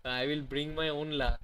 I will bring my own luck.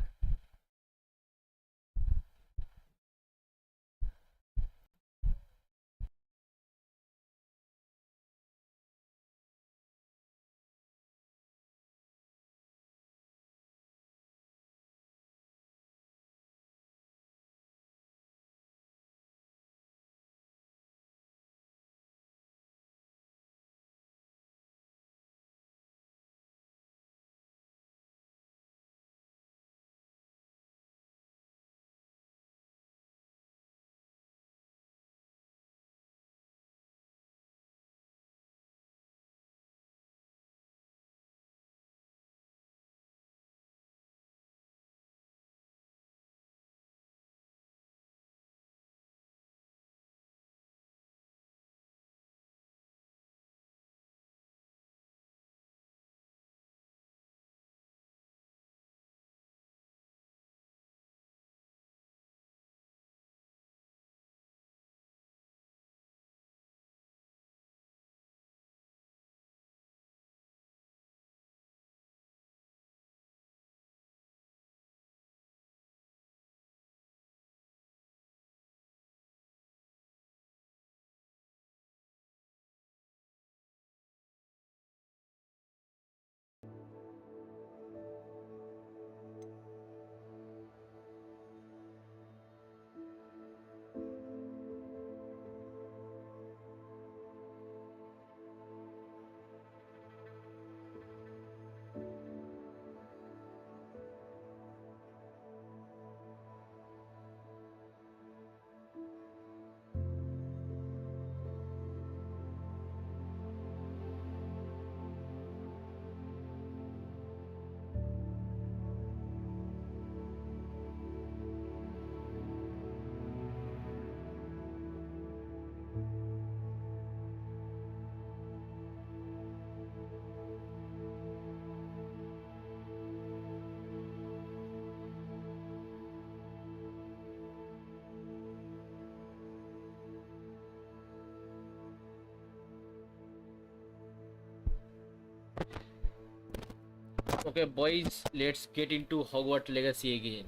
Okay, boys, let's get into Hogwarts Legacy again.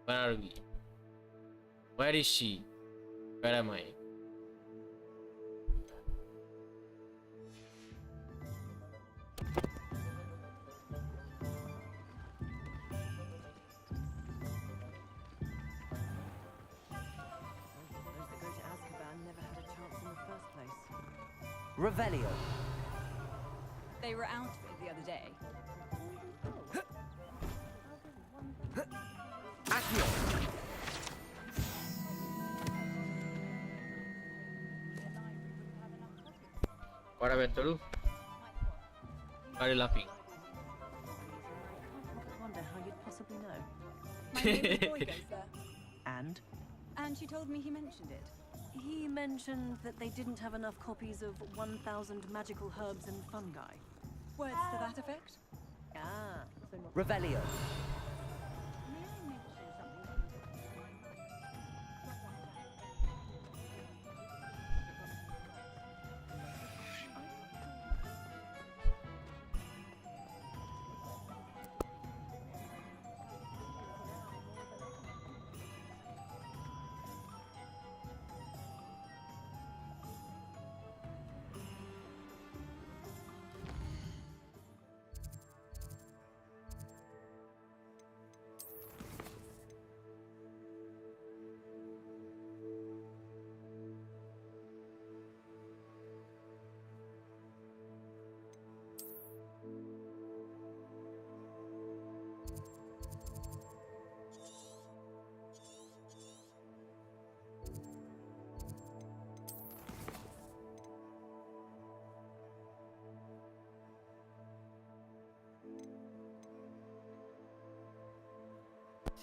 Where are we? Where is she? Where am I? Revelio. They were out the other day. Accio. What happened, Toru? Why are you laughing? I wonder how you'd possibly know. My neighbour's boy goes there. And? And she told me he mentioned it. He mentioned that they didn't have enough copies of 1,000 magical herbs and fungi. Words to that effect? Ah. Revelio.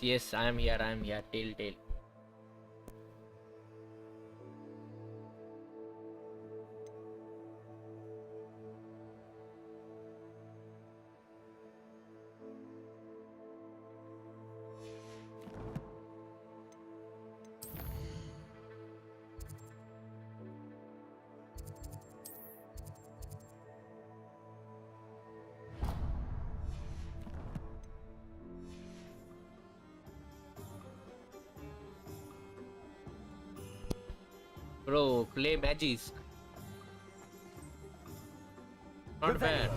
Yes, I am here. Telltale. Bro, play Magis. Not bad.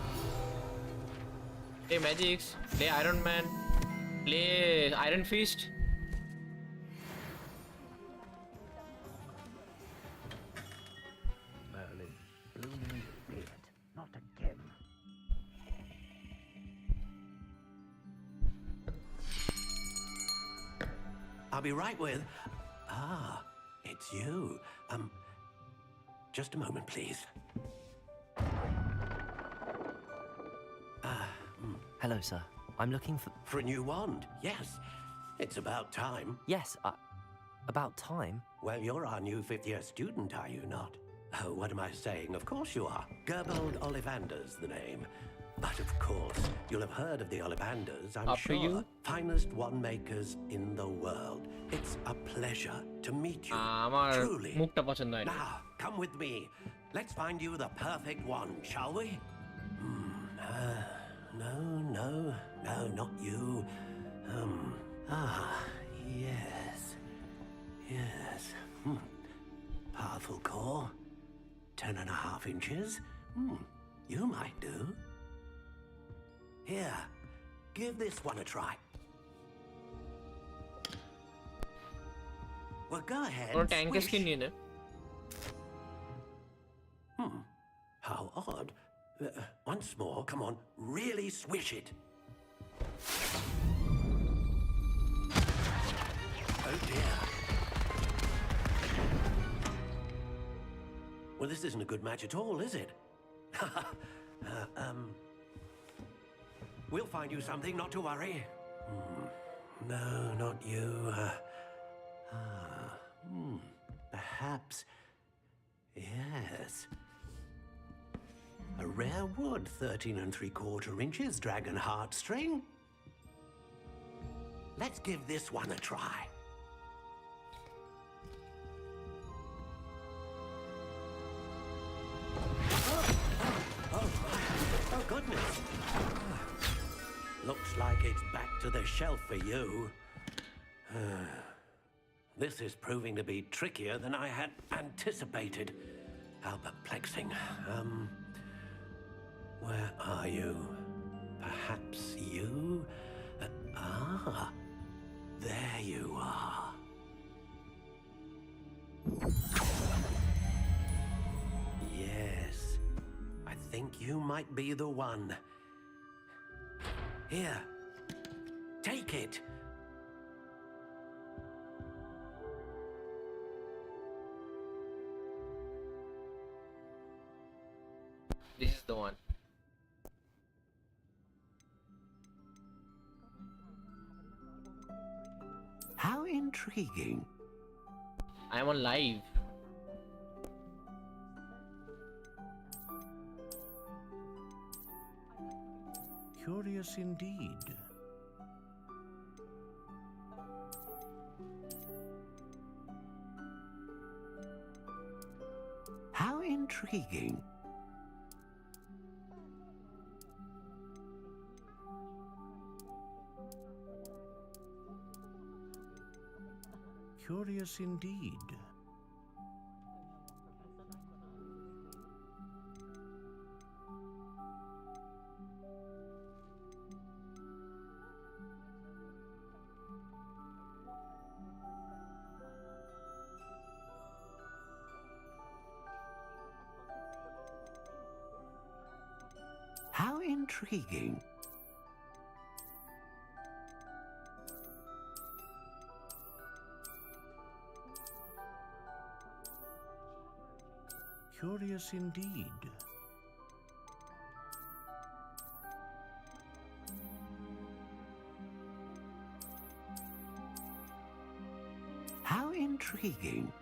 Play Magix, play Iron Man, play Iron Fist. Merlin, blooming beard, not again. I'll be right with. Ah, it's you. Just a moment, please. Hello, sir. I'm looking for... For a new wand, yes. It's about time. Yes, about time. Well, you're our new fifth-year student, are you not? Oh, what am I saying? Of course you are. Gerbold Ollivander's the name. But of course, you'll have heard of the Ollivanders, I'm Up to sure. you. Finest wand makers in the world. It's a pleasure to meet you. আমার Truly. মুখটা পছন্দ হয় না। Now, come with me. Let's find you the perfect wand, shall we? No, not you. Yes. Powerful core. 10.5 inches. You might do. Here, give this one a try. Well, go ahead. কোনো ট্যাঙ্কের swish. Skin নিয়ে নে। How odd. Once more, come on, really swish it. Oh dear. Well, this isn't a good match at all, is it? We'll find you something, not to worry. No, not you. Perhaps. Yes. A rare wood, 13 3/4 inches, dragon heartstring. Let's give this one a try. Oh, goodness. Looks like it's back to the shelf for you. This is proving to be trickier than I had anticipated. How perplexing. Where are you? Perhaps you? There you are. Yes, I think you might be the one. Here, take it. This is the one. How intriguing. I am on live. Curious indeed. How intriguing. Curious indeed. How intriguing. Curious indeed. How intriguing.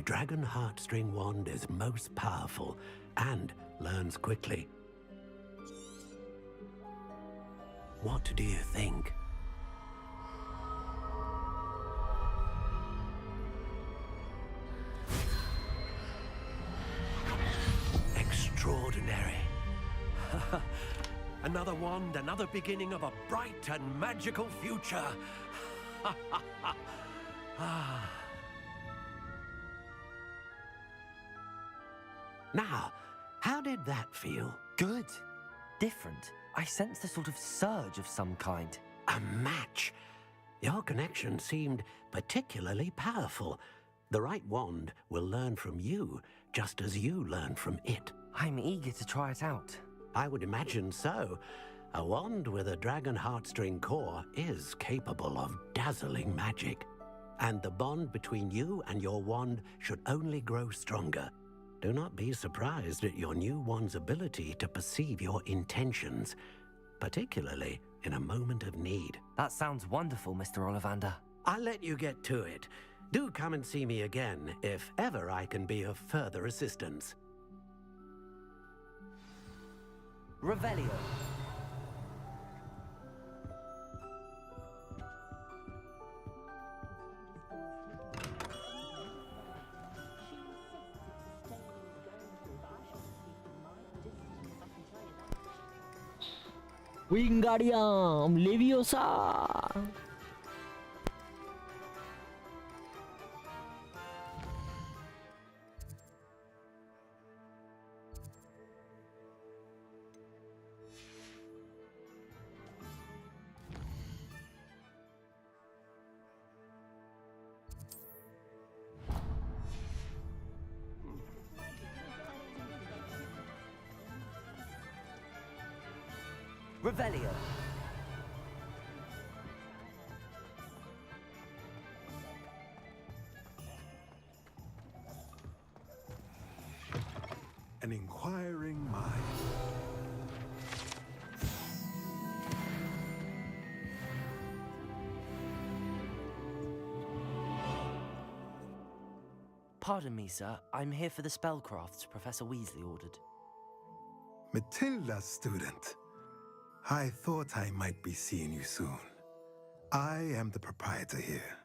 dragon heartstring wand is most powerful and learns quickly. What do you think? Extraordinary. Another wand, another beginning of a bright and magical future. Now, how did that feel? Good. Different. I sensed a sort of surge of some kind. A match. Your connection seemed particularly powerful. The right wand will learn from you, just as you learn from it. I'm eager to try it out. I would imagine so. A wand with a dragon heartstring core is capable of dazzling magic. And the bond between you and your wand should only grow stronger. Do not be surprised at your new wand's ability to perceive your intentions, particularly in a moment of need. That sounds wonderful, Mr. Ollivander. I'll let you get to it. Do come and see me again if ever I can be of further assistance. Revelio. Wingardium Leviosa. Revelio. An inquiring mind. Pardon me, sir. I'm here for the spellcrafts Professor Weasley ordered. Matilda, student. I thought I might be seeing you soon. I am the proprietor here,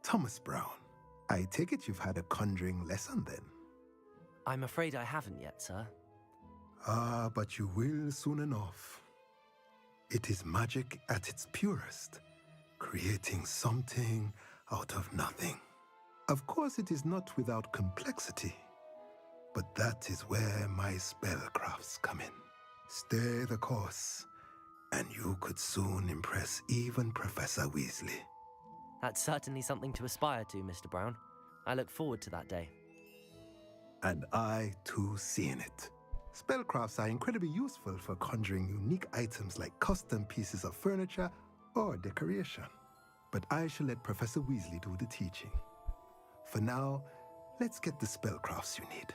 Thomas Brown. I take it you've had a conjuring lesson then? I'm afraid I haven't yet, sir. Ah, but you will soon enough. It is magic at its purest, creating something out of nothing. Of course, it is not without complexity, but that is where my spellcrafts come in. Stay the course, and you could soon impress even Professor Weasley. That's certainly something to aspire to, Mr. Brown. I look forward to that day. And I, too, seeing it. Spellcrafts are incredibly useful for conjuring unique items like custom pieces of furniture or decoration. But I shall let Professor Weasley do the teaching. For now, let's get the spellcrafts you need.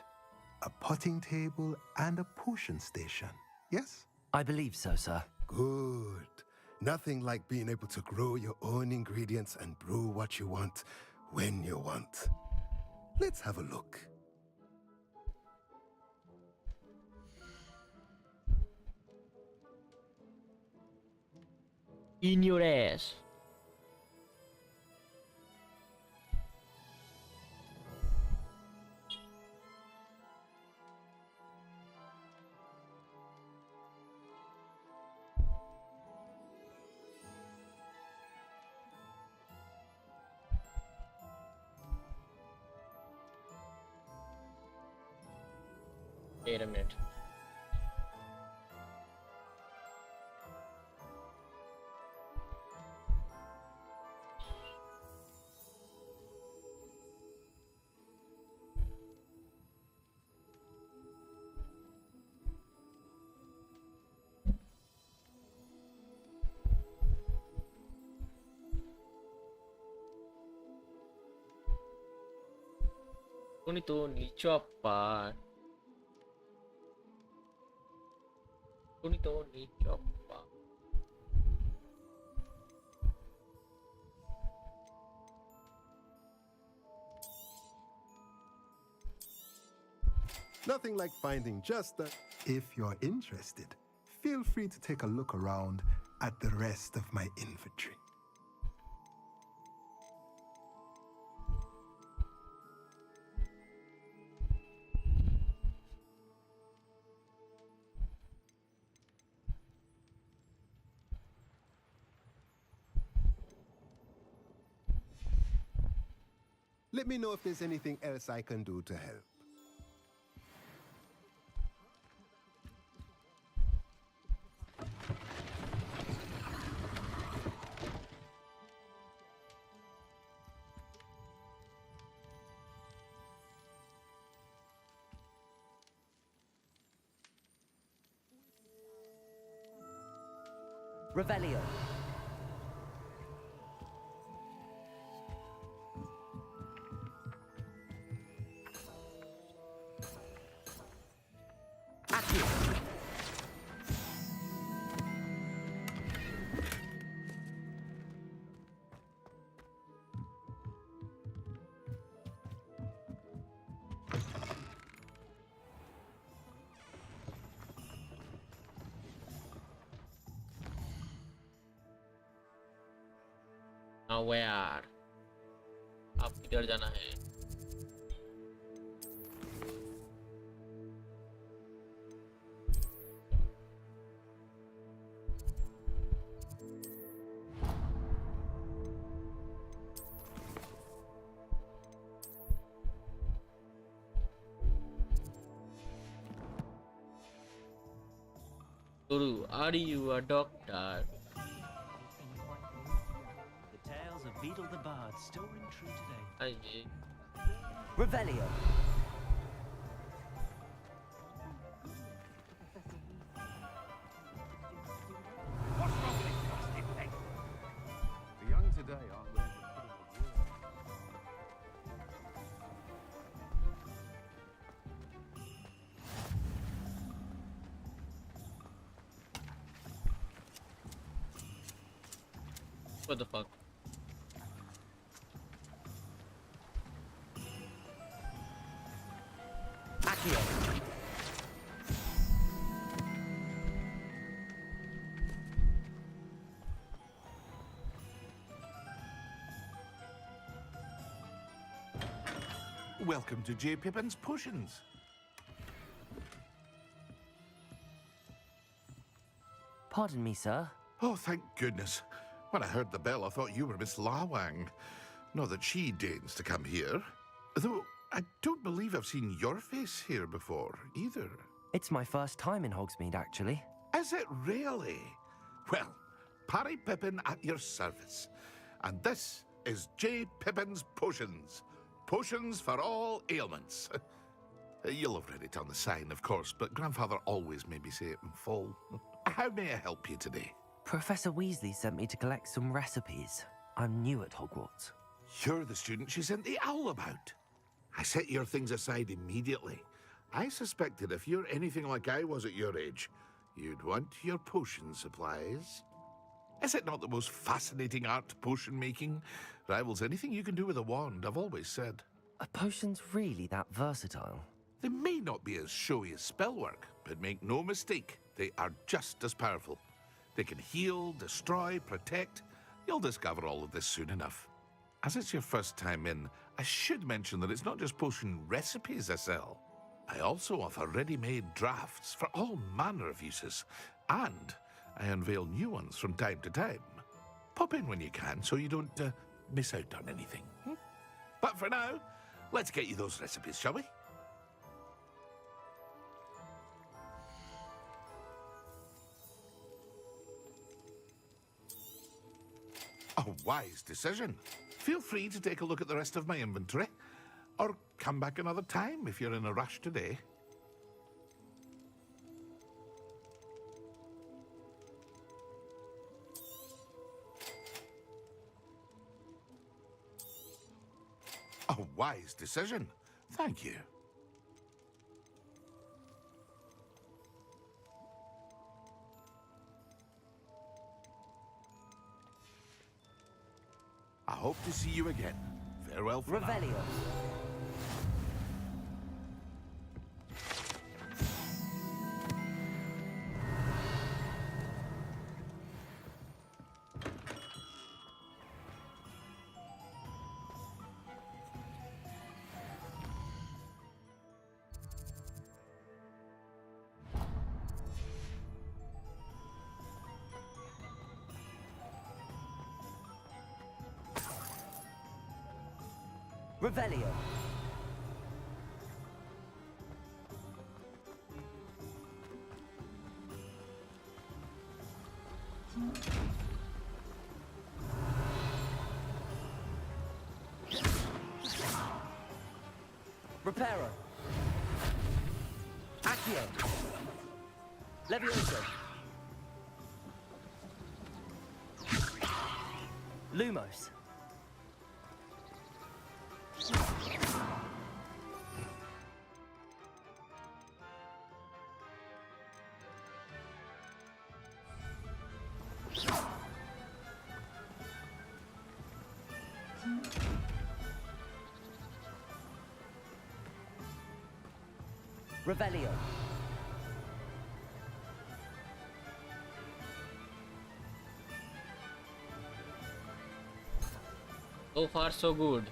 A potting table and a potion station, yes? I believe so, sir. Good. Nothing like being able to grow your own ingredients and brew what you want when you want. Let's have a look. In your ass. Wait a minute. Kunito nicho apa? Kunito nicho apa? Nothing like finding just the... If you're interested, feel free to take a look around at the rest of my inventory. Let me know if there's anything else I can do to help. Revelio. Accio. Now where? अब किधर जाना है? Guru, are you a doctor? The tales of Beetle the Bard still ring true today. Aye. Revelio. What's wrong with this busted thing? The young today aren't ready to put in the work. What the fuck? Accio. Welcome to J. Pippin's Potions. Pardon me, sir. Oh, thank goodness. When I heard the bell, I thought you were Miss Lawang. Not that she deigns to come here. Though I don't believe I've seen your face here before, either. It's my first time in Hogsmeade, actually. Is it really? Well, Parry Pippin at your service. And this is J. Pippin's Potions. Potions for all ailments. You'll have read it on the sign, of course, but Grandfather always made me say it in full. How may I help you today? Professor Weasley sent me to collect some recipes. I'm new at Hogwarts. You're the student she sent the owl about. I set your things aside immediately. I suspected if you're anything like I was at your age, you'd want your potion supplies. Is it not the most fascinating art, potion making? Rivals anything you can do with a wand, I've always said. Are potions really that versatile? They may not be as showy as spellwork, but make no mistake, they are just as powerful. They can heal, destroy, protect. You'll discover all of this soon enough. As it's your first time in, I should mention that it's not just potion recipes I sell. I also offer ready-made drafts for all manner of uses, and I unveil new ones from time to time. Pop in when you can so you don't miss out on anything. But for now, let's get you those recipes, shall we? A wise decision. Feel free to take a look at the rest of my inventory, or come back another time if you're in a rush today. A wise decision. Thank you. I hope to see you again. Farewell for now. Revelio. Revelio. Reparo. Accio. Levioso. Lumos. Revelio. So far, so good.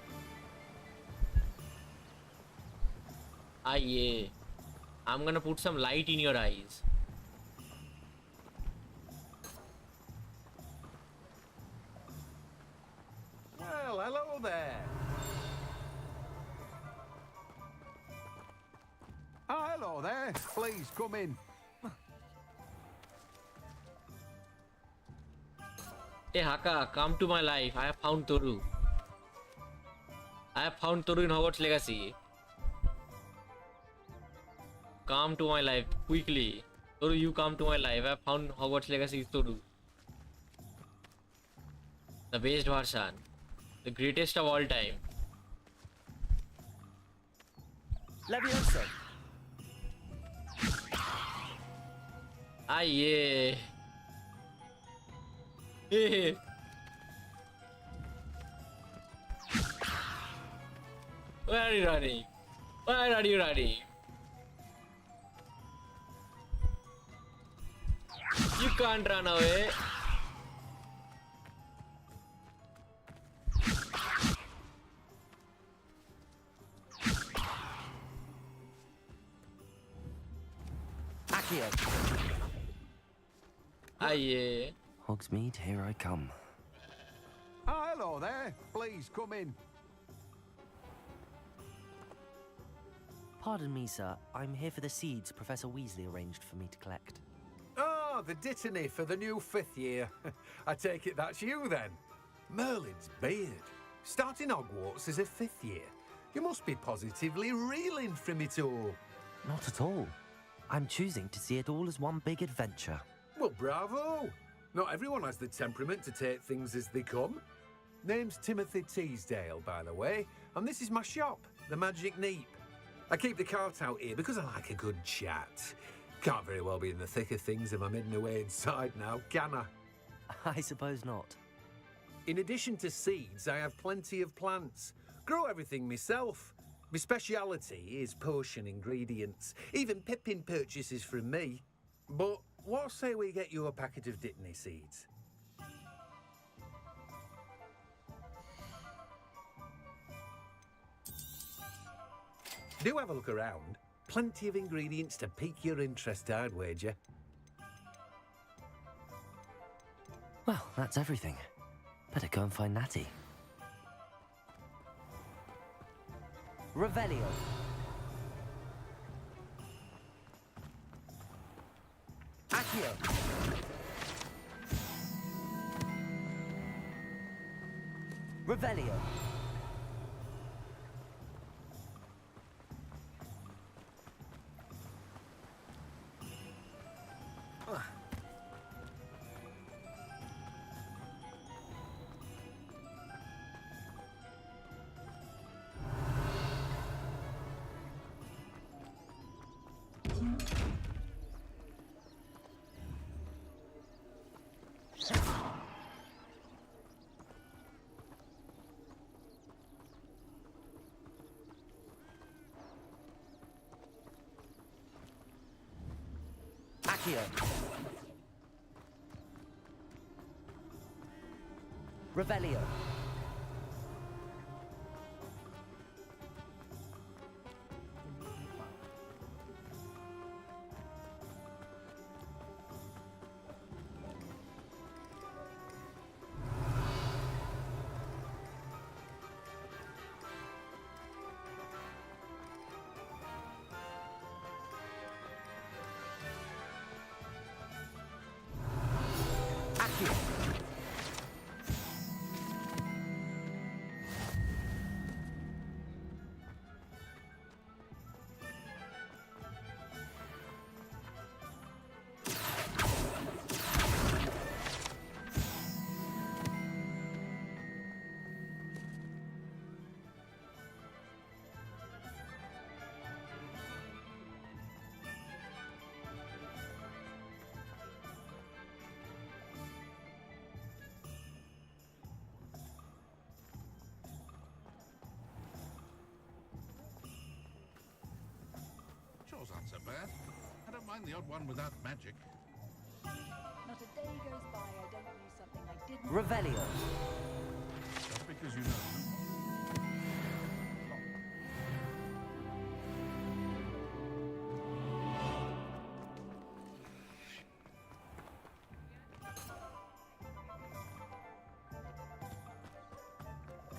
Ah, yeah. I'm gonna put some light in your eyes. Well, hello there. Ah, hello there. Please come in. Hey Haka, come to my life. I have found Toru. I have found Toru in Hogwarts Legacy. Come to my life quickly. Toru, you come to my life. I have found Hogwarts Legacy Toru. The best version. The greatest of all time. Levioso. Ah, yeah. Hey. Where are you running? Where are you running? You can't run away. Accio. Ah, yeah. Hogsmeade, here I come. Ah, hello there. Please come in. Pardon me, sir. I'm here for the seeds Professor Weasley arranged for me to collect. Oh, the dittany for the new 5th year. I take it that's you then. Merlin's beard. Starting Hogwarts as a 5th year. You must be positively reeling from it all. Not at all. I'm choosing to see it all as one big adventure. Well, bravo. Not everyone has the temperament to take things as they come. Name's Timothy Teasdale, by the way, and this is my shop, the Magic Neep. I keep the cart out here because I like a good chat. Can't very well be in the thick of things if I'm hidden away inside now, can I? I suppose not. In addition to seeds, I have plenty of plants. Grow everything myself. My speciality is potion ingredients. Even Pippin purchases from me. But what say we get you a packet of Dittany seeds? Do have a look around. Plenty of ingredients to pique your interest, I'd wager. Well, that's everything. Better go and find Natty. Revelio. Accio. Revelio. Accio. Revelio. Accio. Chores aren't so bad. I don't mind the odd one without magic. Not a day goes by I don't use something I didn't. Revelio. Just because you know.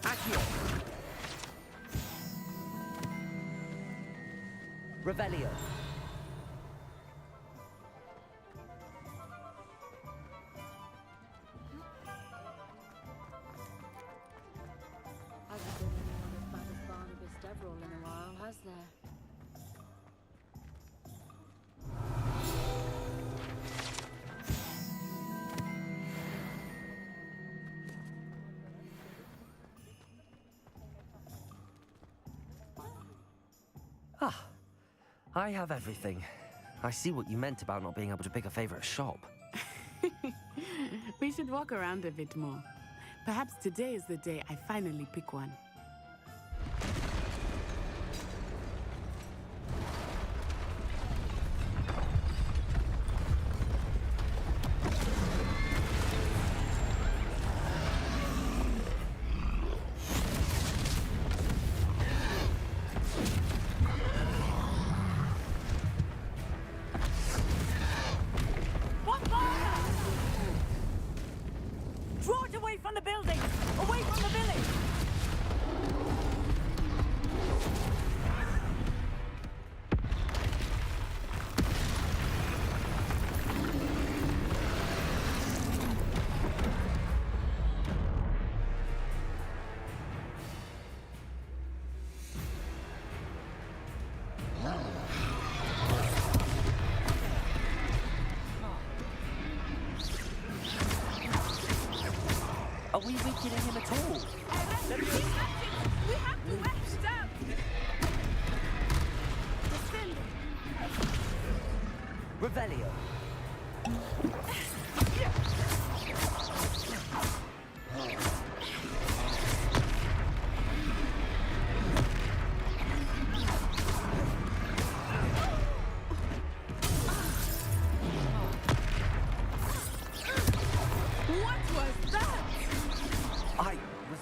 Accio. Revelio. Hasn't been anyone as bad as Barnabas Deverell in a while, has there? Ah, I have everything. I see what you meant about not being able to pick a favorite shop. We should walk around a bit more. Perhaps today is the day I finally pick one. Draw it away from the building! Away from the village! Are we weakening him at all? We have to match them! Defend! Revelio. What was that? I was...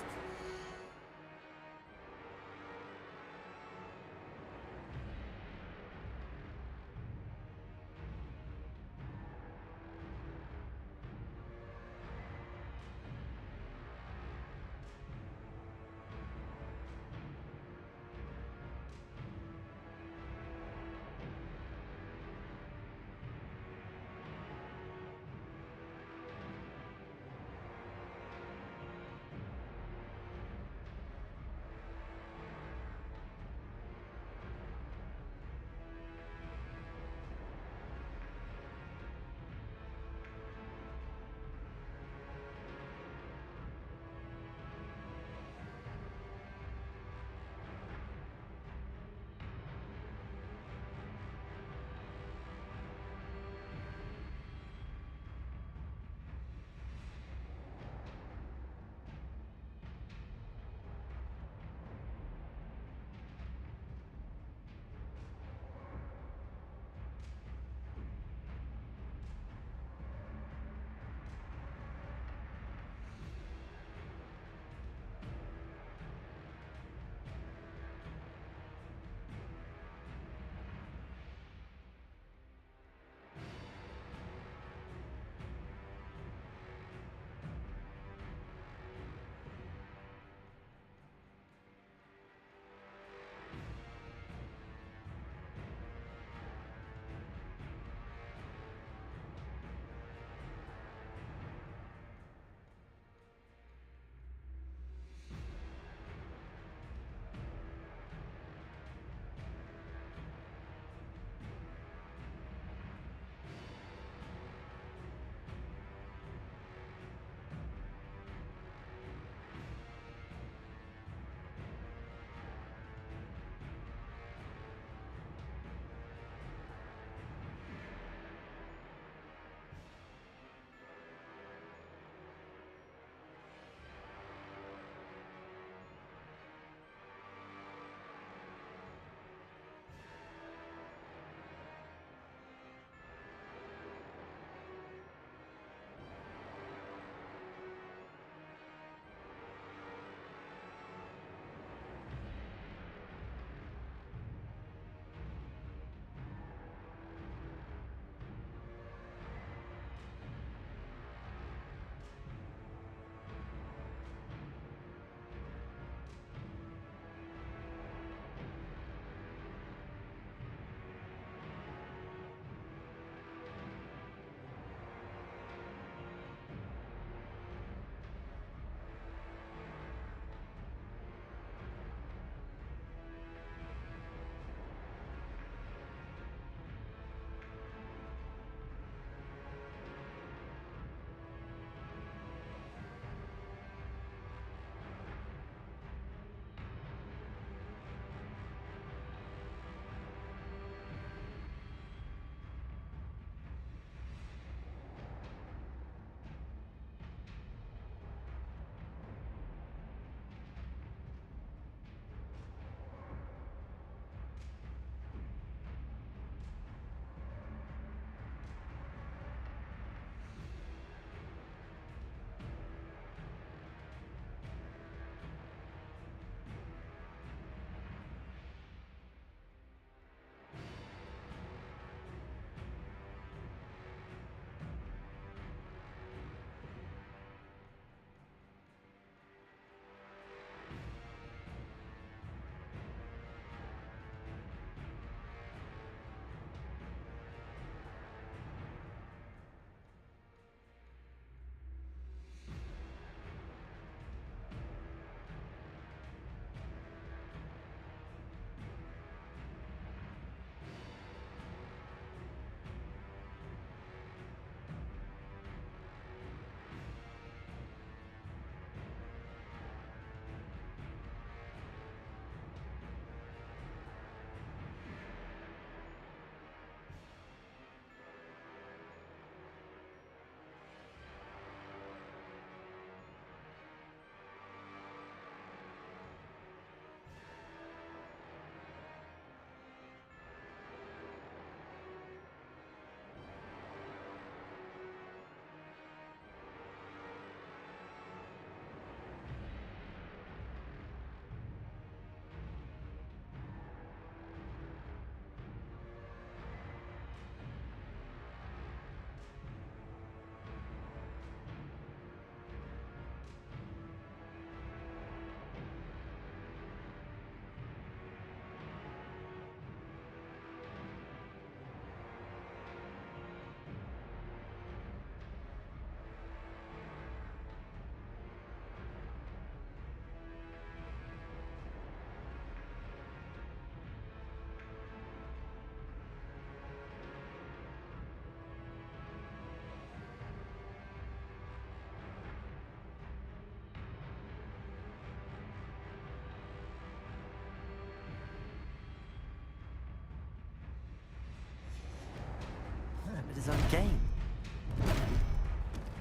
his own game.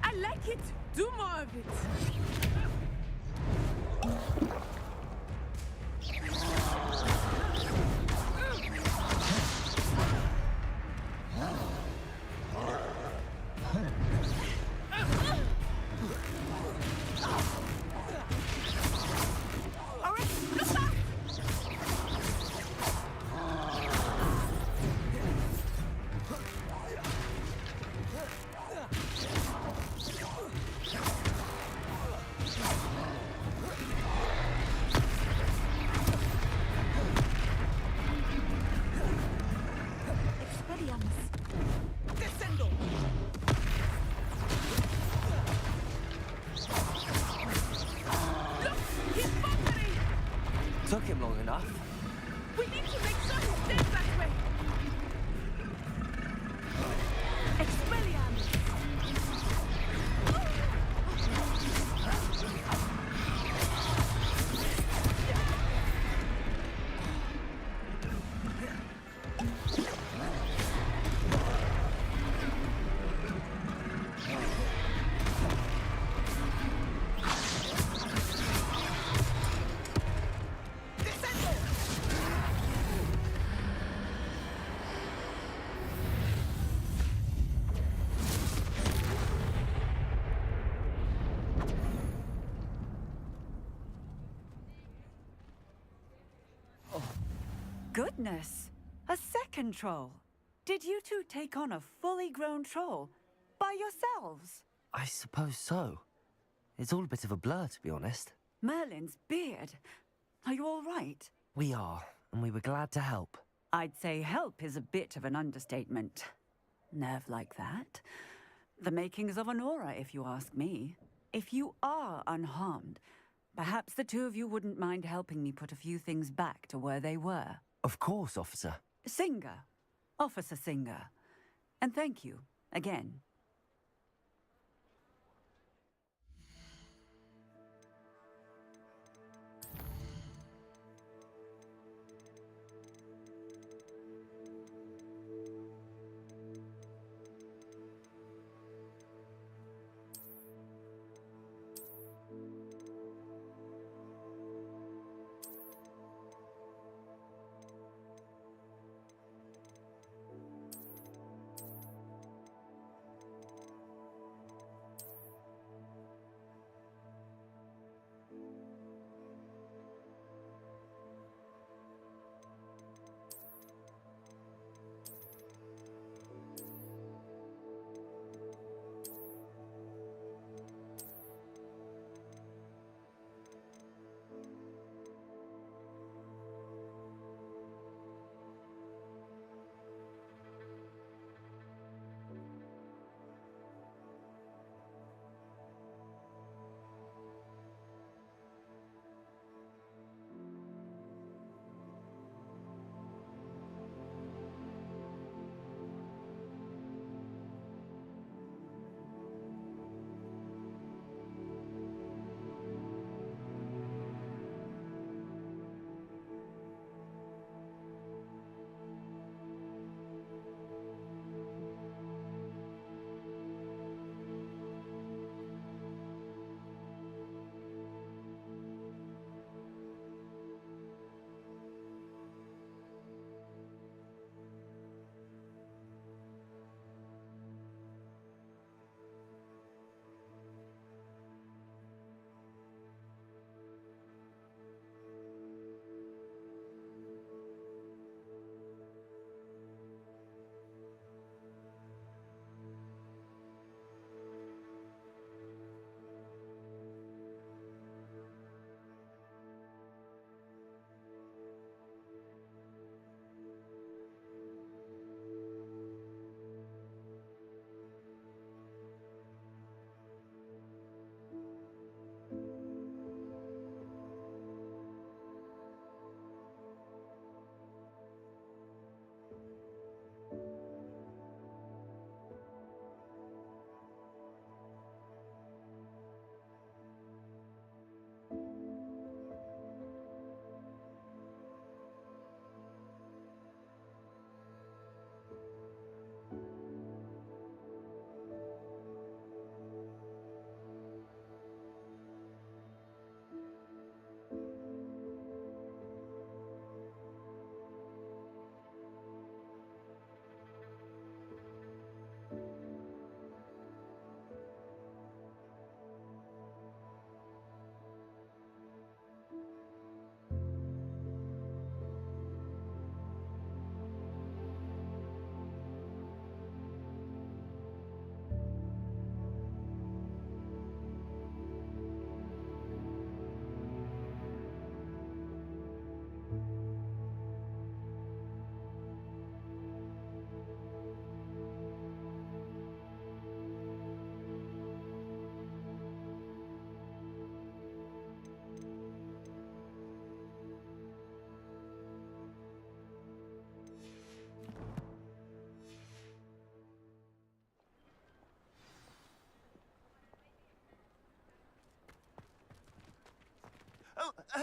I like it. Do more of it. Took him long enough. We need to make sure he stays that way. Expelliarmus! Goodness! A second troll! Did you two take on a fully grown troll? By yourselves? I suppose so. It's all a bit of a blur, to be honest. Merlin's beard. Are you all right? We are, and we were glad to help. I'd say help is a bit of an understatement. Nerve like that. The makings of an aura, if you ask me. If you are unharmed, perhaps the two of you wouldn't mind helping me put a few things back to where they were. Of course, officer. Singer. Officer Singer. And thank you, again.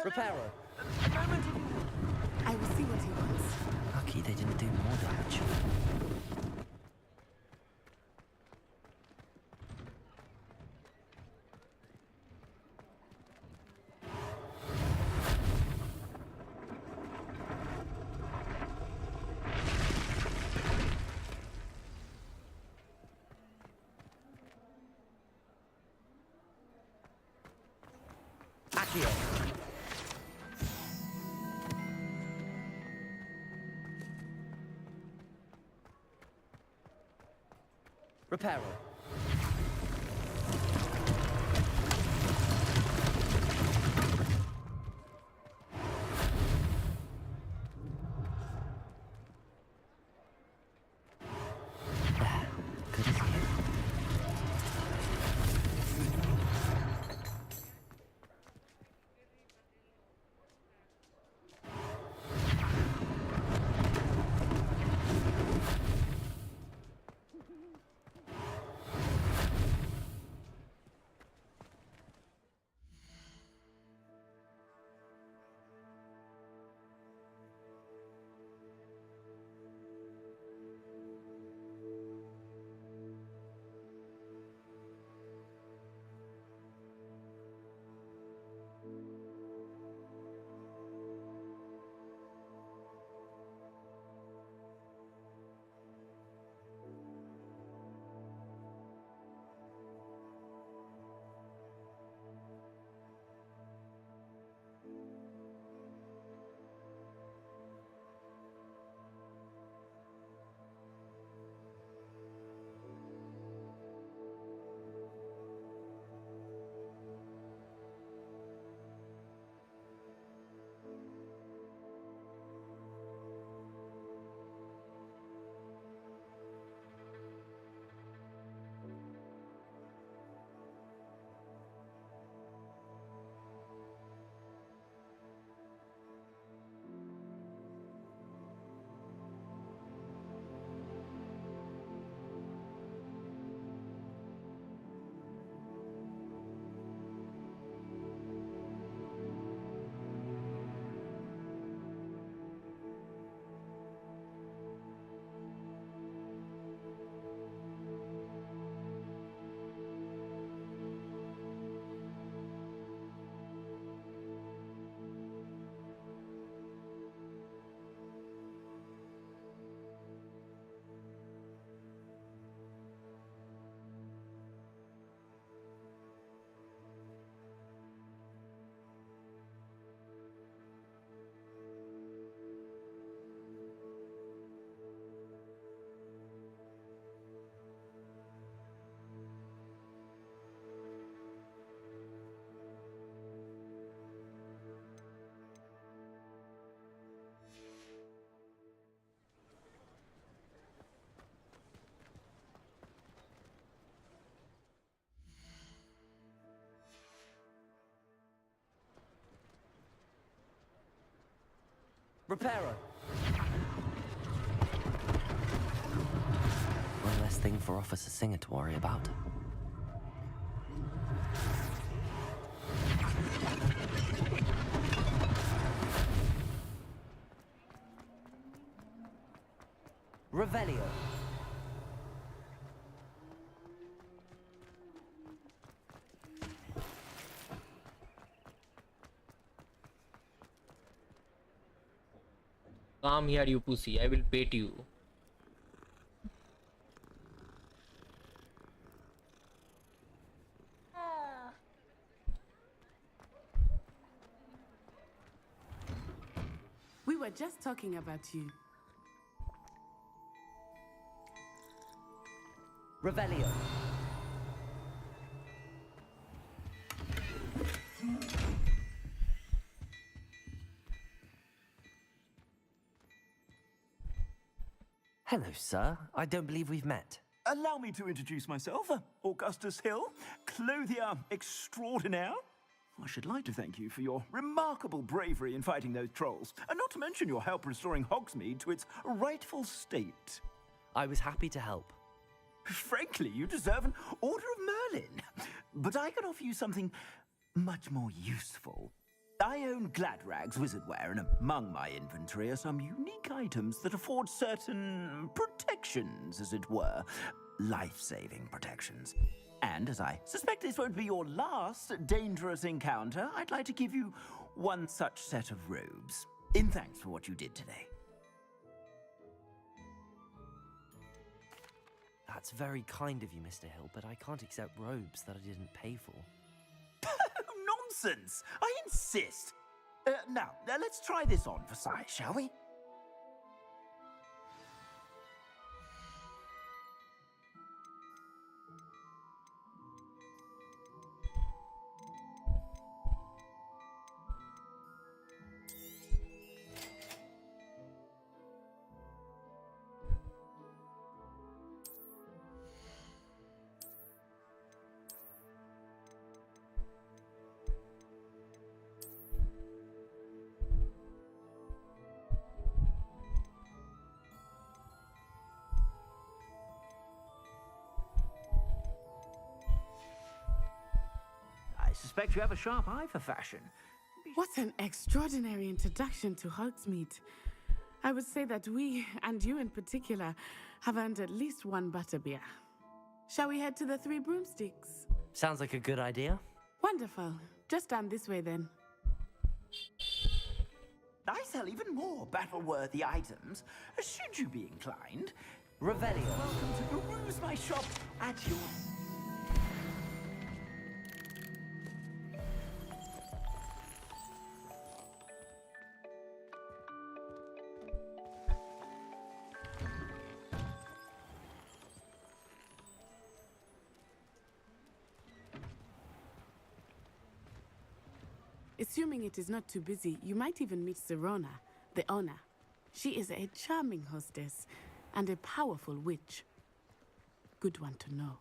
Repairer. A moment, if you will. I will see what he wants. Lucky they didn't do more damage. Accio. Repairer. There. Good as new. Repairer. One less thing for Officer Singer to worry about. Revelio. Come here, you pussy. I will pet you. We were just talking about you. Revelio. Hello, sir. I don't believe we've met. Allow me to introduce myself, Augustus Hill, clothier extraordinaire. I should like to thank you for your remarkable bravery in fighting those trolls, and not to mention your help restoring Hogsmeade to its rightful state. I was happy to help. Frankly, you deserve an Order of Merlin. But I can offer you something much more useful. I own Gladrag's wizardware, and among my inventory are some unique items that afford certain protections, as it were. Life-saving protections. And as I suspect this won't be your last dangerous encounter, I'd like to give you one such set of robes, in thanks for what you did today. That's very kind of you, Mr. Hill, but I can't accept robes that I didn't pay for. Nonsense! I insist! Now, let's try this on for size, shall we? I suspect you have a sharp eye for fashion. What an extraordinary introduction to Hogsmeade. I would say that we, and you in particular, have earned at least one butterbeer. Shall we head to the Three Broomsticks? Sounds like a good idea. Wonderful. Just down this way then. I sell even more battle-worthy items, should you be inclined. Revelio. Welcome to peruse my shop at your... Assuming it is not too busy, you might even meet Sirona, the owner. She is a charming hostess and a powerful witch. Good one to know.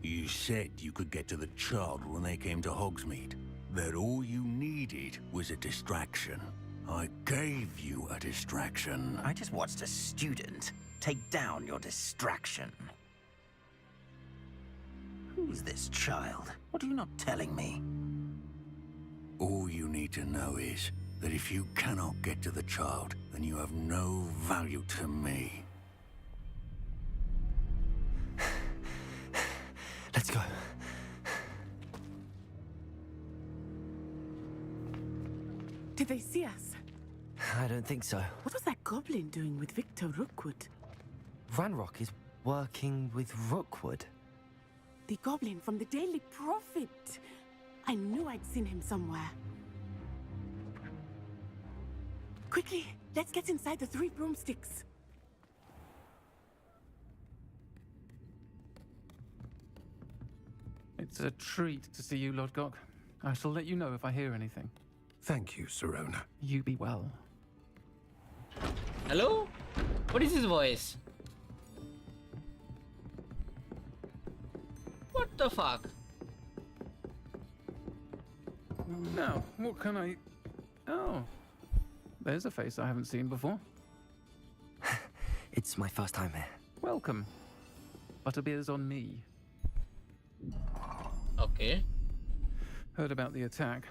You said you could get to the child when they came to Hogsmeade. That all you needed was a distraction. I gave you a distraction. I just watched a student take down your distraction. Who's this child? What are you not telling me? All you need to know is that if you cannot get to the child, then you have no value to me. Let's go. Did they see us? I don't think so. What was that goblin doing with Victor Rookwood? Ranrock is working with Rookwood. The goblin from the Daily Prophet. I knew I'd seen him somewhere. Quickly, let's get inside the Three Broomsticks. It's a treat to see you, Lodgok. I shall let you know if I hear anything. Thank you, Sirona. You be well. Hello? What is his voice? What the fuck? Now, what can I... Oh. There's a face I haven't seen before. It's my first time here. Welcome. Butterbeer's on me. Okay. Heard about the attack.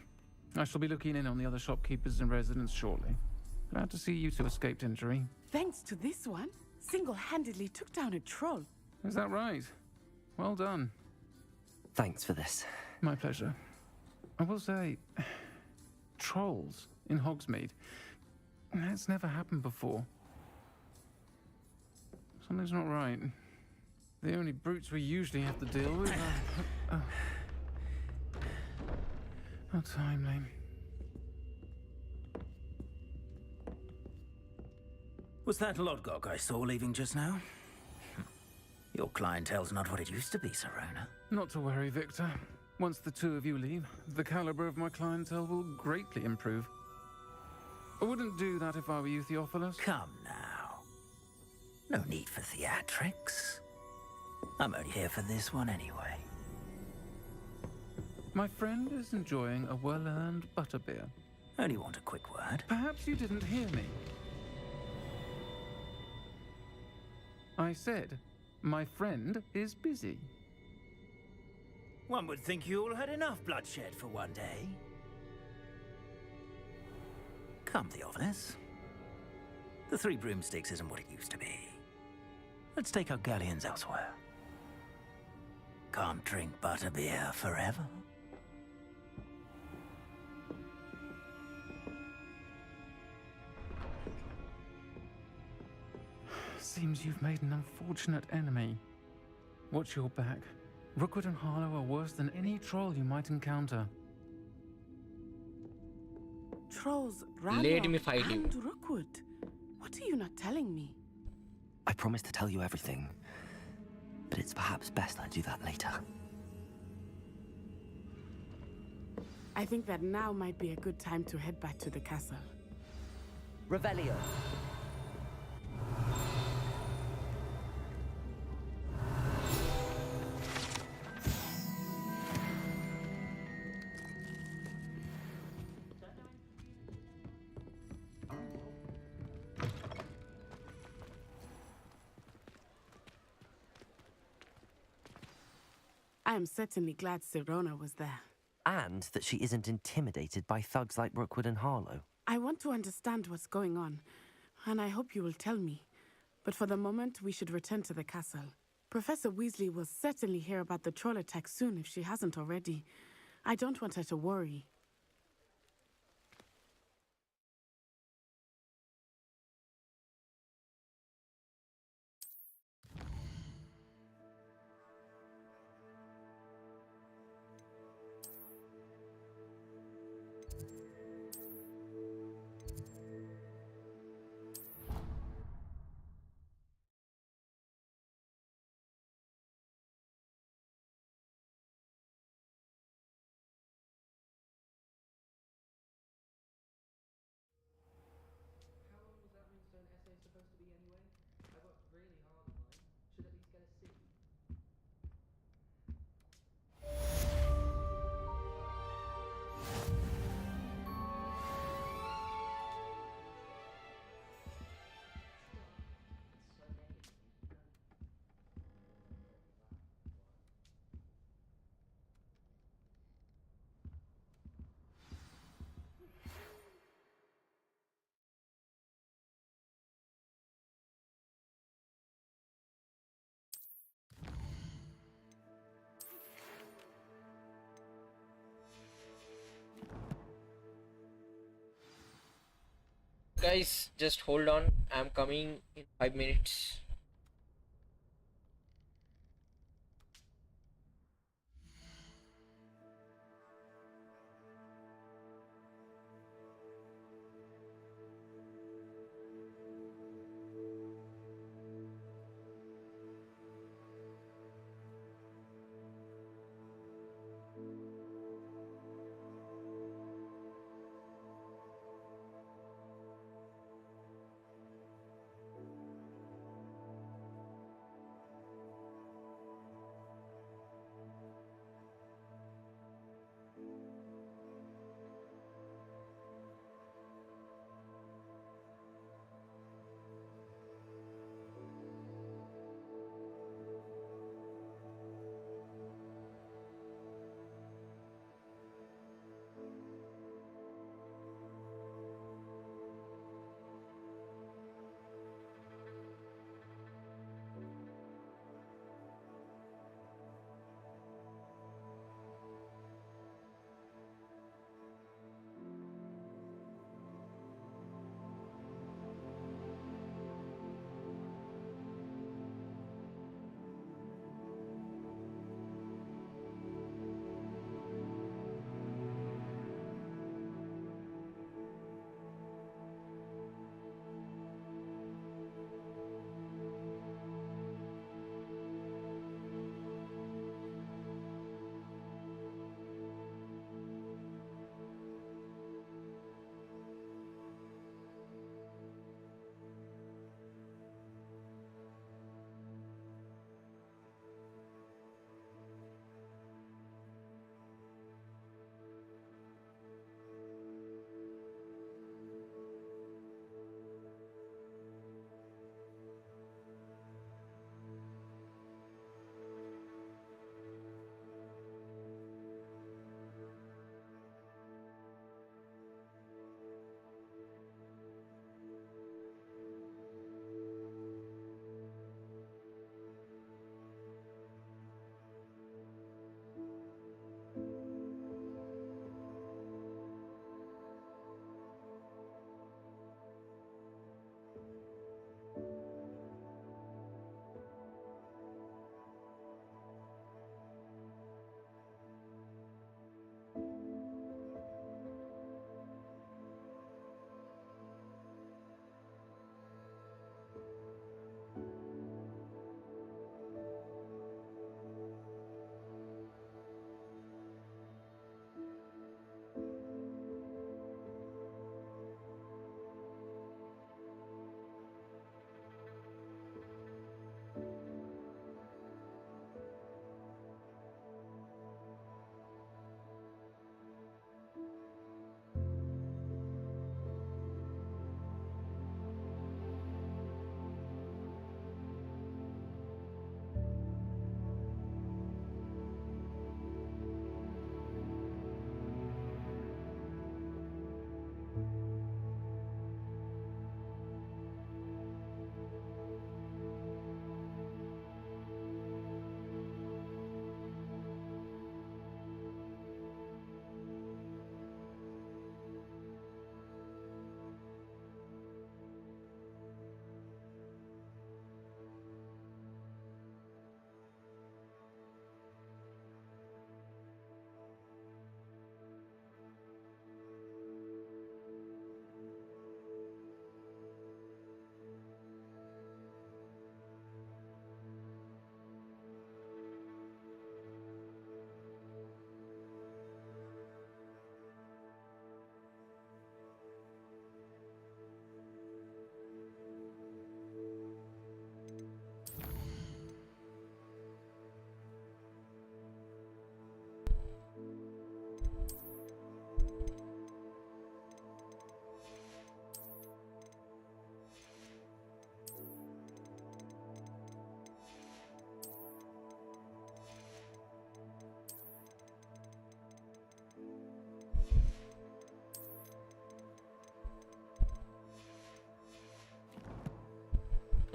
I shall be looking in on the other shopkeepers and residents shortly. Glad to see you two escaped injury. Thanks to this one, single-handedly took down a troll. Is that right? Well done. Thanks for this. My pleasure. I will say, trolls in Hogsmeade. That's never happened before. Something's not right. The only brutes we usually have to deal with are... How timely. Was that Lodgok I saw leaving just now? Your clientele's not what it used to be, Sirona. Not to worry, Victor. Once the two of you leave, the caliber of my clientele will greatly improve. I wouldn't do that if I were you, Theophilus. Come now. No need for theatrics. I'm only here for this one anyway. My friend is enjoying a well-earned butterbeer. Only want a quick word. Perhaps you didn't hear me. I said, my friend is busy. One would think you all had enough bloodshed for one day. Come, Theophilus. The Three Broomsticks isn't what it used to be. Let's take our galleons elsewhere. Can't drink butterbeer forever. Seems you've made an unfortunate enemy. Watch your back. Rookwood and Harlow are worse than any troll you might encounter. Trolls, Let me Ranrock, fight him. and Rookwood. What are you not telling me? I promise to tell you everything, but it's perhaps best I do that later. I think that now might be a good time to head back to the castle. Revelio. I am certainly glad Sirona was there. And that she isn't intimidated by thugs like Rookwood and Harlow. I want to understand what's going on, and I hope you will tell me. But for the moment, we should return to the castle. Professor Weasley will certainly hear about the troll attack soon if she hasn't already. I don't want her to worry. Guys, just hold on. I'm coming in 5 minutes.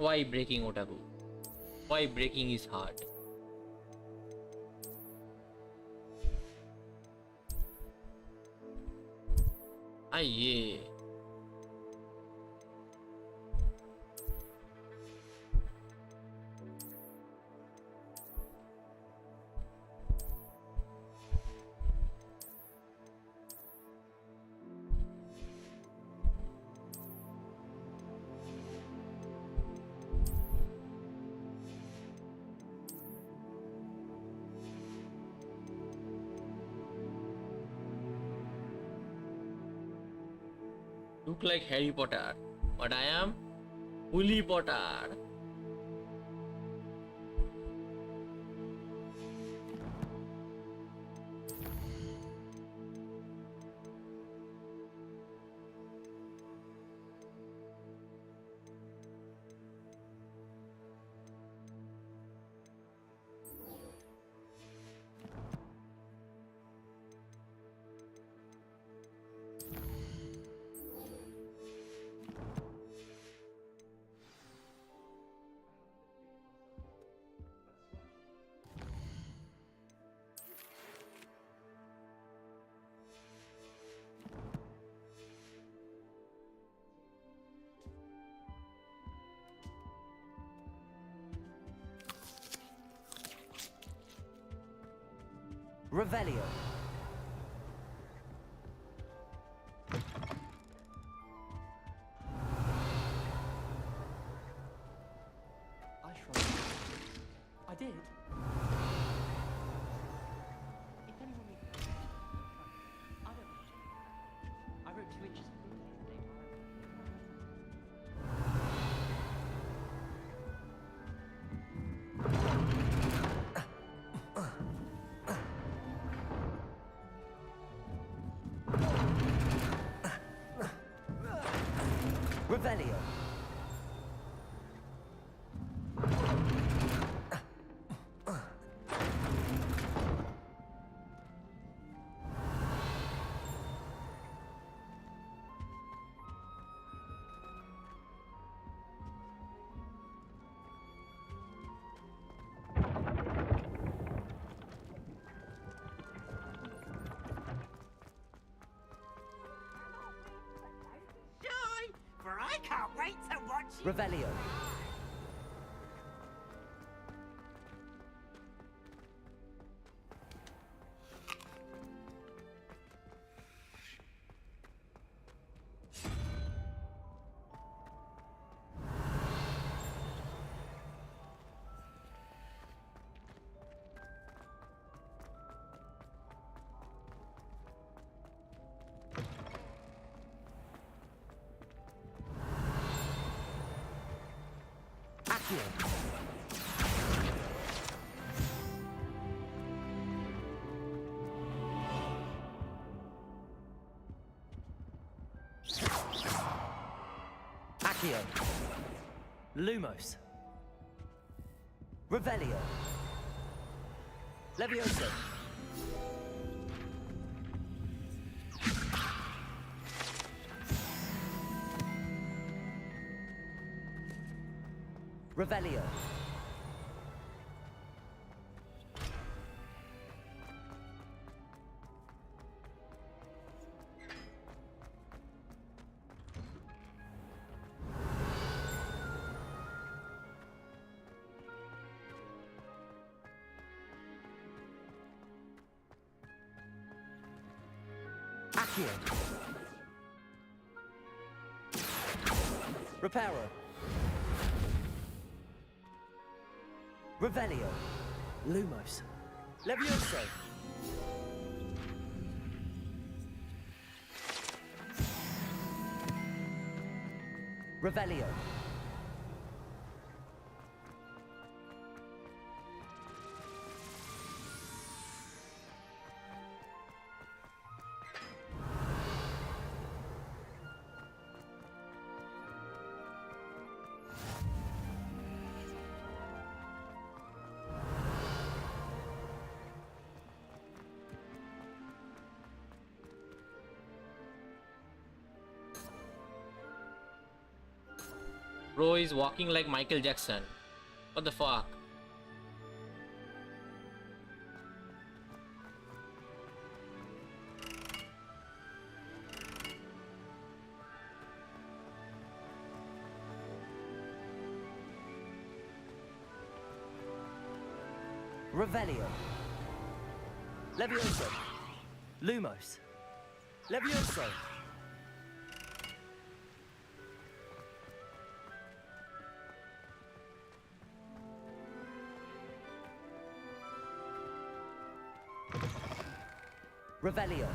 why breaking Otaku? Why breaking his heart? Yeah. Look like Harry Potter, but I am Willy Potter. Revelio. I did. If anyone needs I don't know. I wrote 2 inches of proof the other day. Revelio. For I can't wait to watch you. Revelio. Accio. Lumos. Revelio. Levioso. Revelio. Accio. Reparo. Revelio. Lumos. Levioso. Revelio. Bro is walking like Michael Jackson. What the fuck? Revelio. Levioso. Lumos. Levioso. Revelio.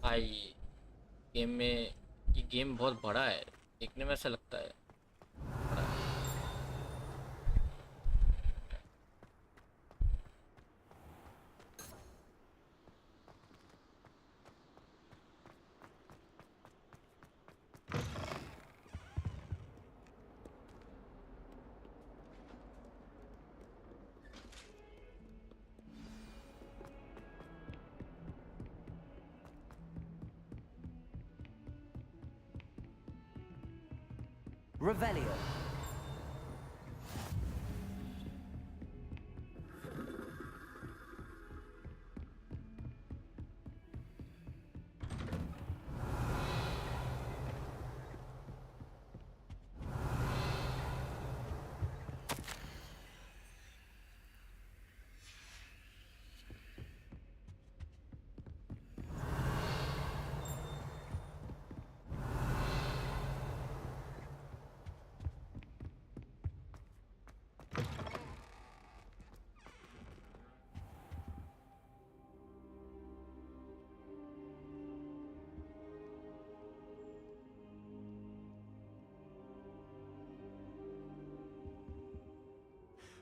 भाई game में ये game बहुत बड़ा है, देखने में ऐसा लगता है बड़ा है। Revelio.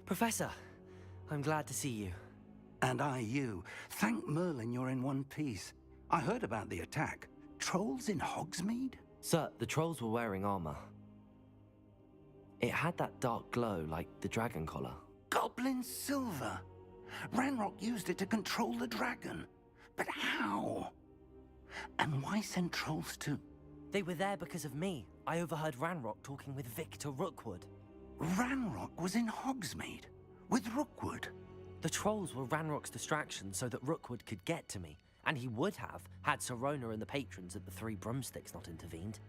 Professor, I'm glad to see you. And I you. Thank Merlin you're in one piece. I heard about the attack. Trolls in Hogsmeade? Sir, the trolls were wearing armor. It had that dark glow like the dragon collar. Goblin silver. Ranrock used it to control the dragon. But how? And why send trolls to... They were there because of me. I overheard Ranrock talking with Victor Rookwood. Ranrock was in Hogsmeade with Rookwood. The trolls were Ranrock's distraction so that Rookwood could get to me, and he would have had Sirona and the patrons at the Three Broomsticks not intervened.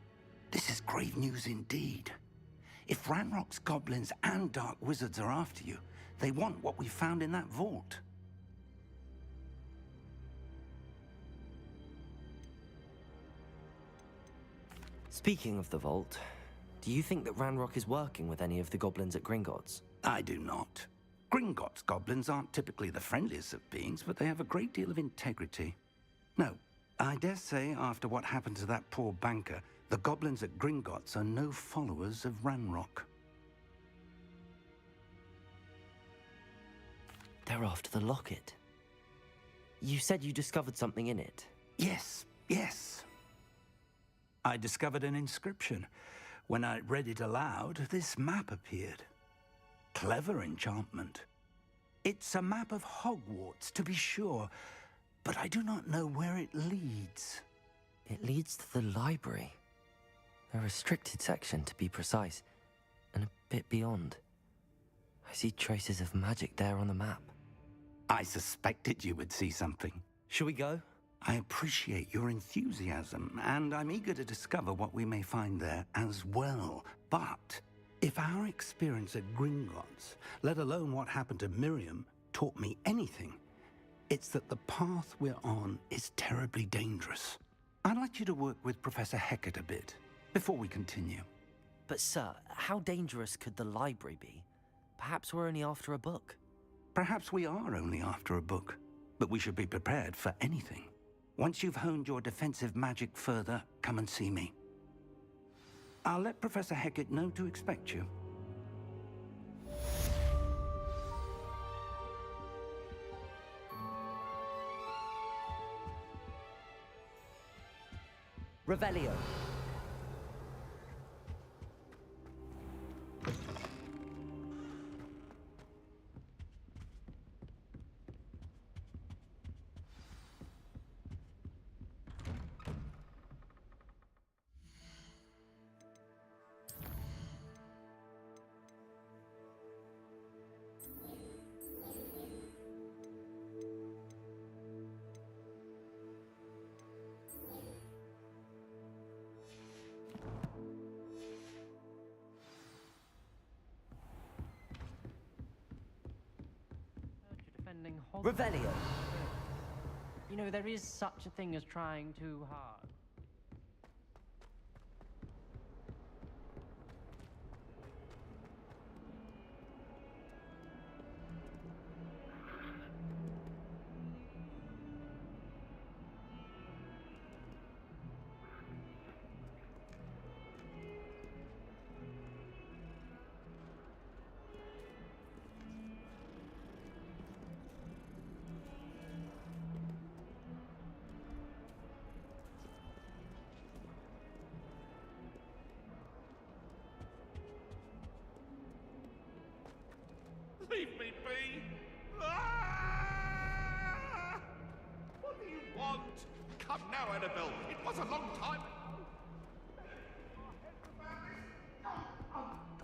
This is grave news indeed. If Ranrock's goblins and dark wizards are after you, they want what we found in that vault. Speaking of the vault, do you think that Ranrock is working with any of the goblins at Gringotts? I do not. Gringotts goblins aren't typically the friendliest of beings, but they have a great deal of integrity. No, I dare say after what happened to that poor banker, the goblins at Gringotts are no followers of Ranrock. They're after the locket. You said you discovered something in it. Yes, yes. I discovered an inscription. When I read it aloud, this map appeared. Clever enchantment. It's a map of Hogwarts, to be sure, but I do not know where it leads. It leads to the library. A restricted section, to be precise, and a bit beyond. I see traces of magic there on the map. I suspected you would see something. Shall we go? I appreciate your enthusiasm, and I'm eager to discover what we may find there as well. But if our experience at Gringotts, let alone what happened to Miriam, taught me anything, it's that the path we're on is terribly dangerous. I'd like you to work with Professor Hecat a bit before we continue. But sir, how dangerous could the library be? Perhaps we're only after a book. Perhaps we are only after a book, but we should be prepared for anything. Once you've honed your defensive magic further, come and see me. I'll let Professor Hecat know to expect you. Revelio. abandoning Hogwarts. Revelio. You know, there is such a thing as trying too hard. Leave me be! Ah! What do you want? Come now, Annabelle. It was a long time.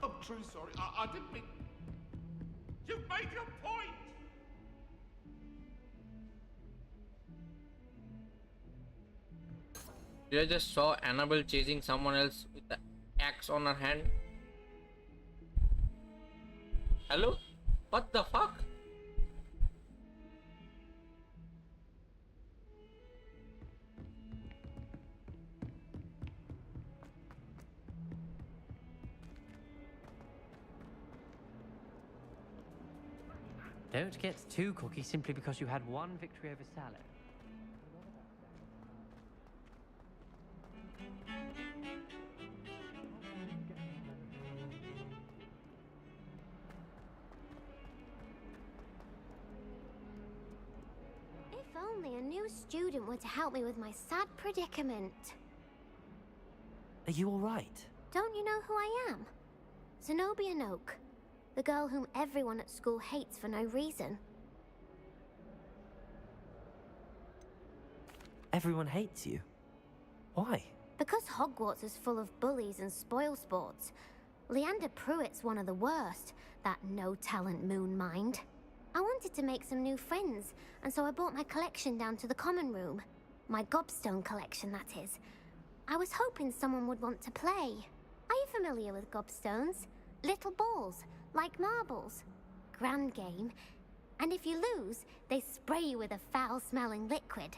I'm truly sorry. I didn't mean. You've made your point. You just saw Annabelle chasing someone else with the axe on her hand. Hello? What the fuck? Don't get too cocky simply because you had one victory over salad. If only a new student were to help me with my sad predicament. Are you all right? Don't you know who I am? Zenobia Noak, the girl whom everyone at school hates for no reason. Everyone hates you. Why? Because Hogwarts is full of bullies and spoilsports. Leander Pruitt's one of the worst, that no-talent moon mind. I wanted to make some new friends, and so I brought my collection down to the common room. My gobstone collection, that is. I was hoping someone would want to play. Are you familiar with gobstones? Little balls, like marbles. Grand game. And if you lose, they spray you with a foul-smelling liquid.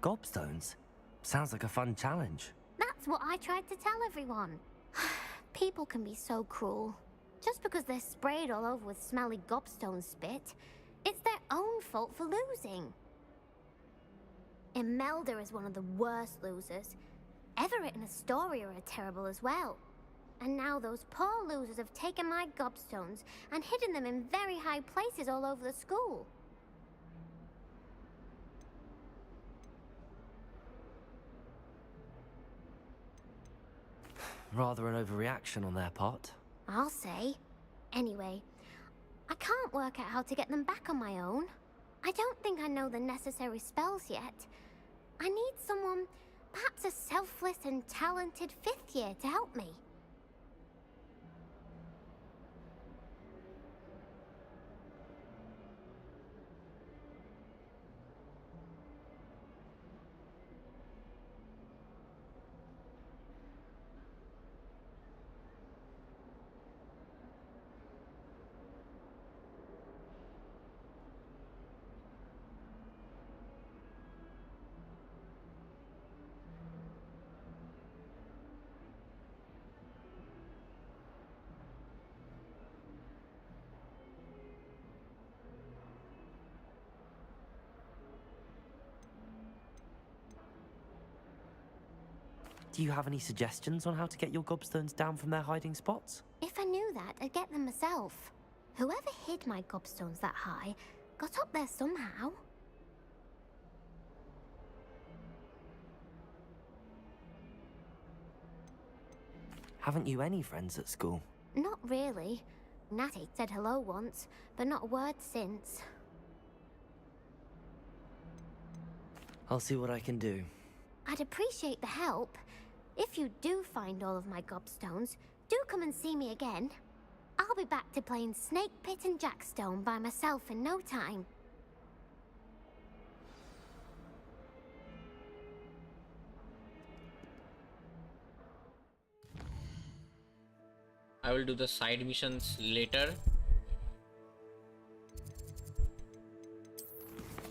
Gobstones? Sounds like a fun challenge. That's what I tried to tell everyone. People can be so cruel. Just because they're sprayed all over with smelly gobstone spit, it's their own fault for losing. Imelda is one of the worst losers. Everett and Astoria are terrible as well. And now those poor losers have taken my gobstones and hidden them in very high places all over the school. Rather an overreaction on their part. I'll say. Anyway, I can't work out how to get them back on my own. I don't think I know the necessary spells yet. I need someone, perhaps a selfless and talented fifth year to help me. Do you have any suggestions on how to get your gobstones down from their hiding spots? If I knew that, I'd get them myself. Whoever hid my gobstones that high got up there somehow. Haven't you any friends at school? Not really. Natty said hello once, but not a word since. I'll see what I can do. I'd appreciate the help. If you do find all of my gobstones, do come and see me again. I'll be back to playing Snake Pit and Jackstone by myself in no time. I will do the side missions later.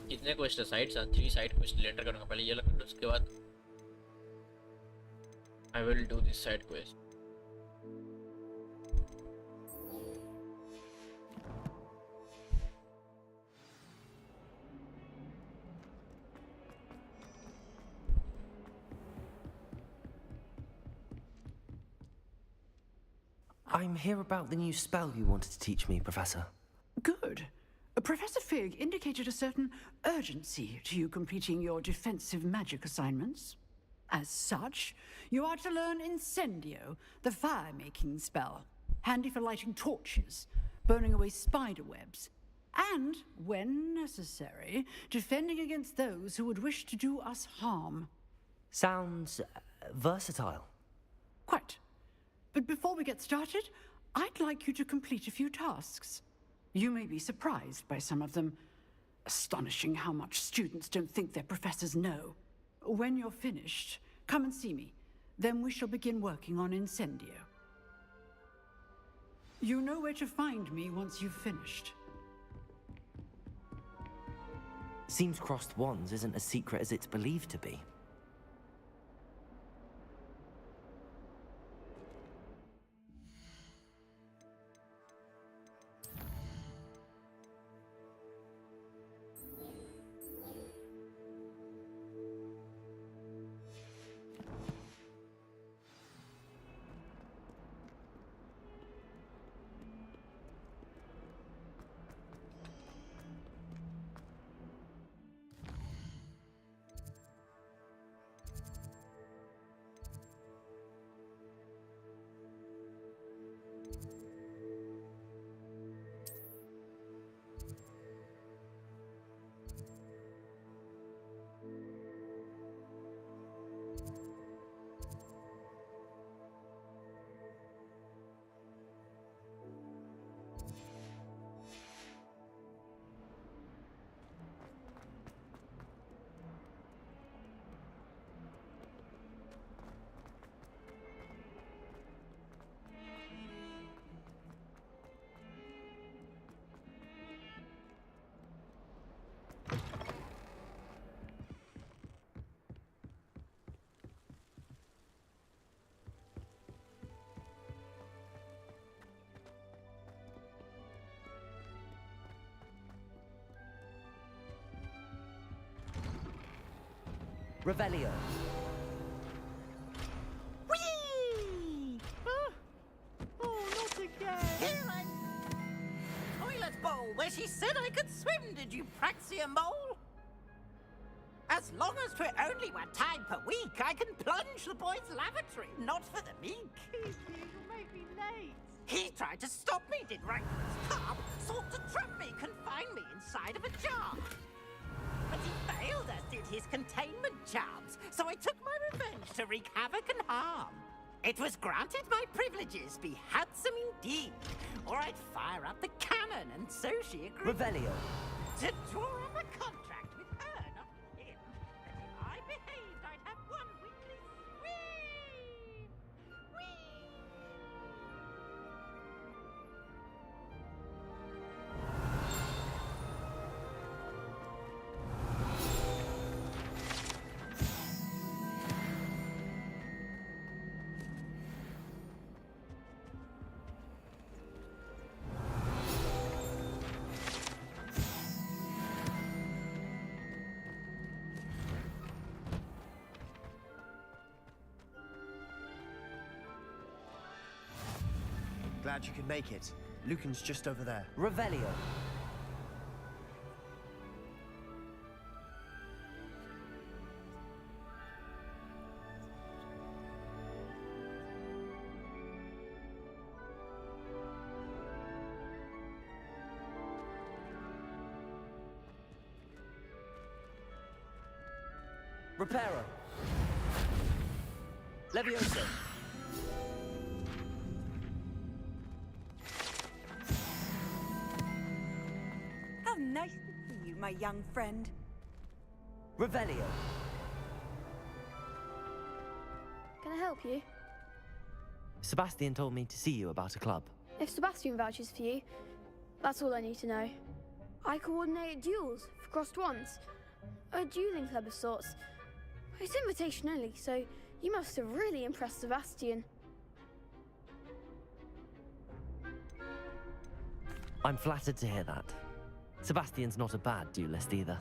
कितने quest है side? 3 side quest letter करूँगा, पहले ये लगा, उसके बाद I will do this side quest. I'm here about the new spell you wanted to teach me, Professor. Good. Professor Fig indicated a certain urgency to you completing your defensive magic assignments. As such, you are to learn Incendio, the fire-making spell, handy for lighting torches, burning away spider webs, and, when necessary, defending against those who would wish to do us harm. Sounds versatile. Quite. But before we get started, I'd like you to complete a few tasks. You may be surprised by some of them. Astonishing how much students don't think their professors know. When you're finished, come and see me. Then we shall begin working on Incendio. You know where to find me once you've finished. Seems crossed wands isn't as secret as it's believed to be. Revelio. Whee! Oh, not again! Karen! Toilet bowl where she said I could swim, did you praxia mole? As long as 'twere only one time per week, I can plunge the boy's lavatory, not for the meek. You'll make me late. He tried to stop me, did Rankin's carp, sought to trap me, confine me inside of a jar. But he failed, as did his containment charms, so I took my revenge to wreak havoc and harm. It was granted my privileges be handsome indeed, or I'd fire up the cannon, and so she agreed. Revelio. To draw up a contract with her, not with him, that if I behaved, I'd have one weekly swim. Whee! Glad you could make it. Lucan's just over there. Revelio. Reparo. Levioso. How nice to see you, my young friend. Revelio. Can I help you? Sebastian told me to see you about a club. If Sebastian vouches for you, that's all I need to know. I coordinate duels for crossed ones. A dueling club of sorts. It's invitation only, so you must have really impressed Sebastian. I'm flattered to hear that. Sebastian's not a bad duelist either.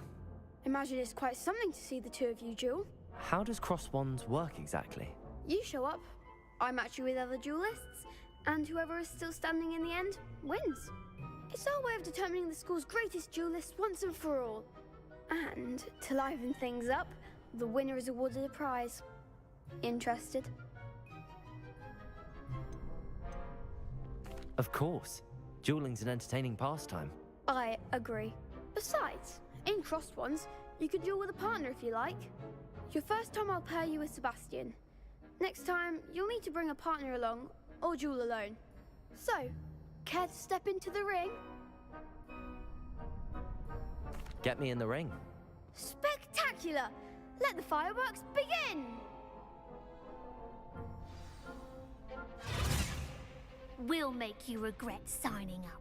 Imagine it's quite something to see the two of you duel. How does cross wands work exactly? You show up, I match you with other duelists, and whoever is still standing in the end wins. It's our way of determining the school's greatest duelist once and for all. And to liven things up, the winner is awarded a prize. Interested? Of course. Dueling's an entertaining pastime. I agree. Besides, in crossed ones, you can duel with a partner if you like. Your first time I'll pair you with Sebastian. Next time, you'll need to bring a partner along, or duel alone. So, care to step into the ring? Get me in the ring. Spectacular! Let the fireworks begin! We'll make you regret signing up.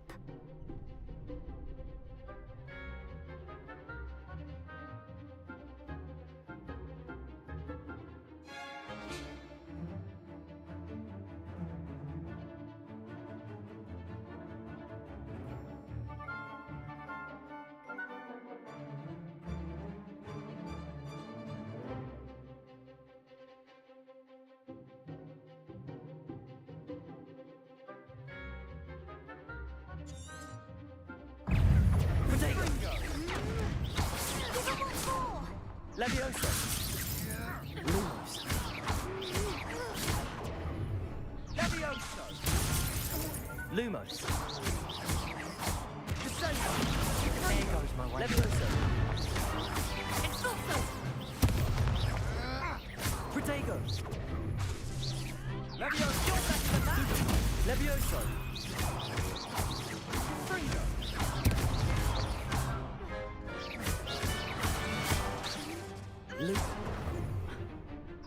Levioso! Lumos! Levioso! Lumos! There goes my way. Levioso! Expulso! Protego! Levioso! Levioso! Freedom!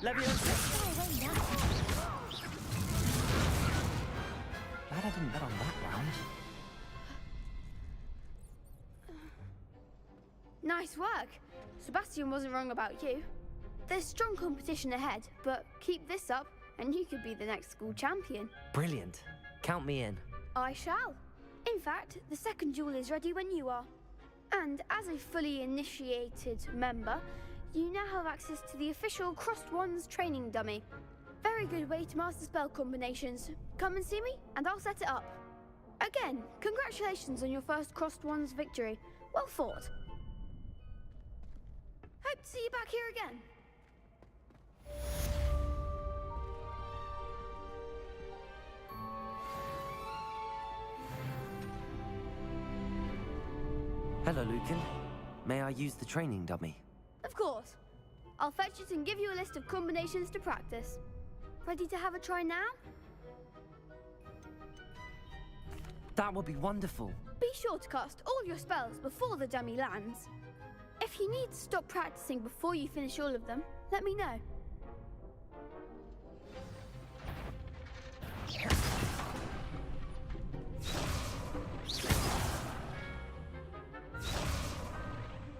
Levioso! Glad I didn't bet on that round. Nice work. Sebastian wasn't wrong about you. There's strong competition ahead, but keep this up and you could be the next school champion. Brilliant. Count me in. I shall. In fact, the second duel is ready when you are. And as a fully initiated member, you now have access to the official Crossed Wands training dummy. Very good way to master spell combinations. Come and see me, and I'll set it up. Again, congratulations on your first Crossed Wands victory. Well fought. Hope to see you back here again. Hello, Lucan. May I use the training dummy? Of course. I'll fetch it and give you a list of combinations to practice. Ready to have a try now? That would be wonderful. Be sure to cast all your spells before the dummy lands. If you need to stop practicing before you finish all of them, let me know.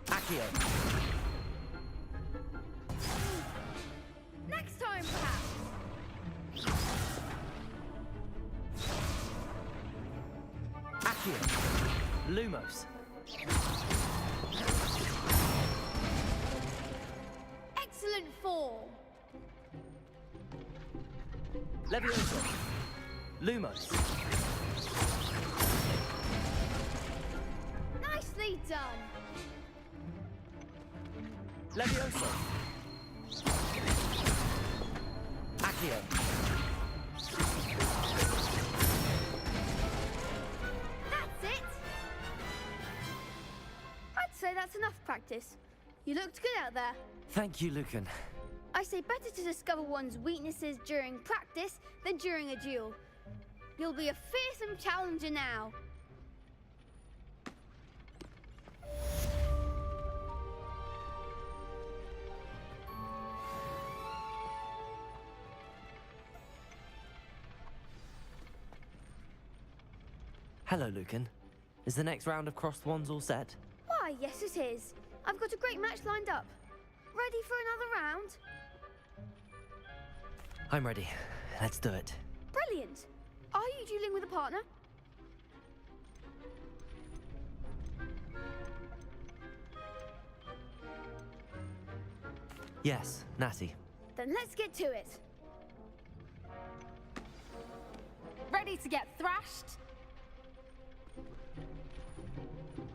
Accio. Next time, perhaps. Accio. Lumos. Excellent form. Levioso. Lumos. Nicely done. Levioso. Accio. That's it. I'd say that's enough practice. You looked good out there. Thank you, Lucan. I say better to discover one's weaknesses during practice than during a duel. You'll be a fearsome challenger now. Hello, Lucan. Is the next round of crossed wands all set? Why, yes it is. I've got a great match lined up. Ready for another round? I'm ready. Let's do it. Brilliant. Are you dueling with a partner? Yes, Natty. Then let's get to it. Ready to get thrashed?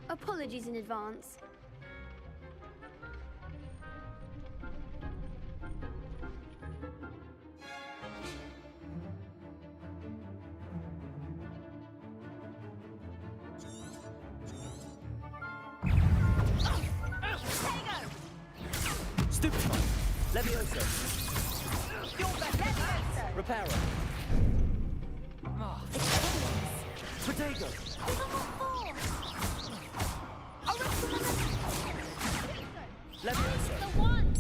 Apologies in advance. Stupefy! Levioso! Reparo! Protego! Levioso! The one!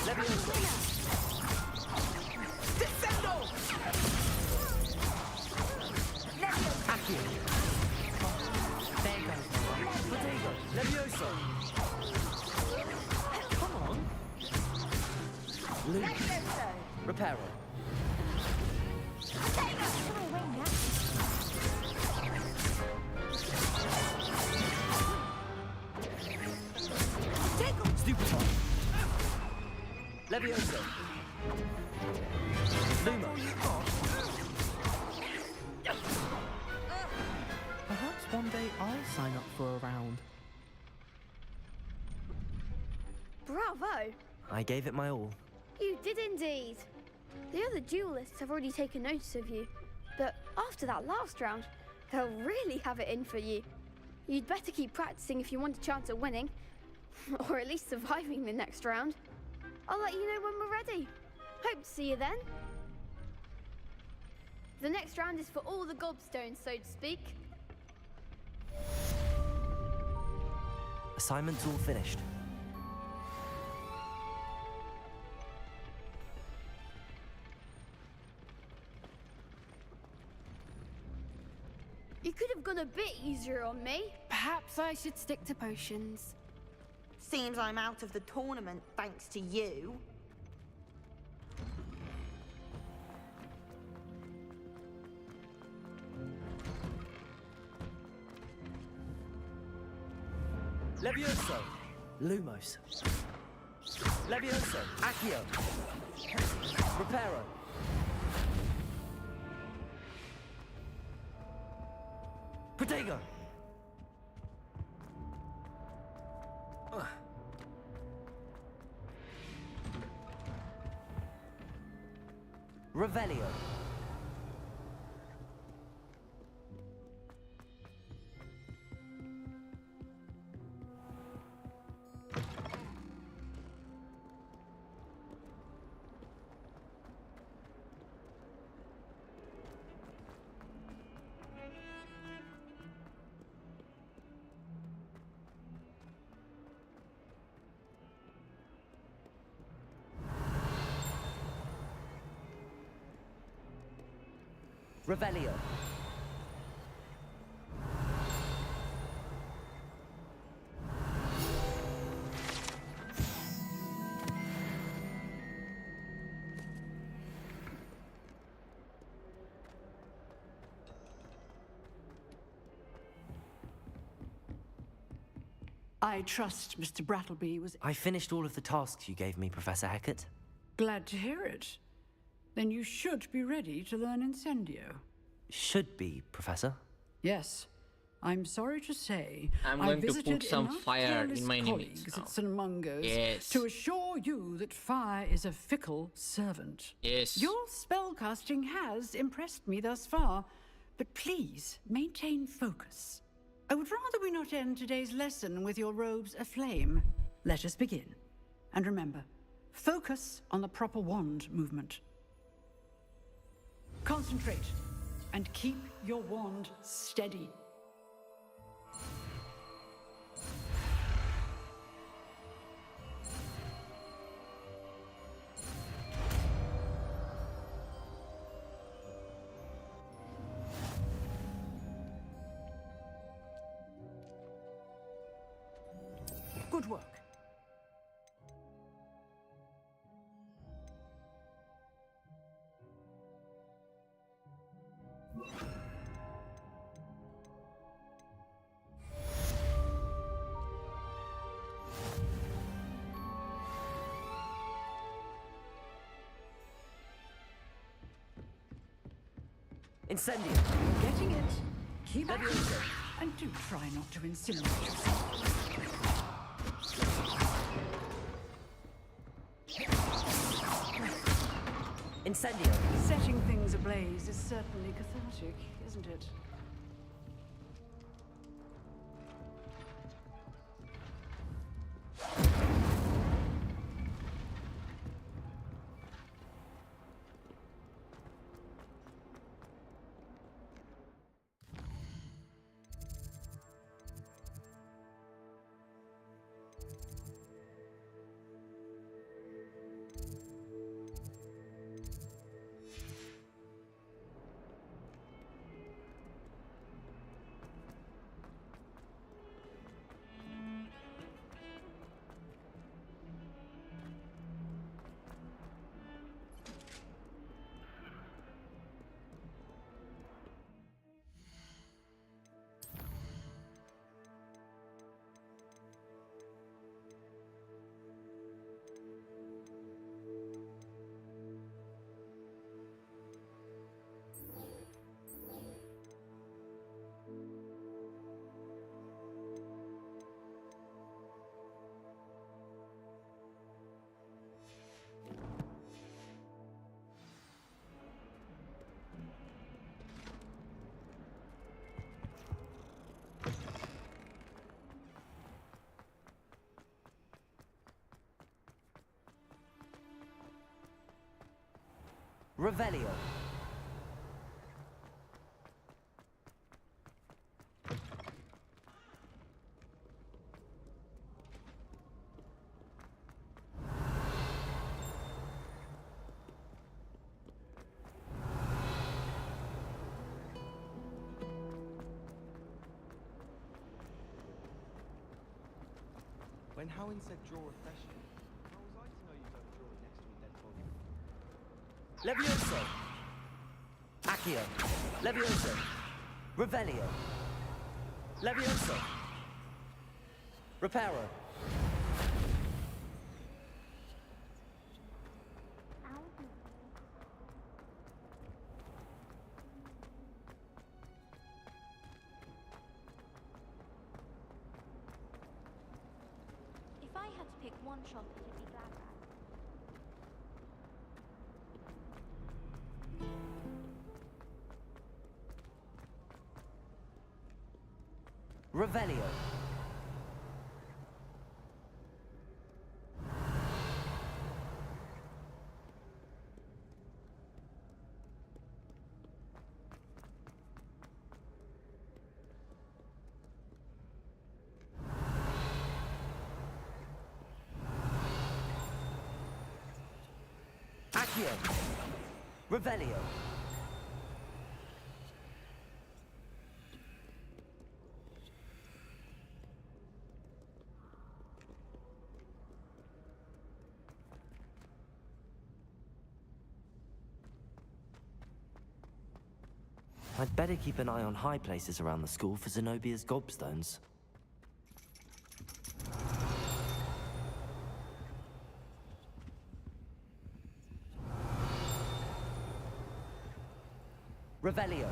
Levioso! Descendo! Accio! There goes Protego! Levioso! Come on! Luke! Reparo! Stupefy! Levioso! Lumos! Perhaps one day I'll sign up for a round. Bravo! I gave it my all. You did indeed. The other duelists have already taken notice of you, but after that last round, they'll really have it in for you. You'd better keep practicing if you want a chance at winning, or at least surviving the next round. I'll let you know when we're ready. Hope to see you then. The next round is for all the gobstones, so to speak. Assignment's all finished. You could have gone a bit easier on me. Perhaps I should stick to potions. Seems I'm out of the tournament thanks to you. Levioso! Lumos! Levioso! Accio! Reparo! Protego! Revelio! Revelio. I trust Mr. Brattleby was... I finished all of the tasks you gave me, Professor Hackett. Glad to hear it. Then you should be ready to learn Incendio. Should be, Professor. Yes. I'm sorry to say, I'm I going to visited put some enough fire careless in my enemies colleagues now. at St. Mungo's Yes. to assure you that fire is a fickle servant. Yes. Your spellcasting has impressed me thus far, but please maintain focus. I would rather we not end today's lesson with your robes aflame. Let us begin. And remember, focus on the proper wand movement. Concentrate and keep your wand steady. Good work. Incendio. Getting it. Keep at it. And do try not to incinerate yourself. Incendio. Setting things ablaze is certainly cathartic, isn't it? Revelio. When Howin said draw refreshing, how was I to know you don't draw it next to a dead body? Levioso. Accio. Levioso. Revelio. Levioso. Reparo. If I had to pick one shop, it'd be Glad Revelio. Accio. Revelio. I'd better keep an eye on high places around the school for Zenobia's gobstones. Revelio.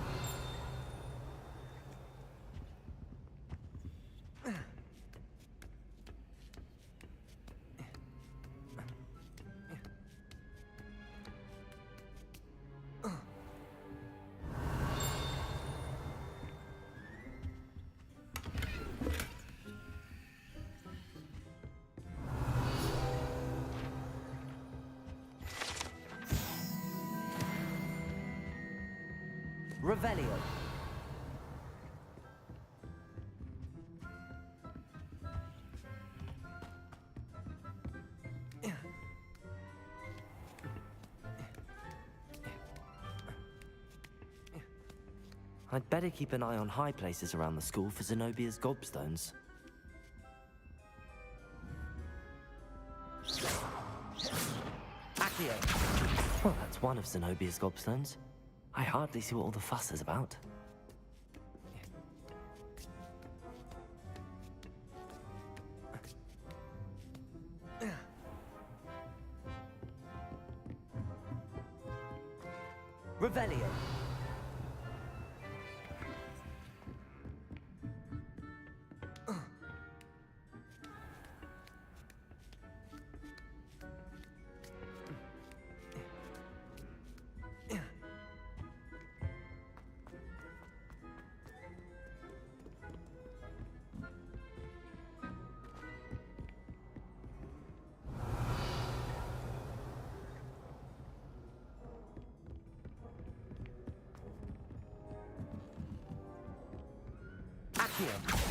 Revelio. I'd better keep an eye on high places around the school for Zenobia's gobstones. one of Zenobia's gobstones. I hardly see what all the fuss is about. Revelio. Accio.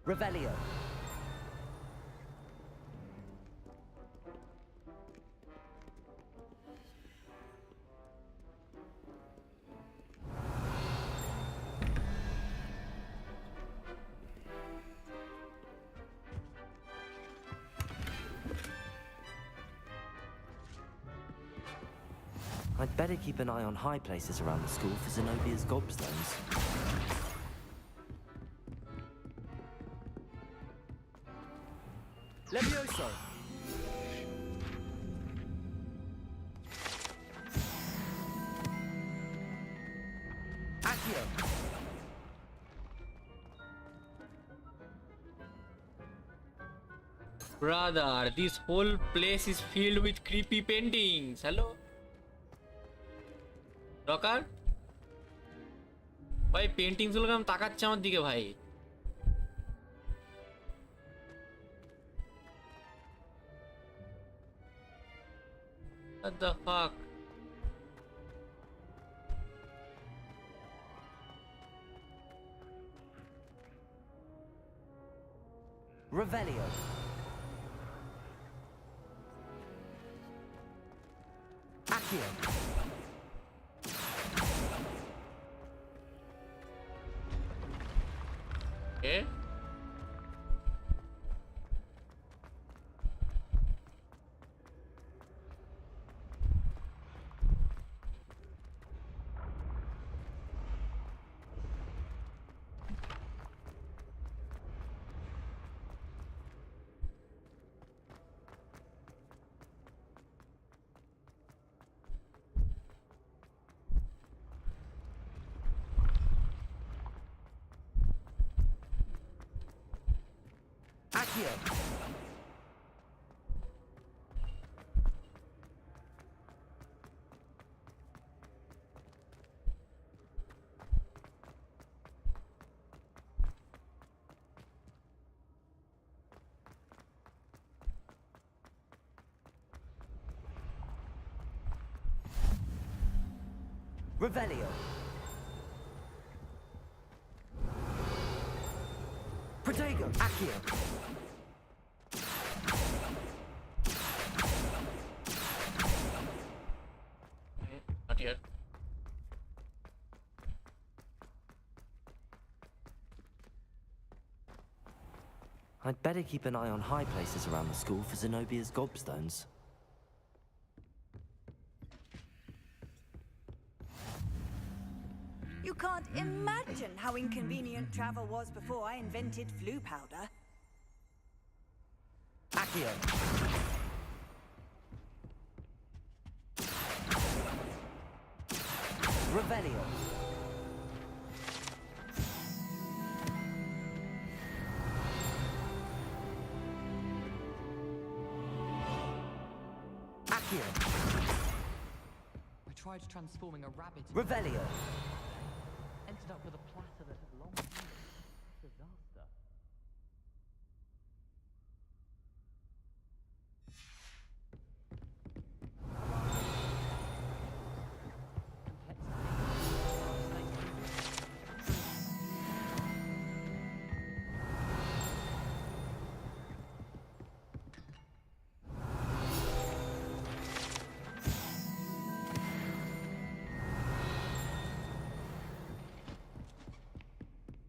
Revelio. I'd better keep an eye on high places around the school for Zenobia's gobstones. Levioso! Accio! Brother, this whole place is filled with creepy paintings. Hello? Rocker? ভাই paintings গুলো কেমন তাকাচ্ছে আমার দিকে ভাই? What the fuck? Revelio. Accio. Okay. Accio. Revelio. Protego. Accio. Not yet. I'd better keep an eye on high places around the school for Zenobia's gobstones. You can't imagine how inconvenient travel was before I invented flu powder. Accio. Revelio. Accio. I tried transforming a rabbit. Revelio. Ended up with a platter that had long been a disaster.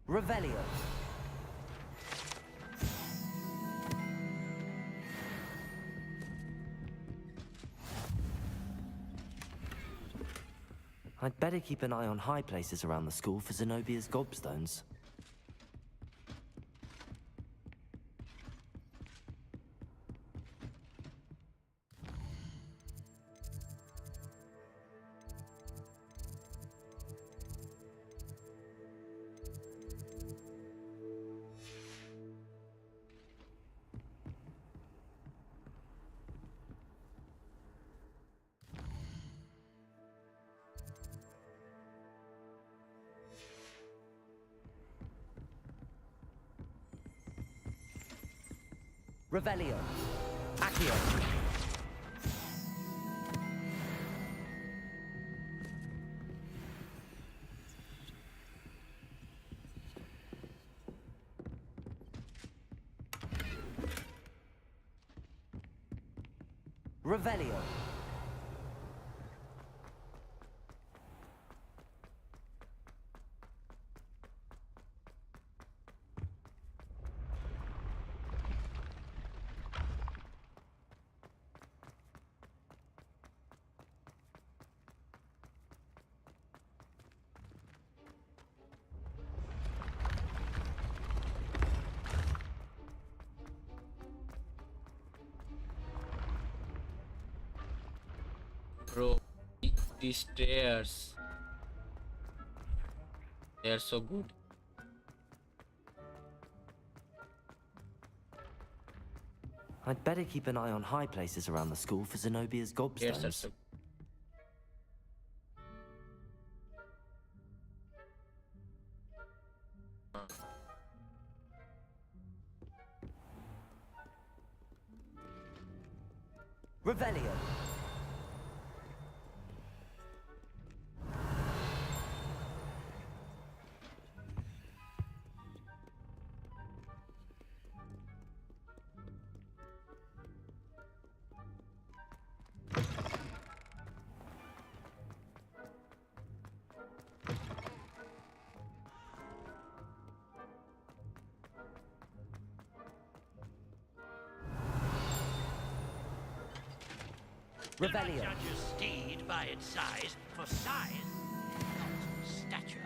Revelio. I'd better keep an eye on high places around the school for Zenobia's gobstones. Revelio. Accio. Revelio. Bro, these stairs. They are so good. I'd better keep an eye on high places around the school for Zenobia's gobstones. Stairs are so Revelio. Revelio. Judge a steed by its size, for size, not stature.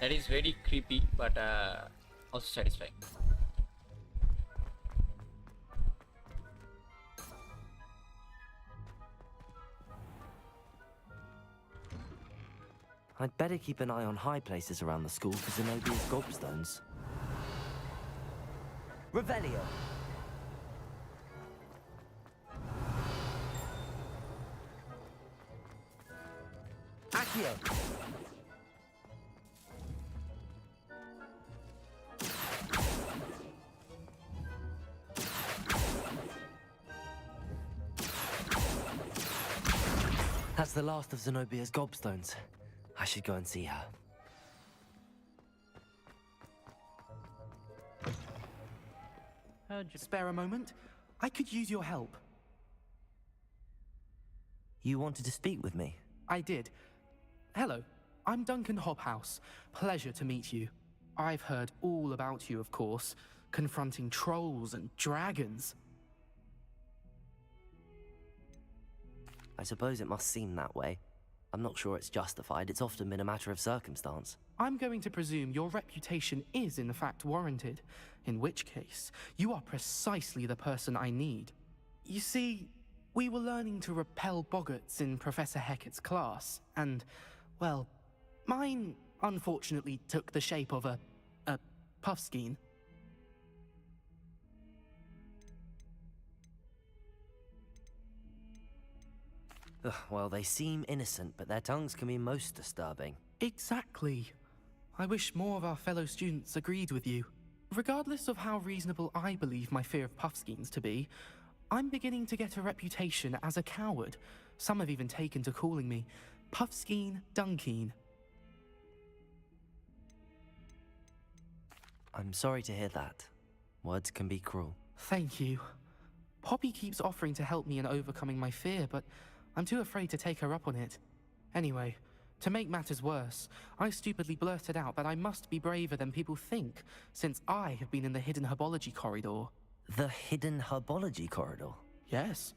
that is very creepy, but also satisfying. I'd better keep an eye on high places around the school for Zenobia's gobstones. Revelio. Accio. That's the last of Zenobia's gobstones. I should go and see her. Spare a moment? I could use your help. You wanted to speak with me? I did. Hello, I'm Duncan Hobhouse. Pleasure to meet you. I've heard all about you, of course, confronting trolls and dragons. I suppose it must seem that way. I'm not sure it's justified. It's often been a matter of circumstance. I'm going to presume your reputation is in fact warranted, in which case, you are precisely the person I need. You see, we were learning to repel boggarts in Professor Hecat's class, and, well, mine unfortunately took the shape of a puffskein. Ugh, well, they seem innocent, but their tongues can be most disturbing. Exactly. I wish more of our fellow students agreed with you. Regardless of how reasonable I believe my fear of Puffskeins to be, I'm beginning to get a reputation as a coward. Some have even taken to calling me Puffskeen Dunkeen. I'm sorry to hear that. Words can be cruel. Thank you. Poppy keeps offering to help me in overcoming my fear, but I'm too afraid to take her up on it. Anyway, to make matters worse, I stupidly blurted out that I must be braver than people think, since I have been in the hidden herbology corridor. The hidden herbology corridor? Yes.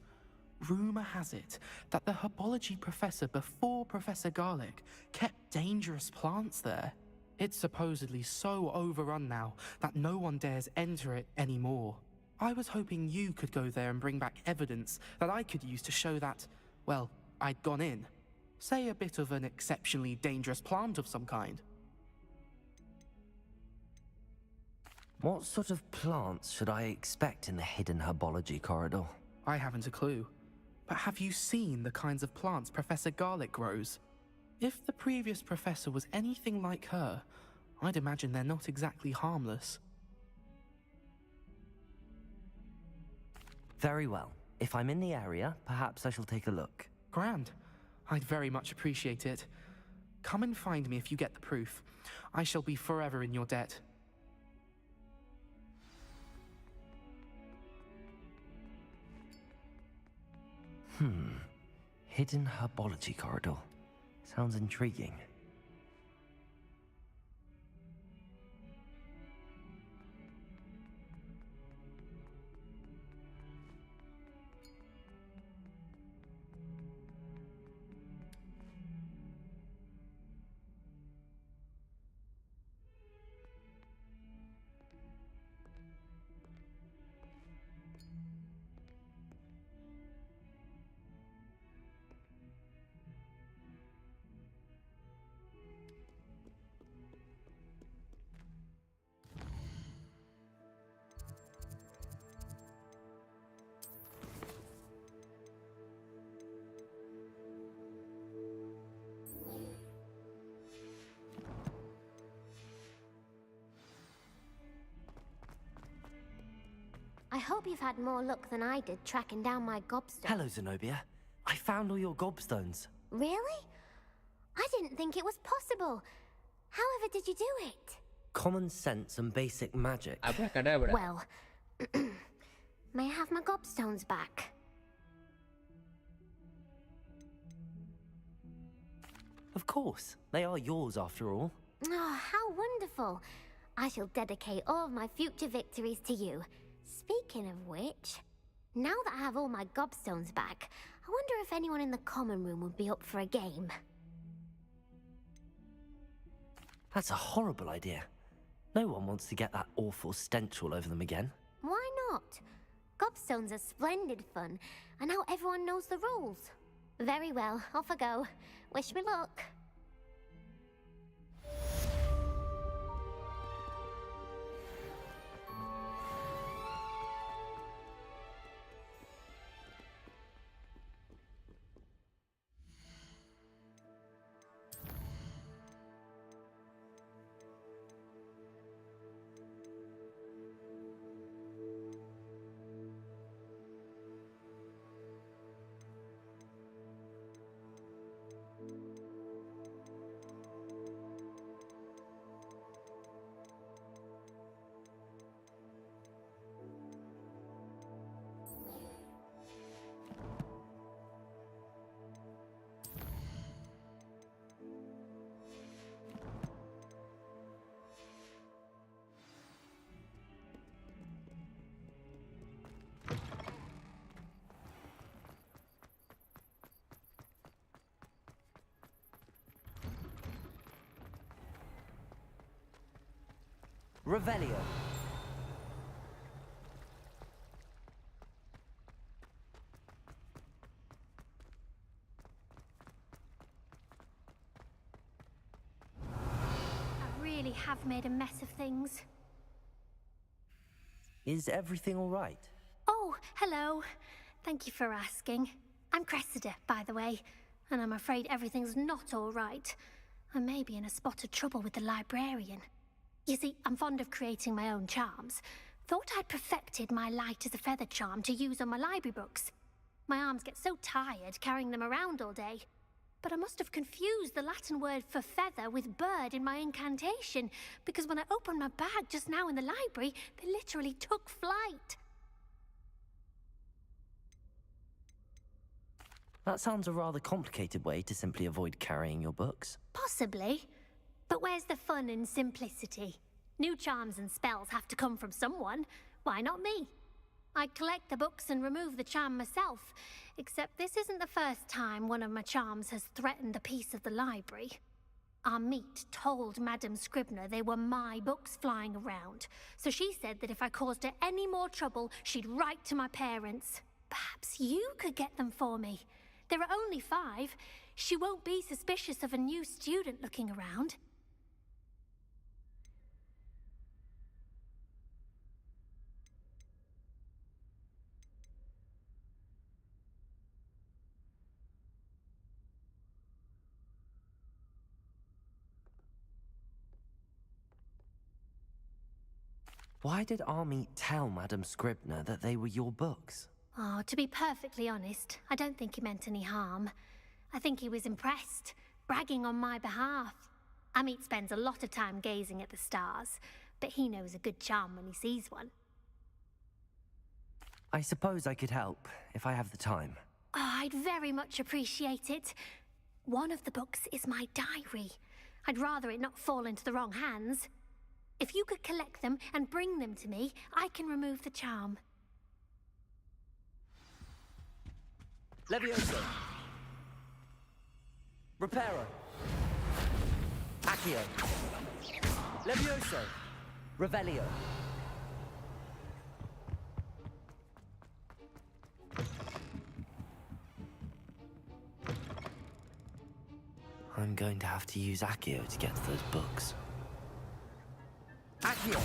Rumor has it that the herbology professor before Professor Garlic kept dangerous plants there. It's supposedly so overrun now that no one dares enter it anymore. I was hoping you could go there and bring back evidence that I could use to show that, well, I'd gone in. Say a bit of an exceptionally dangerous plant of some kind. What sort of plants should I expect in the hidden herbology corridor? I haven't a clue. But have you seen the kinds of plants Professor Garlic grows? If the previous professor was anything like her, I'd imagine they're not exactly harmless. Very well. If I'm in the area, perhaps I shall take a look. Grand. I'd very much appreciate it. Come and find me if you get the proof. I shall be forever in your debt. Hidden herbology corridor. Sounds intriguing. I hope you've had more luck than I did tracking down my gobstone. Hello, Zenobia. I found all your gobstones. Really? I didn't think it was possible. However did you do it? Common sense and basic magic. Abracadabra. Well, may I have my gobstones back? Of course. They are yours after all. Oh, how wonderful. I shall dedicate all of my future victories to you. Speaking of which, now that I have all my gobstones back, I wonder if anyone in the common room would be up for a game. That's a horrible idea. No one wants to get that awful stench all over them again. Why not? Gobstones are splendid fun, and now everyone knows the rules. Very well, off I go. Wish me luck. Revelio. I really have made a mess of things. Is everything all right? Oh, hello. Thank you for asking. I I'm Cressida, by the way, and I'm afraid everything's not all right. I may be in a spot of trouble with the librarian. You see, I'm fond of creating my own charms. Thought I'd perfected my light as a feather charm to use on my library books. My arms get so tired carrying them around all day. But I must have confused the Latin word for feather with bird in my incantation, because when I opened my bag just now in the library, they literally took flight. That sounds a rather complicated way to simply avoid carrying your books. Possibly. But where's the fun in simplicity? New charms and spells have to come from someone. Why not me? I'd collect the books and remove the charm myself, except this isn't the first time one of my charms has threatened the peace of the library. Our meet told Madame Scribner they were my books flying around, so she said that if I caused her any more trouble, she'd write to my parents. Perhaps you could get them for me. There are only 5. She won't be suspicious of a new student looking around. Why did Army tell Madame Scribner that they were your books? Oh, to be perfectly honest, I don't think he meant any harm. I think he was impressed, bragging on my behalf. Amit spends a lot of time gazing at the stars, but he knows a good charm when he sees one. I suppose I could help, if I have the time. Oh, I'd very much appreciate it. One of the books is my diary. I'd rather it not fall into the wrong hands. If you could collect them and bring them to me, I can remove the charm. Levioso. Reparo. Accio. Levioso. Revelio. I'm going to have to use Accio to get to those books. Accio!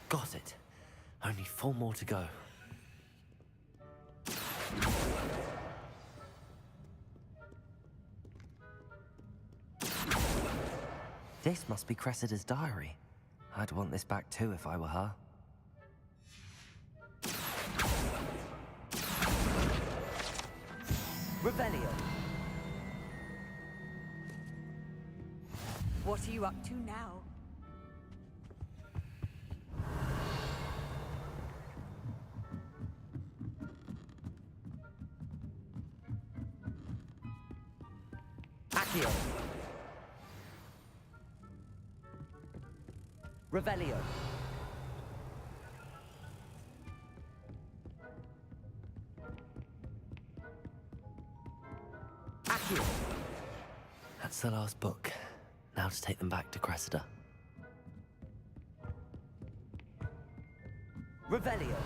Got it. Only 4 more to go. This must be Cressida's diary. I'd want this back too if I were her. Revelio. What are you up to now? Accio. Revelio. Accio. That's the last book. Now to take them back to Cressida. Revelio.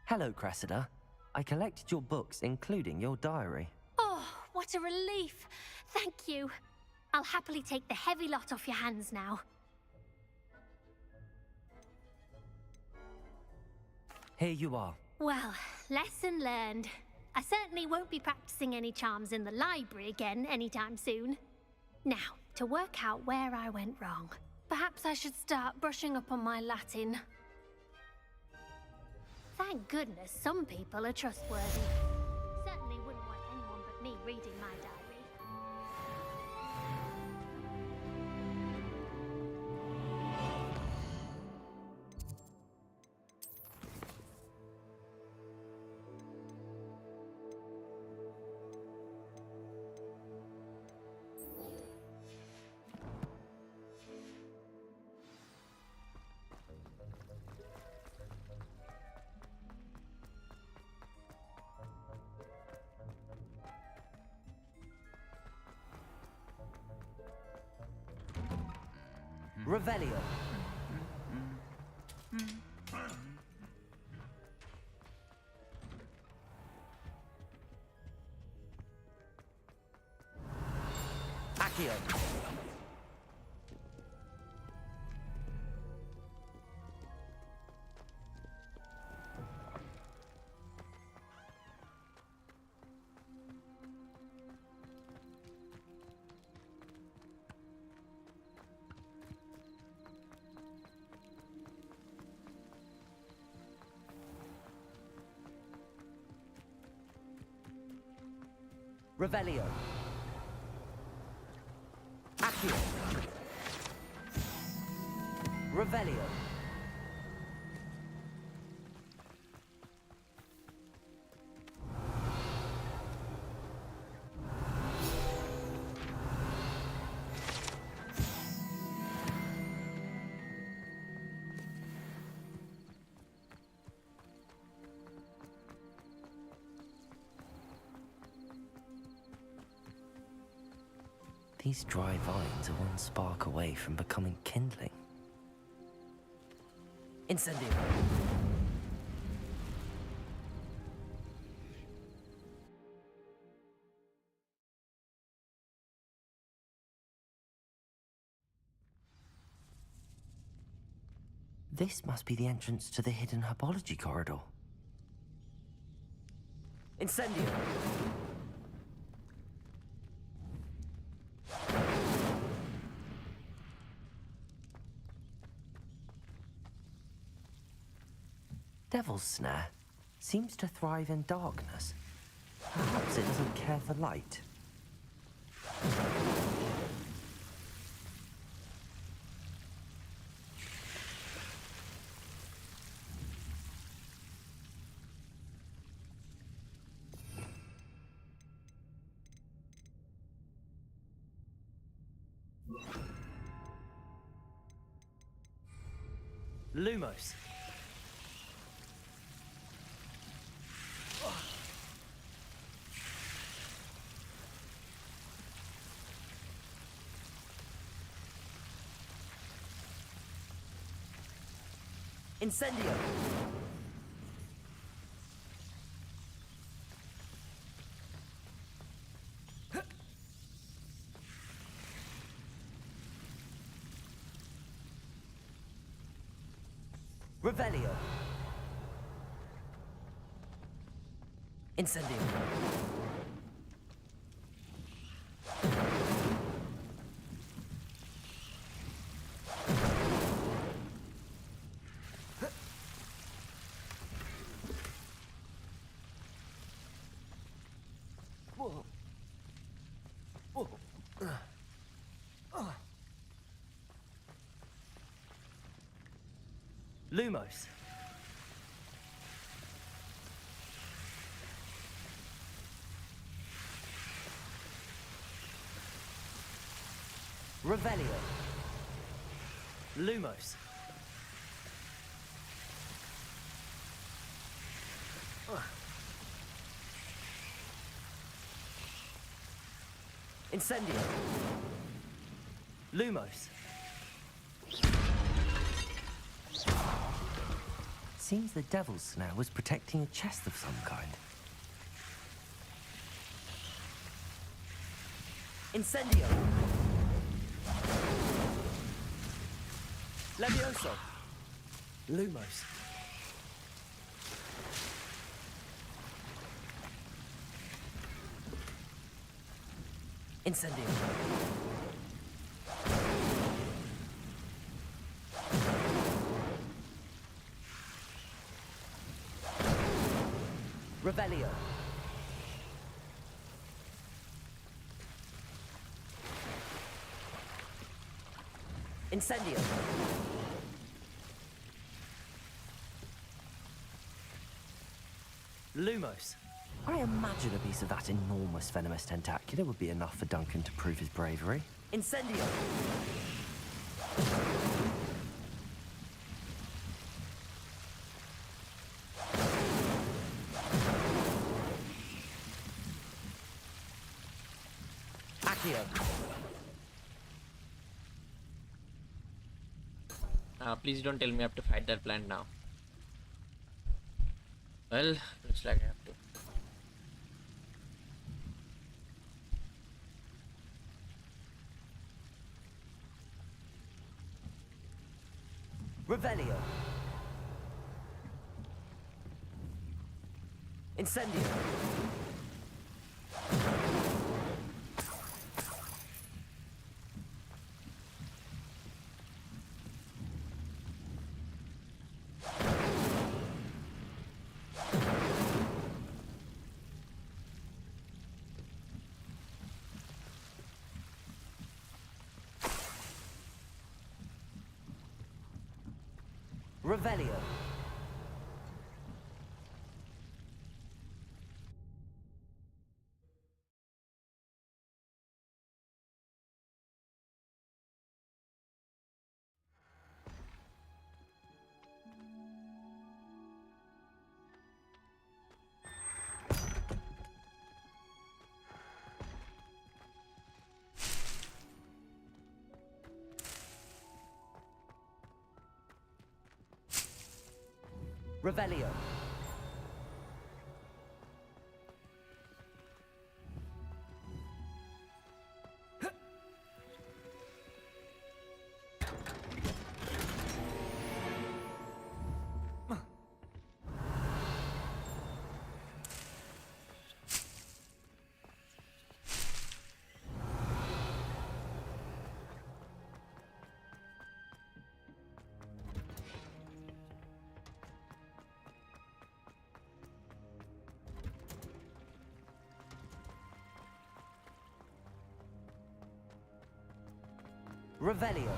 Hello, Cressida. I collected your books, including your diary. Oh, what a relief. Thank you. I'll happily take the heavy lot off your hands now. Here you are. Well, lesson learned. I certainly won't be practicing any charms in the library again anytime soon. Now, to work out where I went wrong. Perhaps I should start brushing up on my Latin. Thank goodness some people are trustworthy. Certainly wouldn't want anyone but me reading my diary. Revelio. Accio. Revelio. Accio. Revelio. These dry vines are one spark away from becoming kindling. Incendio. This must be the entrance to the hidden herbology corridor. Incendio. Devil's Snare seems to thrive in darkness. Perhaps it doesn't care for light. Lumos. Incendio. Revelio. Incendio. Lumos. Revelio. Lumos. Incendio. Lumos. Seems the Devil's Snare was protecting a chest of some kind. Incendio. Levioso. Lumos. Incendio. Revelio. Incendio. Lumos. I imagine a piece of that enormous venomous tentacula would be enough for Duncan to prove his bravery. Incendio. Accio. Please don't tell me I have to fight that plant now. Well, looks like I have to. Revelio. Incendio. Revelio. Revelio. Revelio.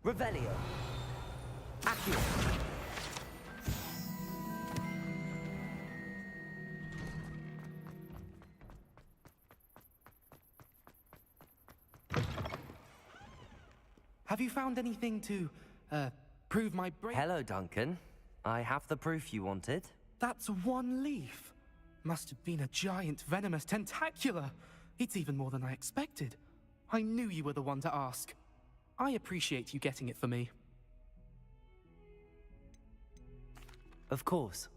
Revelio. Accio. Have you found anything to, prove my brain? Hello, Duncan. I have the proof you wanted. That's one leaf. Must have been a giant venomous tentacula. It's even more than I expected. I knew you were the one to ask. I appreciate you getting it for me. Of course.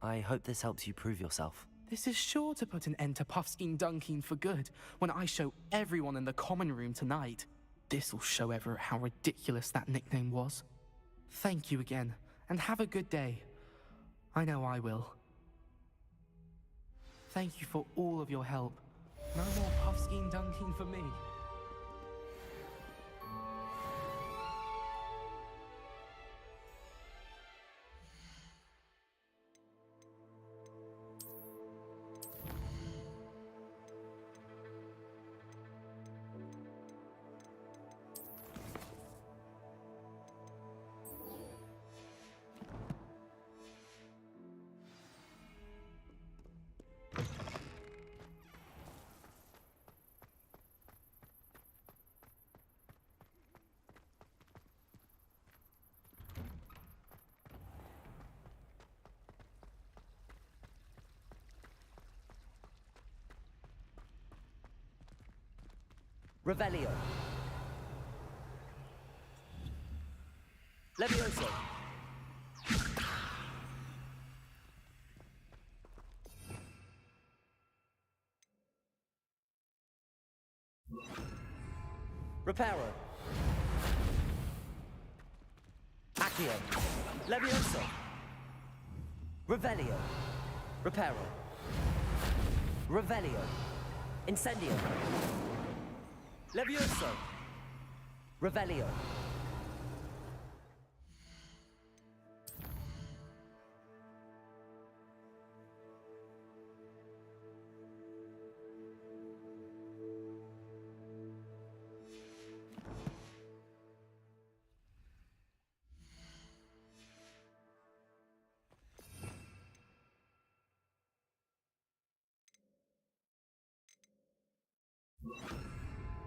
I hope this helps you prove yourself. This is sure to put an end to Puffskein Dunkeen for good when I show everyone in the common room tonight. This'll show Everett how ridiculous that nickname was. Thank you again, and have a good day. I know I will. Thank you for all of your help. No more Puffskein Dunkeen for me. Revelio. Levioso. Reparo. Accio. Levioso. Revelio. Reparo. Revelio. Incendio. Levioso. Revelio.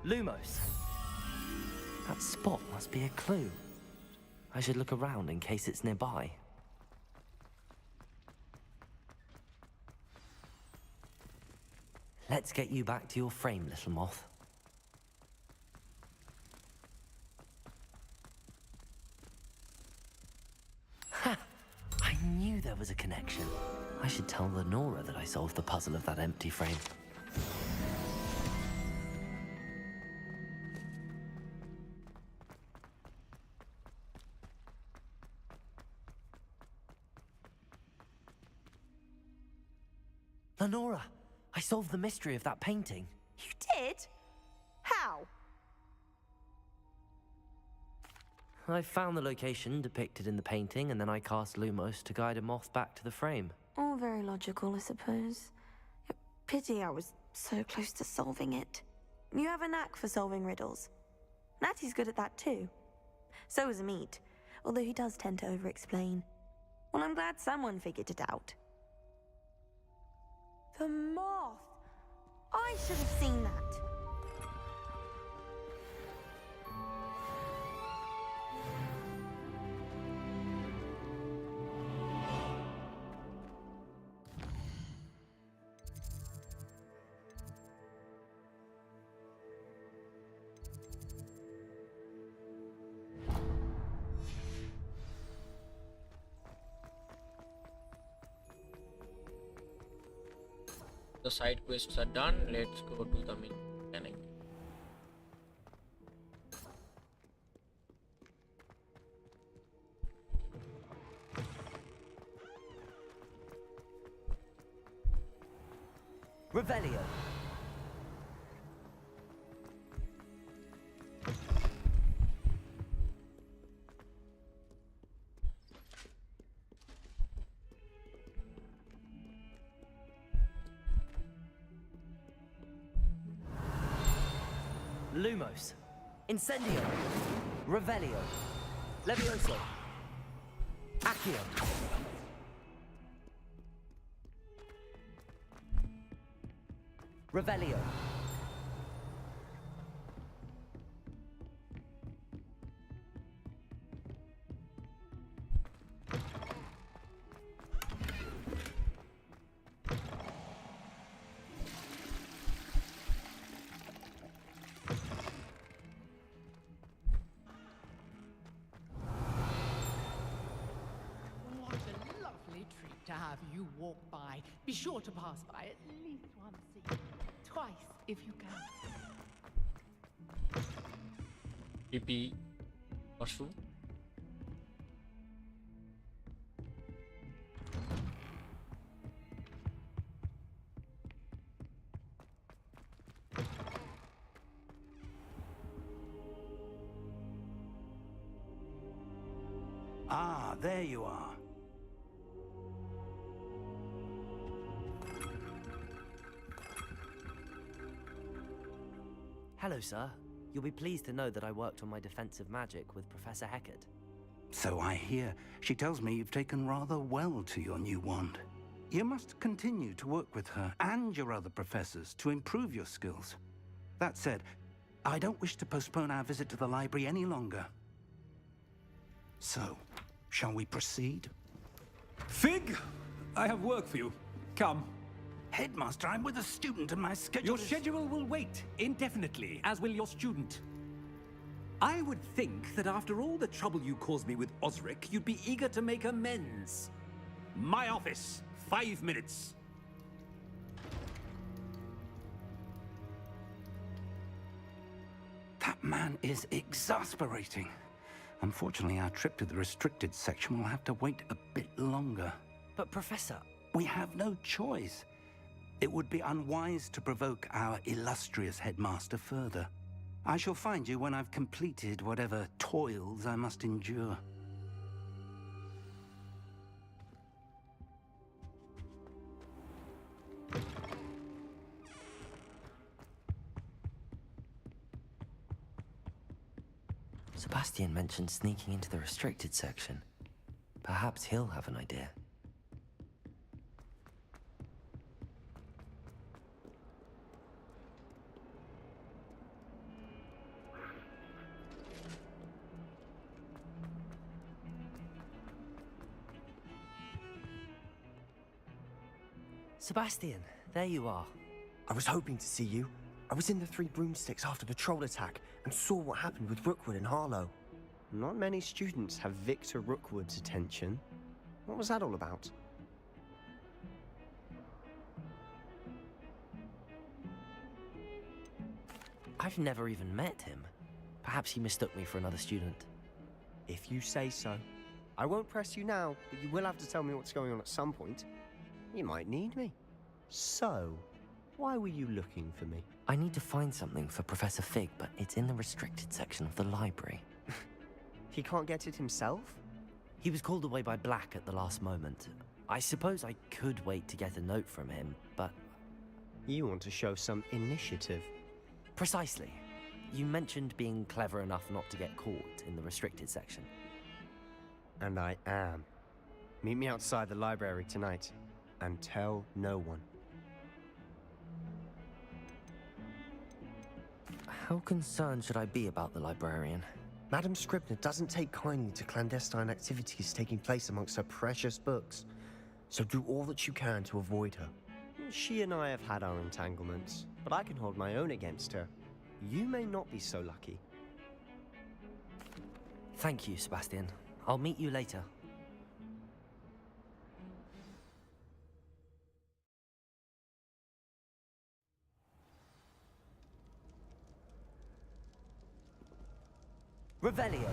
Lumos. That spot must be a clue. I should look around in case it's nearby. Let's get you back to your frame, little moth. Ha! I knew there was a connection. I should tell Lenora that I solved the puzzle of that empty frame. Lenora, I solved the mystery of that painting. You did? How? I found the location depicted in the painting, and then I cast Lumos to guide a moth back to the frame. All very logical, I suppose. Pity I was so close to solving it. You have a knack for solving riddles. Natty's good at that too. So is Amit, although he does tend to over-explain. Well, I'm glad someone figured it out. The moth! I should have seen that. The side quests are done. Let's go to the main mechanic. Revelio. Lumos. Incendio. Revelio. Levioso. Accio. Revelio. What a lovely treat to have you walk by. Be sure to pass by at least once a year. Twice, if you can. PP mushroom. Ah, there you are. Hello, sir. You'll be pleased to know that I worked on my defensive magic with Professor Heckert. So I hear. She tells me you've taken rather well to your new wand. You must continue to work with her and your other professors to improve your skills. That said, I don't wish to postpone our visit to the library any longer. So, shall we proceed? Fig, I have work for you. Come. Headmaster, I'm with a student and my schedule Your schedule will wait indefinitely, as will your student. I would think that after all the trouble you caused me with Osric, you'd be eager to make amends. My office, 5 minutes. That man is exasperating. Unfortunately, our trip to the restricted section will have to wait a bit longer. But, Professor... We have no choice. It would be unwise to provoke our illustrious headmaster further. I shall find you when I've completed whatever toils I must endure. Sebastian mentioned sneaking into the restricted section. Perhaps he'll have an idea. Sebastian, there you are. I was hoping to see you. I was in the Three Broomsticks after the troll attack and saw what happened with Rookwood and Harlow. Not many students have Victor Rookwood's attention. What was that all about? I've never even met him. Perhaps he mistook me for another student. If you say so. I won't press you now, but you will have to tell me what's going on at some point. You might need me. So, why were you looking for me? I need to find something for Professor Fig, but it's in the restricted section of the library. He can't get it himself? He was called away by Black at the last moment. I suppose I could wait to get a note from him, but... You want to show some initiative. Precisely. You mentioned being clever enough not to get caught in the restricted section. And I am. Meet me outside the library tonight, and tell no one. How concerned should I be about the librarian? Madam Scribner doesn't take kindly to clandestine activities taking place amongst her precious books, so do all that you can to avoid her. She and I have had our entanglements, but I can hold my own against her. You may not be so lucky. Thank you, Sebastian. I'll meet you later. Revelio.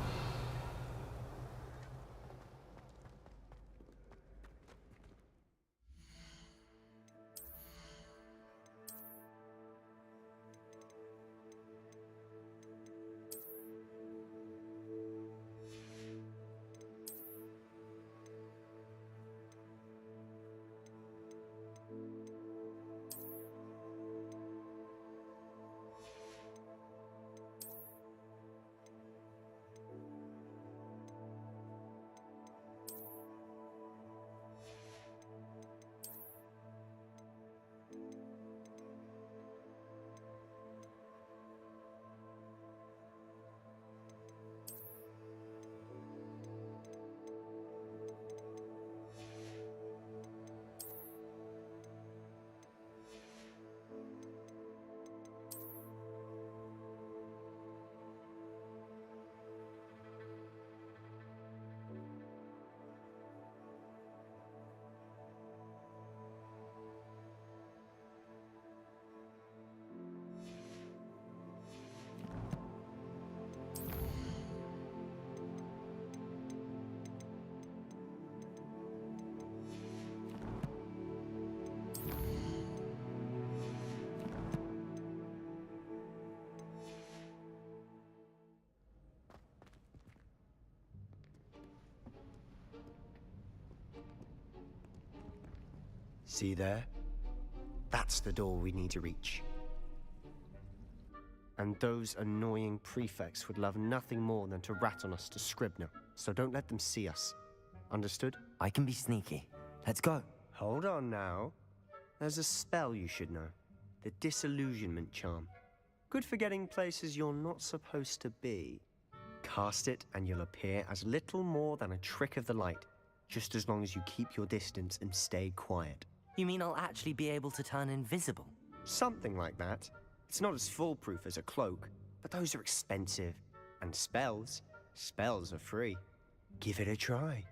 See there? That's the door we need to reach. And those annoying prefects would love nothing more than to rat on us to Scribner, so don't let them see us. Understood? I can be sneaky. Let's go. Hold on now. There's a spell you should know. The Disillusionment Charm. Good for getting places you're not supposed to be. Cast it and you'll appear as little more than a trick of the light, just as long as you keep your distance and stay quiet. You mean I'll actually be able to turn invisible? Something like that. It's not as foolproof as a cloak, but those are expensive. And spells are free. Give it a try.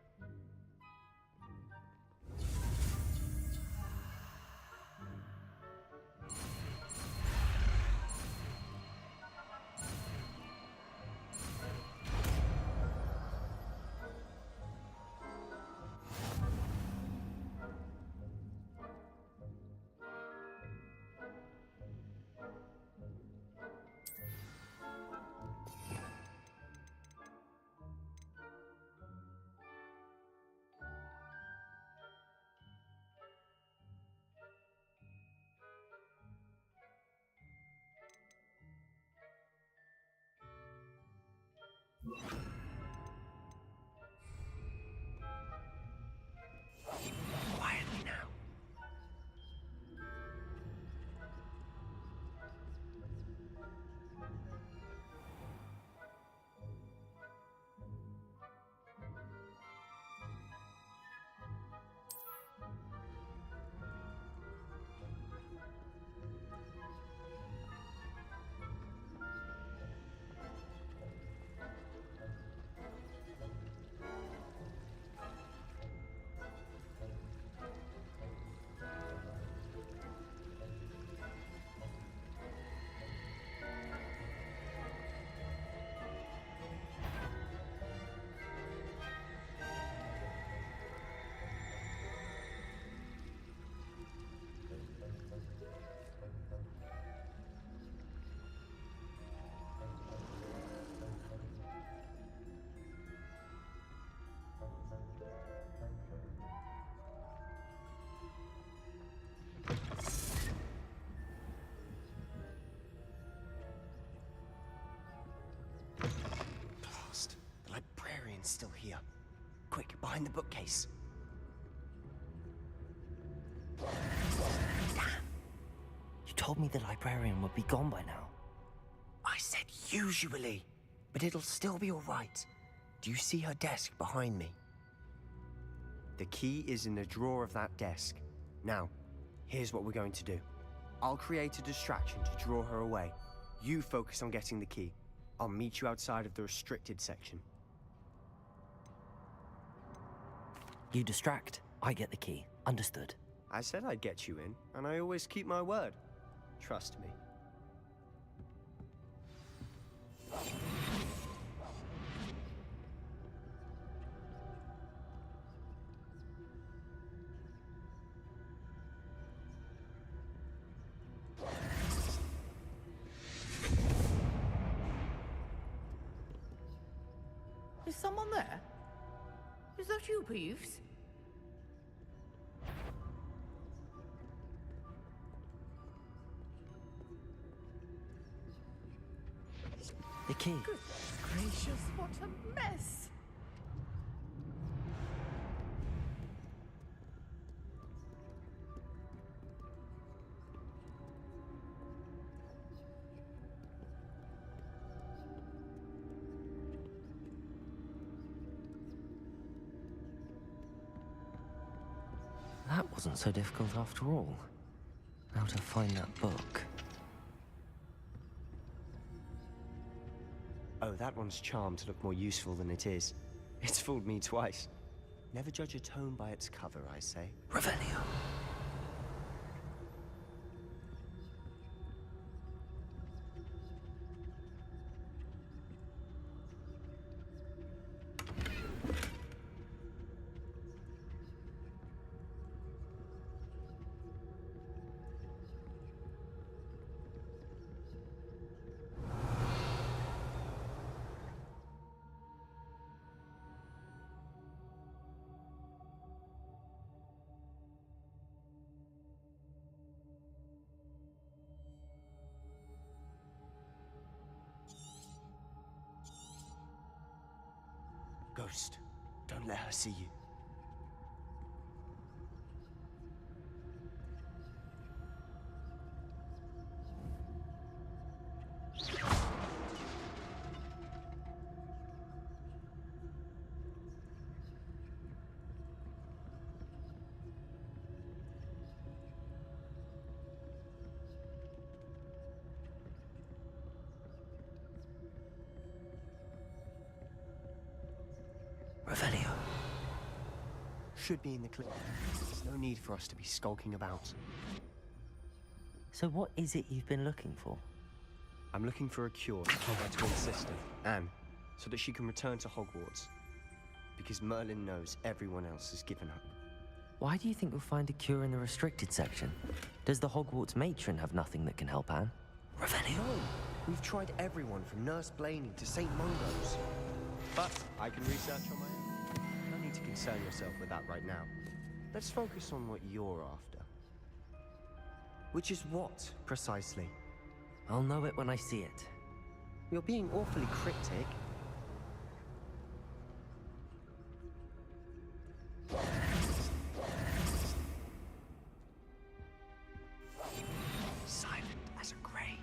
behind the bookcase. You told me the librarian would be gone by now. I said usually, but it'll still be all right. Do you see her desk behind me? The key is in the drawer of that desk. Now, here's what we're going to do. I'll create a distraction to draw her away. You focus on getting the key. I'll meet you outside of the restricted section. You distract, I get the key. Understood. I said I'd get you in, and I always keep my word. Trust me. Is someone there? Is that you, Peeves? The key. Goodness gracious, what a mess! That wasn't so difficult after all. Now to find that book. Oh, that one's charmed to look more useful than it is. It's fooled me twice. Never judge a tome by its cover, I say. Revelio. Ghost, don't let her see you. Revelio. Should be in the clip. There's no need for us to be skulking about. So what is it you've been looking for? I'm looking for a cure for my twin sister, Anne, so that she can return to Hogwarts. Because Merlin knows everyone else has given up. Why do you think you'll find a cure in the restricted section? Does the Hogwarts matron have nothing that can help Anne? Revelio! No! We've tried everyone from Nurse Blaney to St. Mungo's. But I can research on my own. No need to concern yourself with that right now. Let's focus on what you're after. Which is what, precisely? I'll know it when I see it. You're being awfully cryptic. Silent as a grave.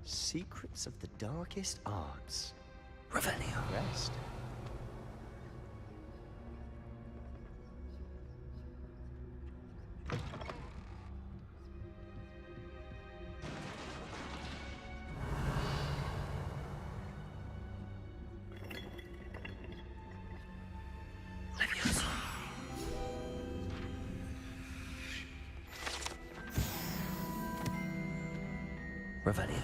Secrets of the darkest arts. Revelio. Rest. Revelio.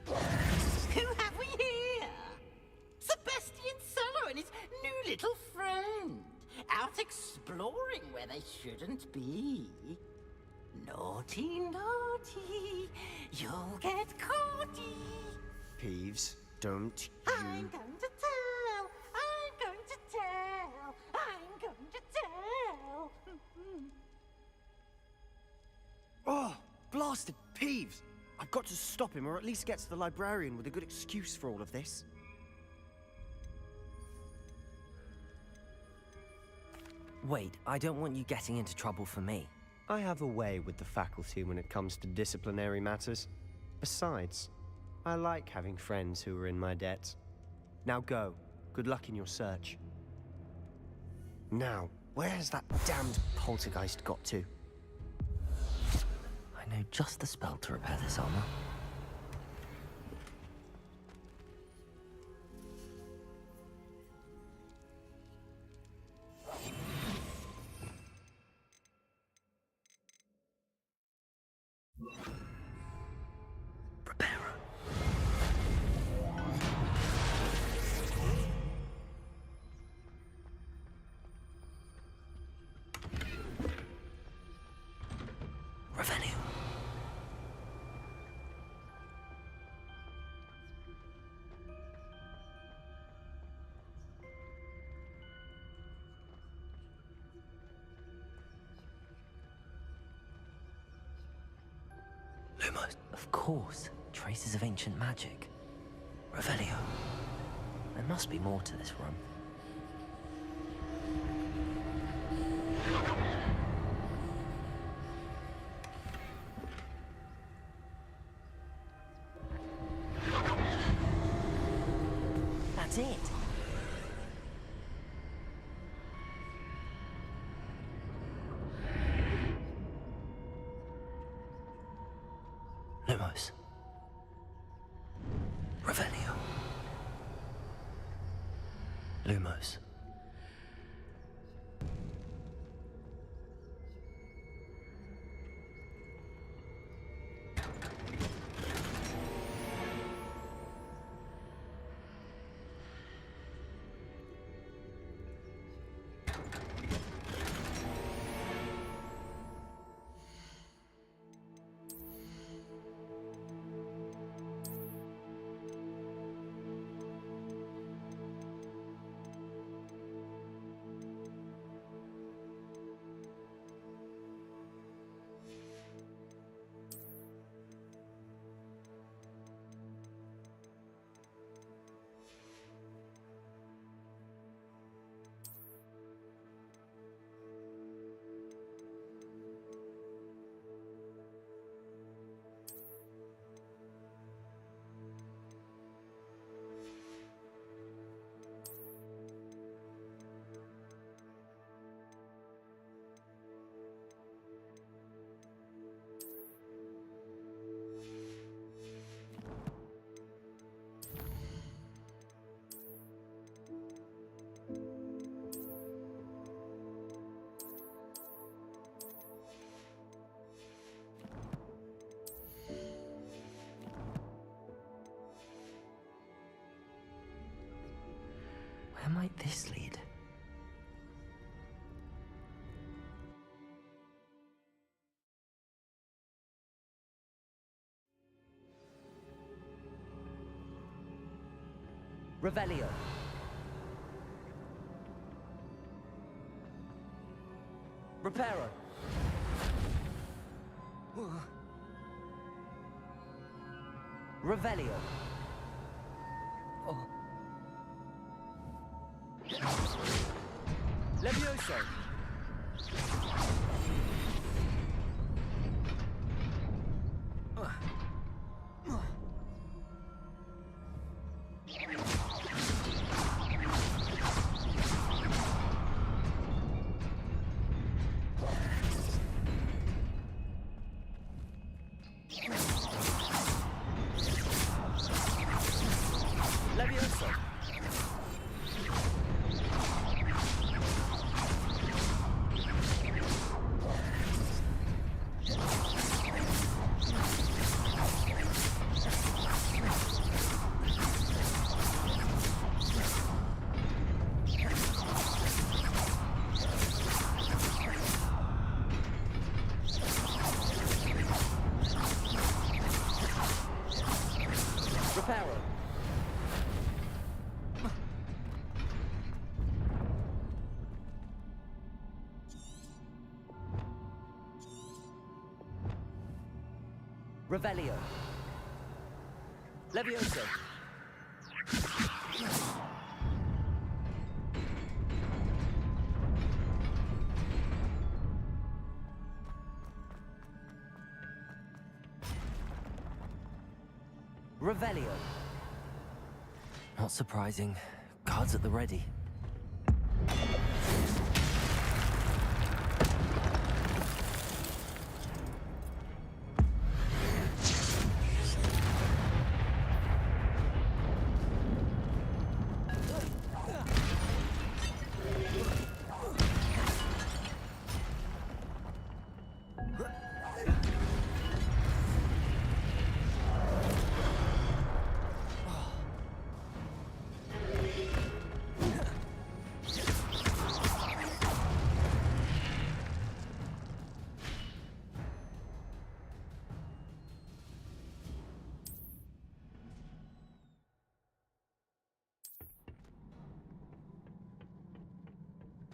Who have we here? Sebastian Solo and his new little friend. Out exploring where they shouldn't be. Naughty, naughty. You'll get caughty. Peeves, don't you... I'm going to tell. I'm going to tell. I'm going to tell. Oh, blast I've got to stop him, or at least get to the librarian with a good excuse for all of this. Wait, I don't want you getting into trouble for me. I have a way with the faculty when it comes to disciplinary matters. Besides, I like having friends who are in my debt. Now go. Good luck in your search. Now, where has that damned poltergeist got to? I know just the spell to repair this armor. Of course, traces of ancient magic. Revelio. There must be more to this room. That's it. Lumos. Revelio. Lumos. Where might this lead? Revelio. Reparo. Revelio. Oh. Levioso. Levioso. Reparo. Revelio. Levioso. Revelio. Not surprising. Guards at the ready.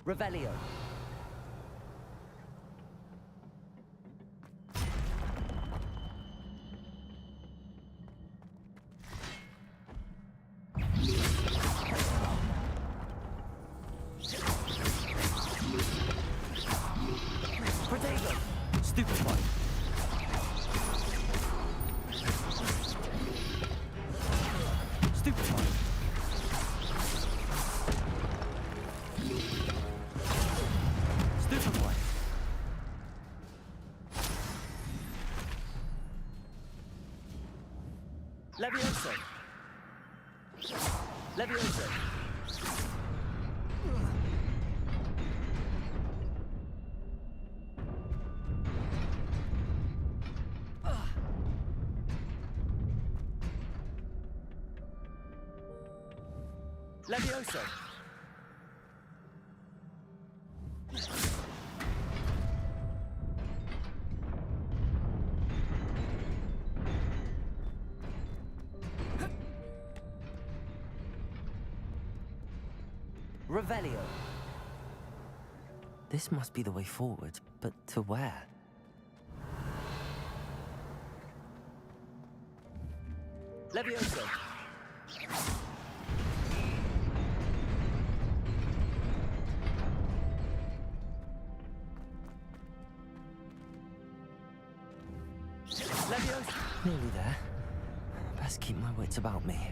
Revelio. Protego. Stupefy. Stupefy. Stupefy. Levioso. Levioso. Levioso. Revelio. This must be the way forward, but to where? Levioso. Levioso. Nearly there. Best keep my wits about me.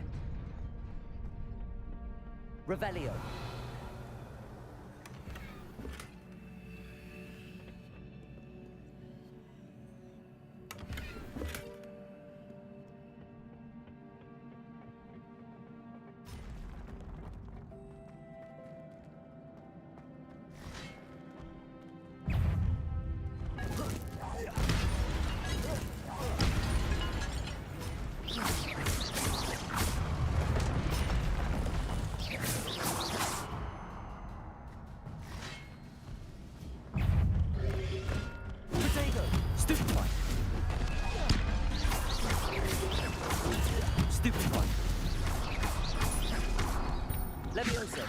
Revelio. Stupefy. Levioso.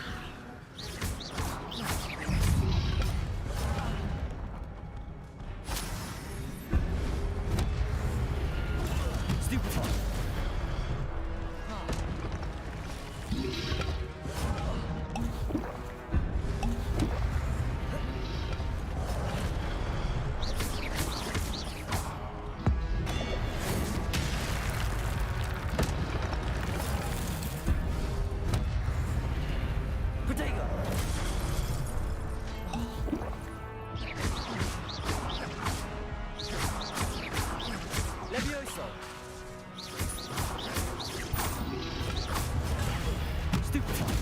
Stupefy. Protego. Levioso. Stupefy.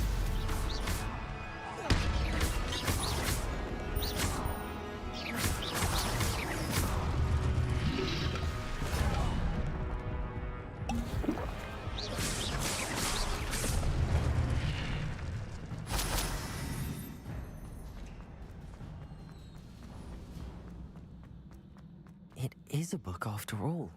It is a book after all.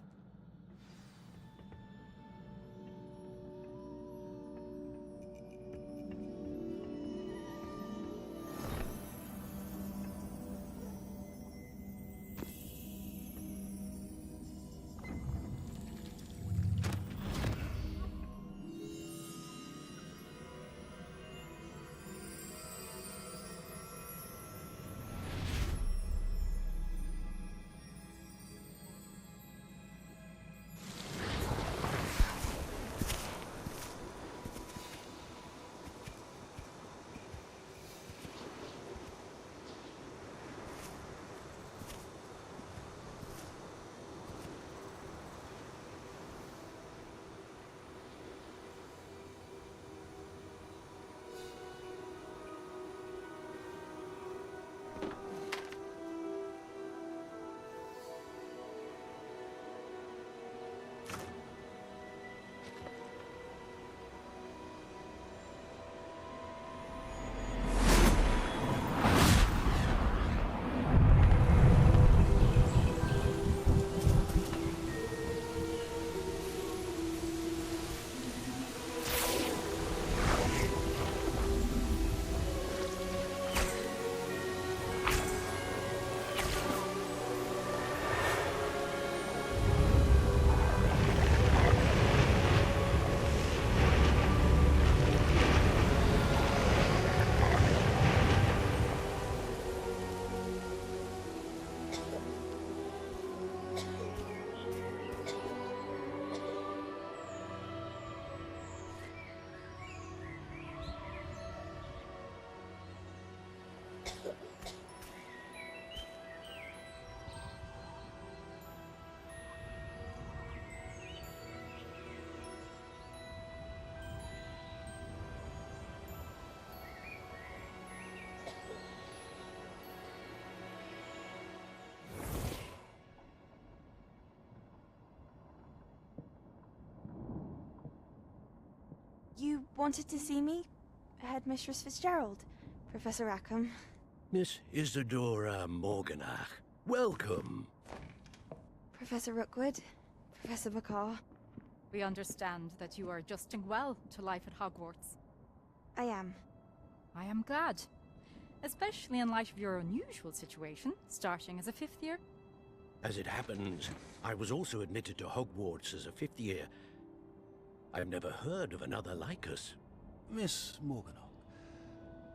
wanted to see me? Headmistress Fitzgerald, Professor Rackham. Miss Isadora Morganach, welcome. Professor Rookwood, Professor McCaw. We understand that you are adjusting well to life at Hogwarts. I am. I am glad. Especially in light of your unusual situation, starting as a 5th year. As it happens, I was also admitted to Hogwarts as a 5th year. I've never heard of another like us. Miss Morganach,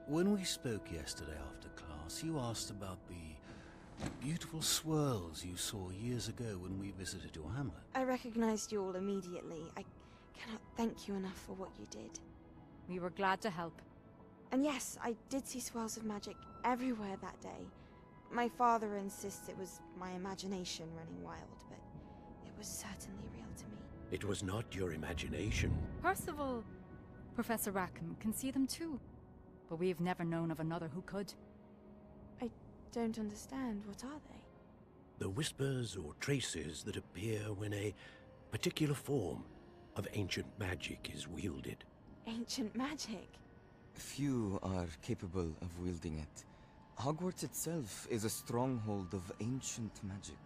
when we spoke yesterday after class, you asked about the beautiful swirls you saw years ago when we visited your hamlet. I recognized you all immediately. I cannot thank you enough for what you did. We were glad to help. And yes, I did see swirls of magic everywhere that day. My father insists it was my imagination running wild, but it was certainly real to me. It was not your imagination. Percival, Professor Rackham can see them too. But we've never known of another who could. I don't understand. What are they? The whispers or traces that appear when a particular form of ancient magic is wielded. Ancient magic? Few are capable of wielding it. Hogwarts itself is a stronghold of ancient magic.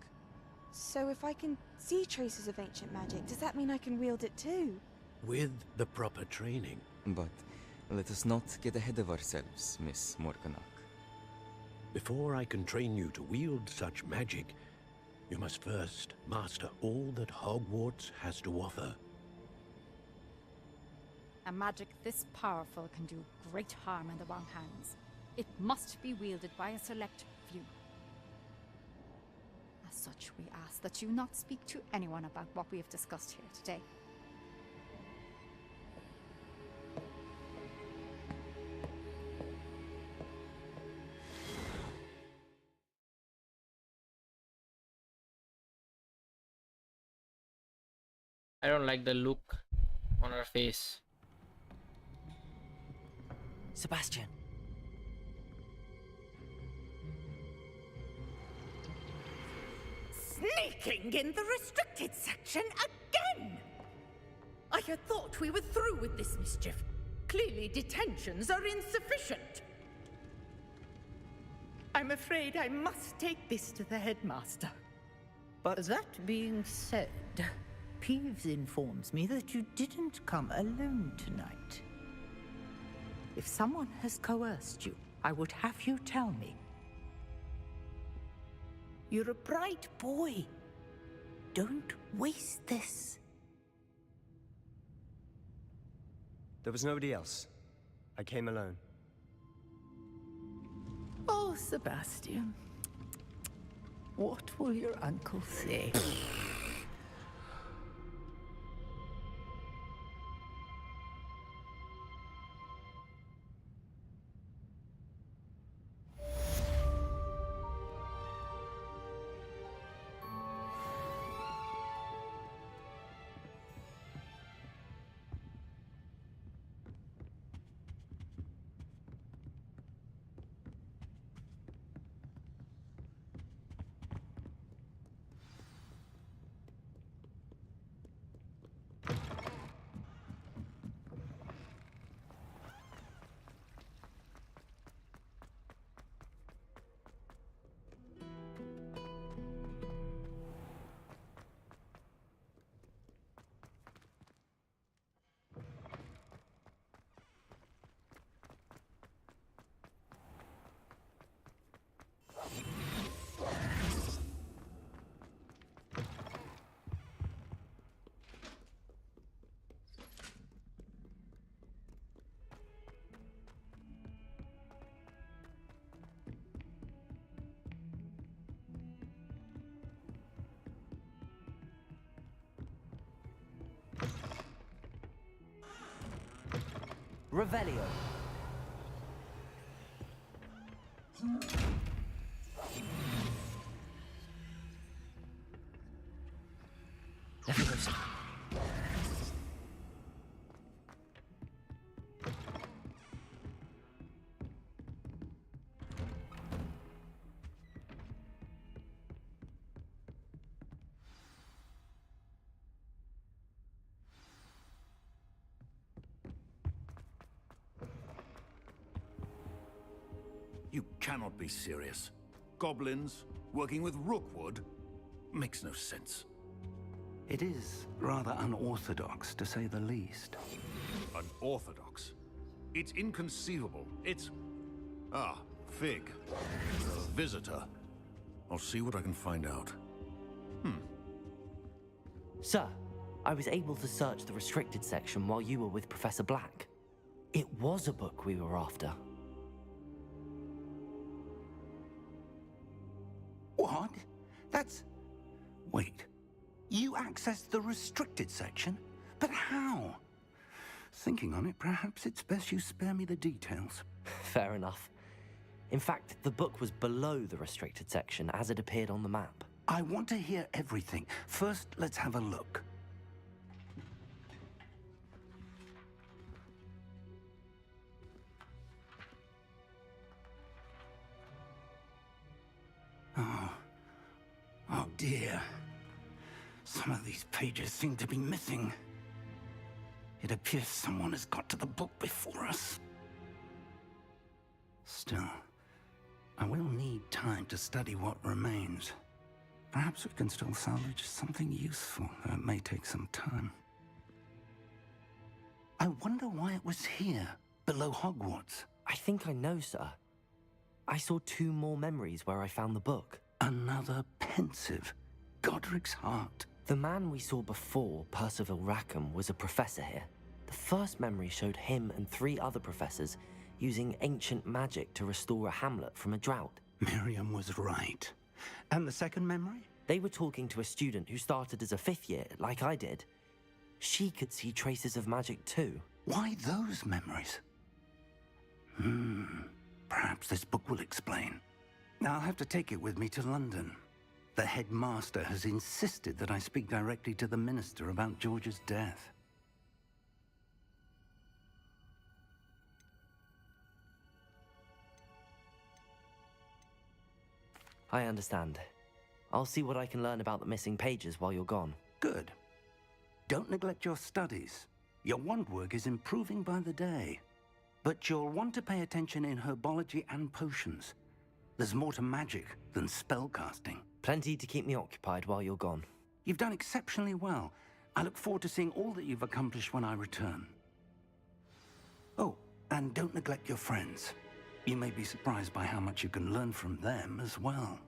So if I can see traces of ancient magic, does that mean I can wield it too? With the proper training. But let us not get ahead of ourselves, Miss Morganach. Before I can train you to wield such magic, you must first master all that Hogwarts has to offer. A magic this powerful can do great harm in the wrong hands. It must be wielded by a select few. As such, we ask that you not speak to anyone about what we have discussed here today. I don't like the look on her face. Sebastian. Sneaking in the restricted section again! I had thought we were through with this mischief. Clearly detentions are insufficient. I'm afraid I must take this to the headmaster. But that being said, Peeves informs me that you didn't come alone tonight. If someone has coerced you, I would have you tell me. You're a bright boy. Don't waste this. There was nobody else. I came alone. Oh, Sebastian. What will your uncle say? Revelio. Leviosa. You cannot be serious. Goblins working with Rookwood makes no sense. It is rather unorthodox, to say the least. Unorthodox? It's inconceivable. It's... Ah, Fig. A visitor. I'll see what I can find out. Sir, I was able to search the restricted section while you were with Professor Black. It was a book we were after. What? That's... Wait. You accessed the restricted section? But how? Thinking on it, perhaps it's best you spare me the details. Fair enough. In fact, the book was below the restricted section as it appeared on the map. I want to hear everything. First, let's have a look. Oh dear. Some of these pages seem to be missing. It appears someone has got to the book before us. Still, I will need time to study what remains. Perhaps we can still salvage something useful, though it may take some time. I wonder why it was here, below Hogwarts. I think I know, sir. I saw 2 more memories where I found the book. Another pensive. Godric's heart. The man we saw before, Percival Rackham, was a professor here. The first memory showed him and 3 other professors using ancient magic to restore a hamlet from a drought. Miriam was right. And the second memory? They were talking to a student who started as a 5th year, like I did. She could see traces of magic too. Why those memories? Perhaps this book will explain. I'll have to take it with me to London. The headmaster has insisted that I speak directly to the minister about George's death. I understand. I'll see what I can learn about the missing pages while you're gone. Good. Don't neglect your studies. Your wand work is improving by the day. But you'll want to pay attention in herbology and potions. There's more to magic than spellcasting. Plenty to keep me occupied while you're gone. You've done exceptionally well. I look forward to seeing all that you've accomplished when I return. Oh, and don't neglect your friends. You may be surprised by how much you can learn from them as well.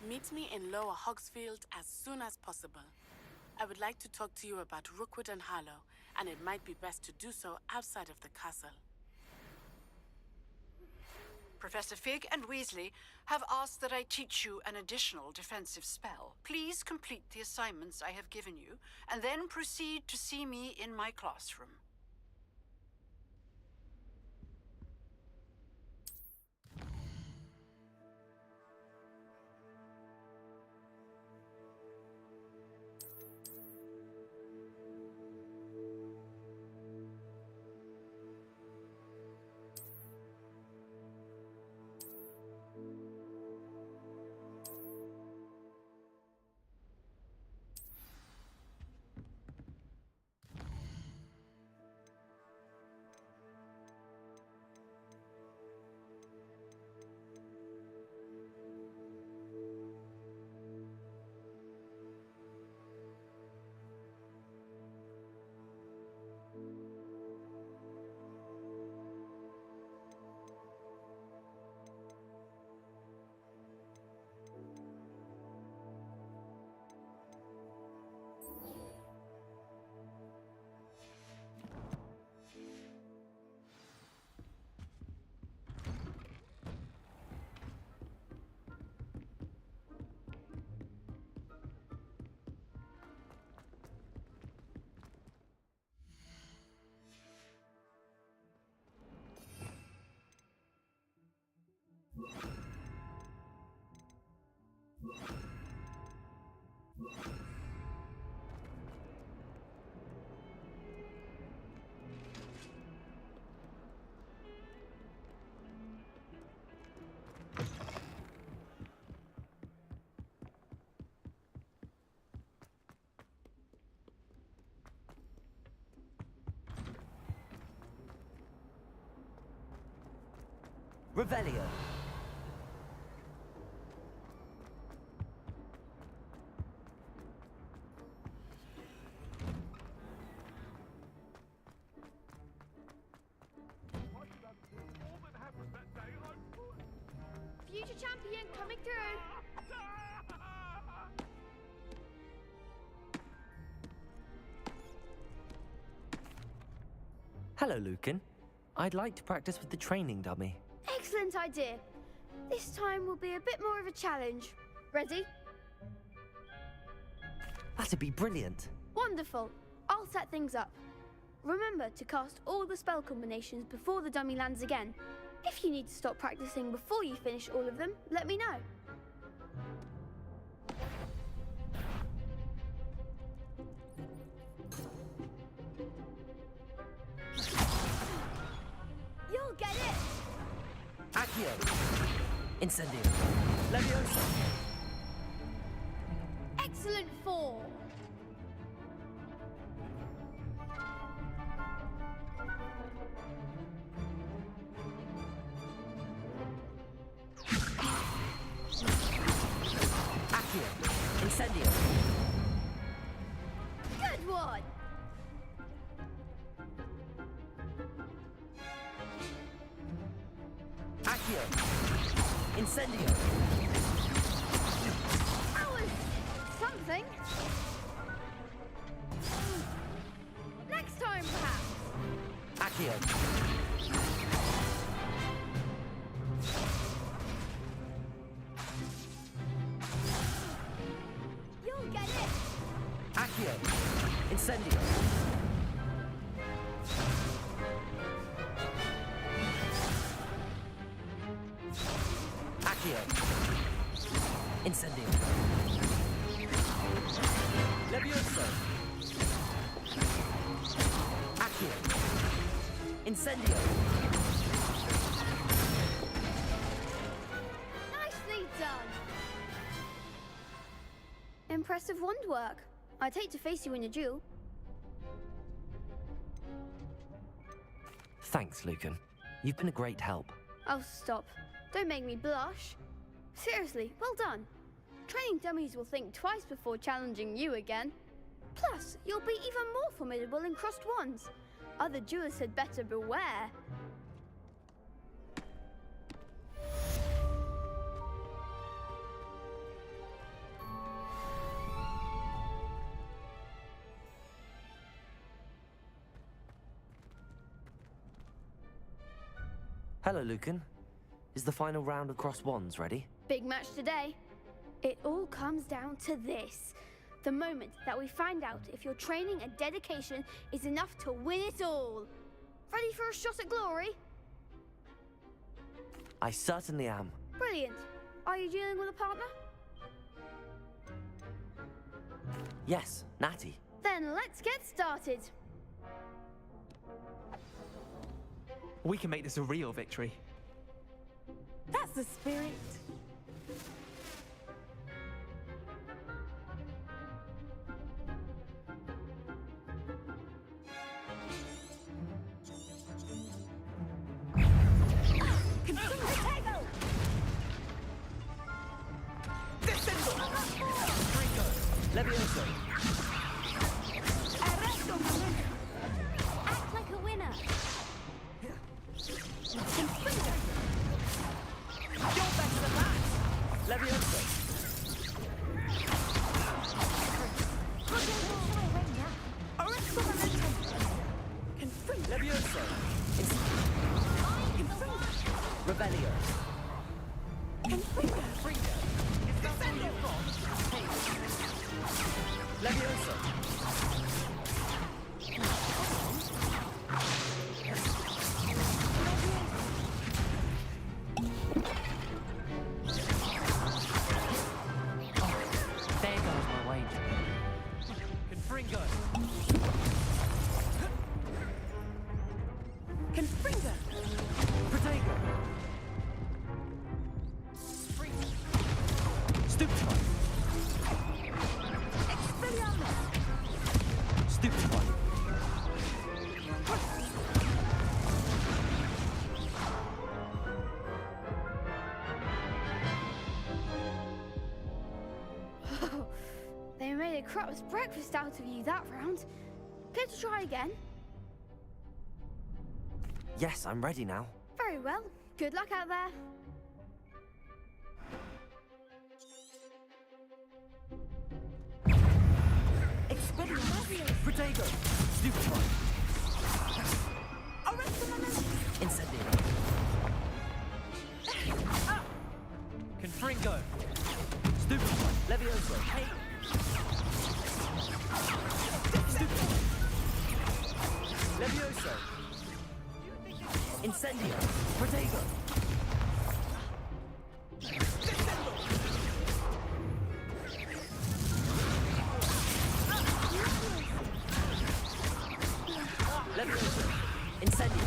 Meet me in Lower Hogsfield as soon as possible. I would like to talk to you about Rookwood and Harlow, and it might be best to do so outside of the castle. Professor Fig and Weasley have asked that I teach you an additional defensive spell. Please complete the assignments I have given you, and then proceed to see me in my classroom. Revelio. Future champion coming through. Hello, Lucan. I'd like to practice with the training dummy. Excellent idea. This time will be a bit more of a challenge. Ready? That'd be brilliant. Wonderful. I'll set things up. Remember to cast all the spell combinations before the dummy lands again. If you need to stop practicing before you finish all of them, let me know. You'll get it! Accio. Incendio. Leviosa. Excellent form! Accio. Incendio. Good one! Accio. Incendio. That was something. Next time, perhaps. Accio. You'll get it. Accio. Incendio. Accio. Incendio. Leviosa. Accio. Incendio. Nicely done. Impressive wand work. I'd hate to face you in a duel. Thanks, Lucan. You've been a great help. Oh, stop. Don't make me blush. Seriously, well done. Training dummies will think twice before challenging you again. Plus, you'll be even more formidable in crossed wands. Other duelists had better beware. Hello, Lucan. Is the final round of cross wands ready? Big match today. It all comes down to this. The moment that we find out if your training and dedication is enough to win it all. Ready for a shot at glory? I certainly am. Brilliant. Are you dealing with a partner? Yes, Natty. Then let's get started. We can make this a real victory. That's the spirit. Leviosa. Act like a winner. You're better than that! Leviosa. Leviosa. Revelio. Leviosa. There goes my wager. a crap's breakfast out of you that round. Care to try again? Yes, I'm ready now. Very well. Good luck out there. Protego! Stupefy! Incendio! Confringo! Stupefy! Levioso! Hey! Stupefy! Levioso! Incendio! Protego! Levioso! Incendio!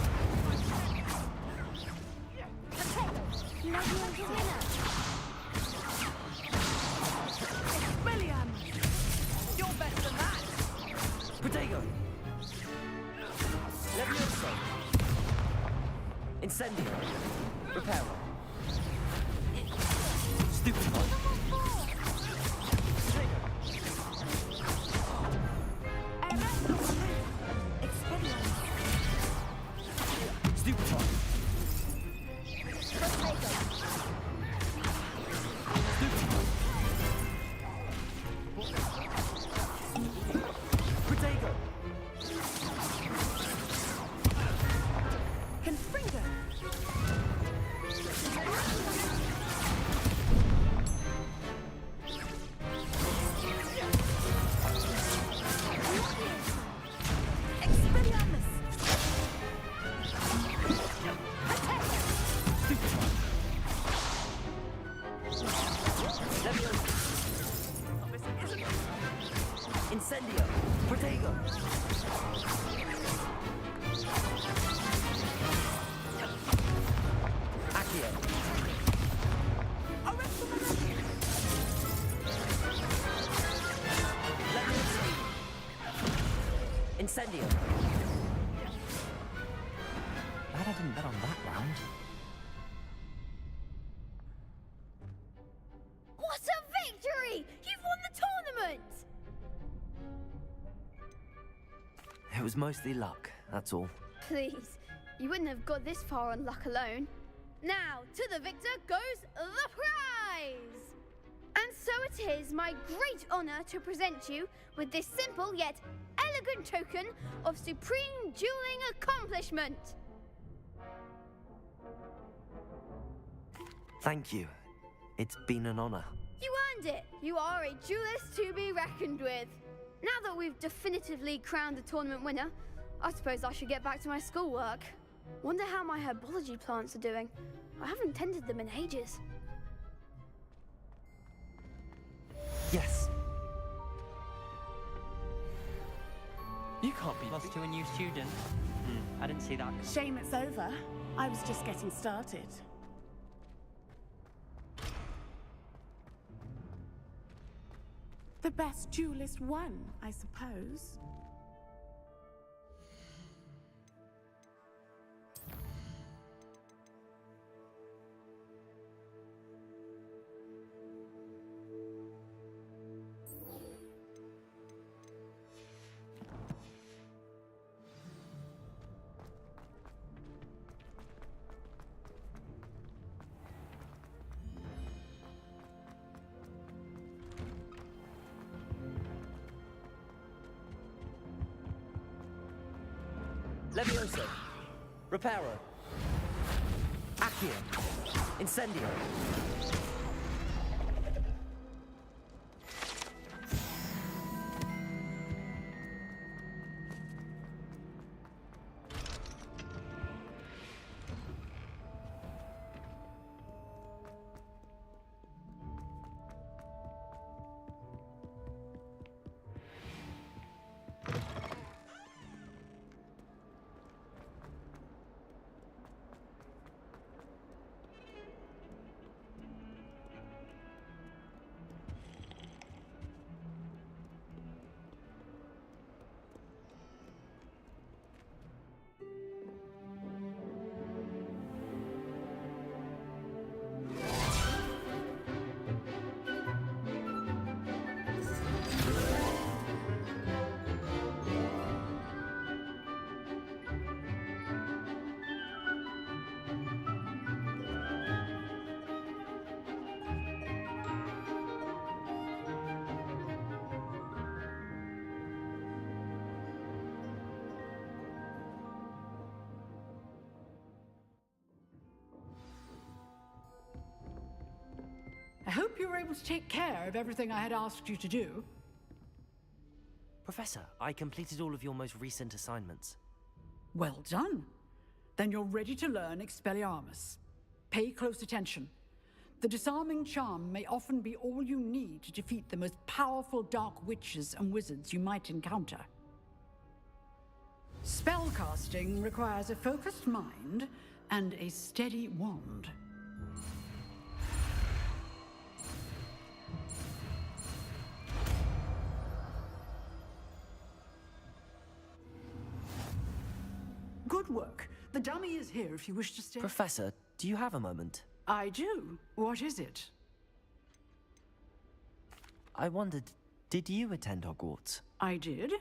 William! You're better than that! Protego! Levioso! Incendio! Reparo! Stupefy! Stupefy! Protego! Confringo! Expelliarmus! Incendio! Protego! Accio! Levioso! Incendio! Glad I didn't bet on that round. What a victory! You've won the tournament! It was mostly luck, that's all. Please, you wouldn't have got this far on luck alone. Now, to the victor goes the prize! And so it is my great honor to present you with this simple yet elegant token of supreme dueling accomplishment. Thank you. It's been an honor. You earned it! You are a duelist to be reckoned with. Now that we've definitively crowned the tournament winner, I suppose I should get back to my schoolwork. Wonder how my herbology plants are doing. I haven't tended them in ages. Yes. You can't be lost to a new student. I didn't see that. Shame it's over. I was just getting started. The best duelist won, I suppose. Levioso! Reparo! Accio! Incendio! hope you were able to take care of everything I had asked you to do. Professor, I completed all of your most recent assignments. Well done. Then you're ready to learn Expelliarmus. Pay close attention. The disarming charm may often be all you need to defeat the most powerful dark witches and wizards you might encounter. Spellcasting requires a focused mind and a steady wand. Good work. The dummy is here if you wish to stay. Professor, do you have a moment? I do. What is it? I wondered, did you attend Hogwarts? I did.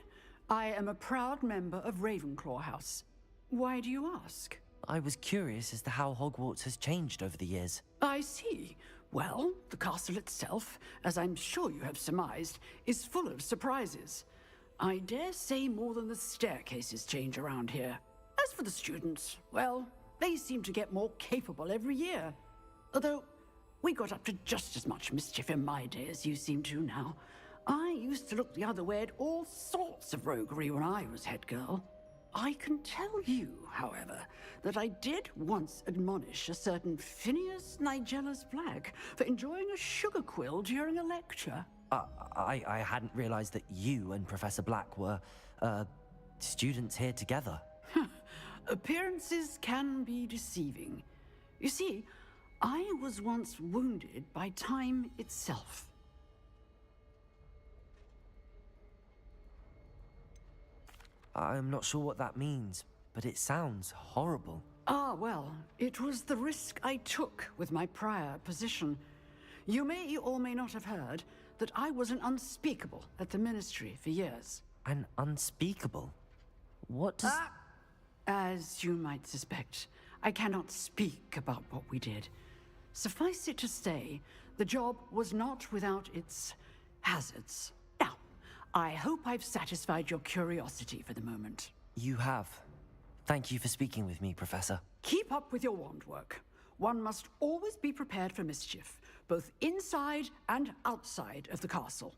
I am a proud member of Ravenclaw House. Why do you ask? I was curious as to how Hogwarts has changed over the years. I see. Well, the castle itself, as I'm sure you have surmised, is full of surprises. I dare say more than the staircases change around here. As for the students, well, they seem to get more capable every year. Although, we got up to just as much mischief in my day as you seem to now. I used to look the other way at all sorts of roguery when I was head girl. I can tell you, however, that I did once admonish a certain Phineas Nigella's Black for enjoying a sugar quill during a lecture. I hadn't realized that you and Professor Black were, students here together. Appearances can be deceiving. You see, I was once wounded by time itself. I'm not sure what that means, but it sounds horrible. Ah, well, it was the risk I took with my prior position. You may or may not have heard that I was an unspeakable at the Ministry for years. An unspeakable? What does... As you might suspect, I cannot speak about what we did. Suffice it to say, the job was not without its hazards. Now, I hope I've satisfied your curiosity for the moment. You have. Thank you for speaking with me, Professor. Keep up with your wand work. One must always be prepared for mischief, both inside and outside of the castle.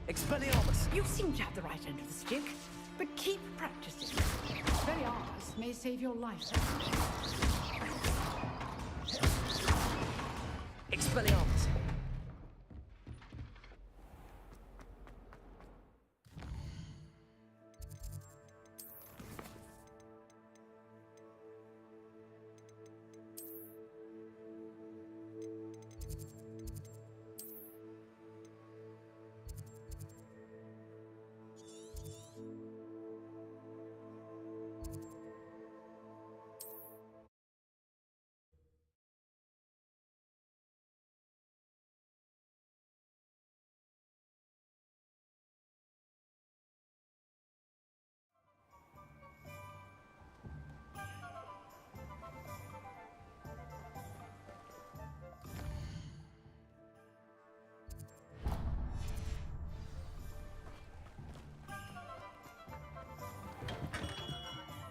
Expelliarmus! You seem to have the right end of the stick, but keep practicing. Expelliarmus may save your life. Expelliarmus!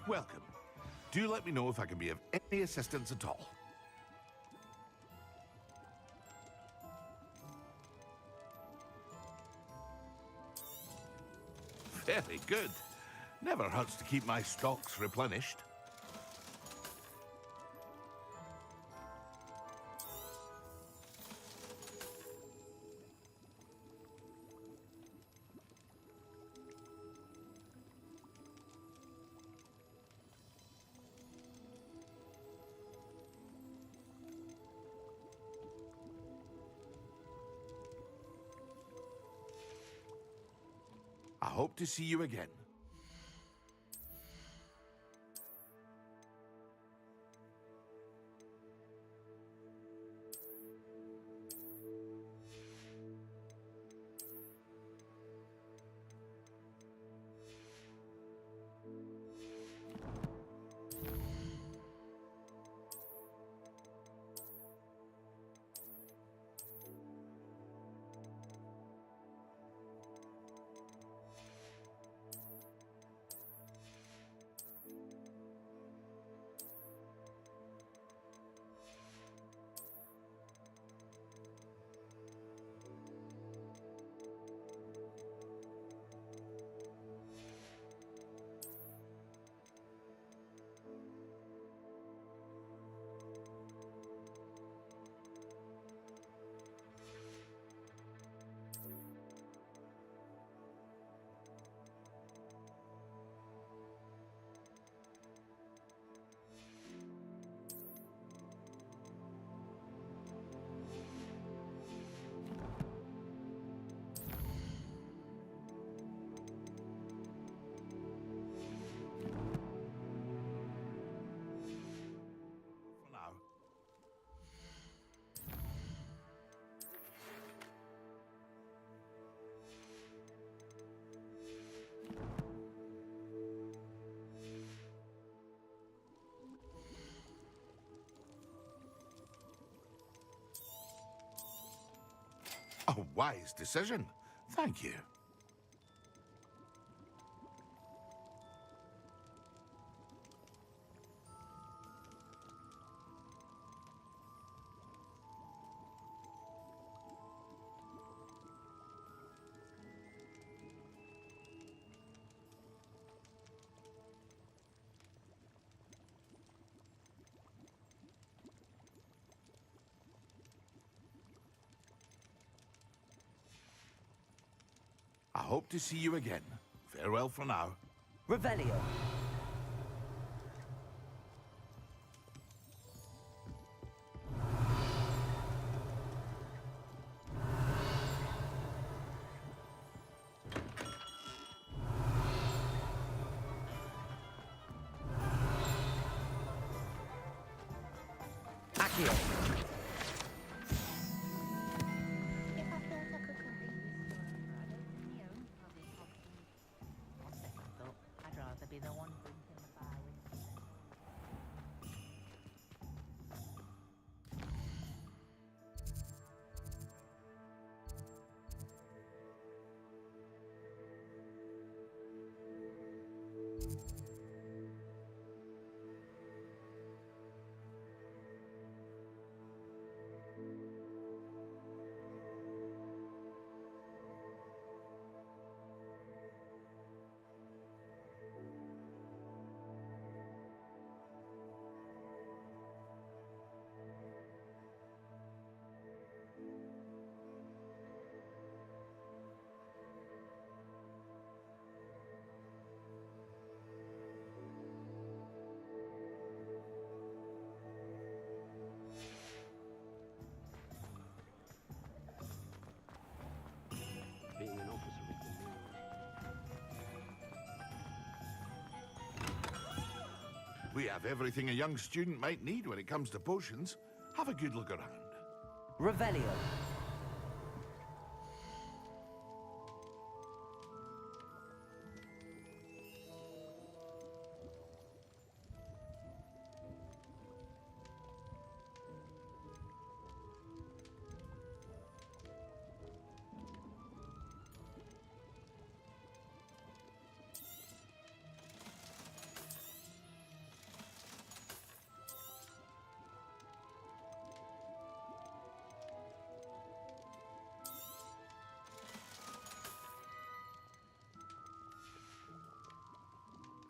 Welcome. Do let me know if I can be of any assistance at all. Very good. Never hurts to keep my stocks replenished. I hope to see you again. A wise decision. Thank you. I hope to see you again. Farewell for now. Revelio. Accio. I'd rather be the one drinking the fire with you. Being an officer of the We have everything a young student might need when it comes to potions. Have a good look around. Revelio.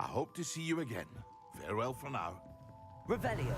I hope to see you again. Farewell for now. Revelio.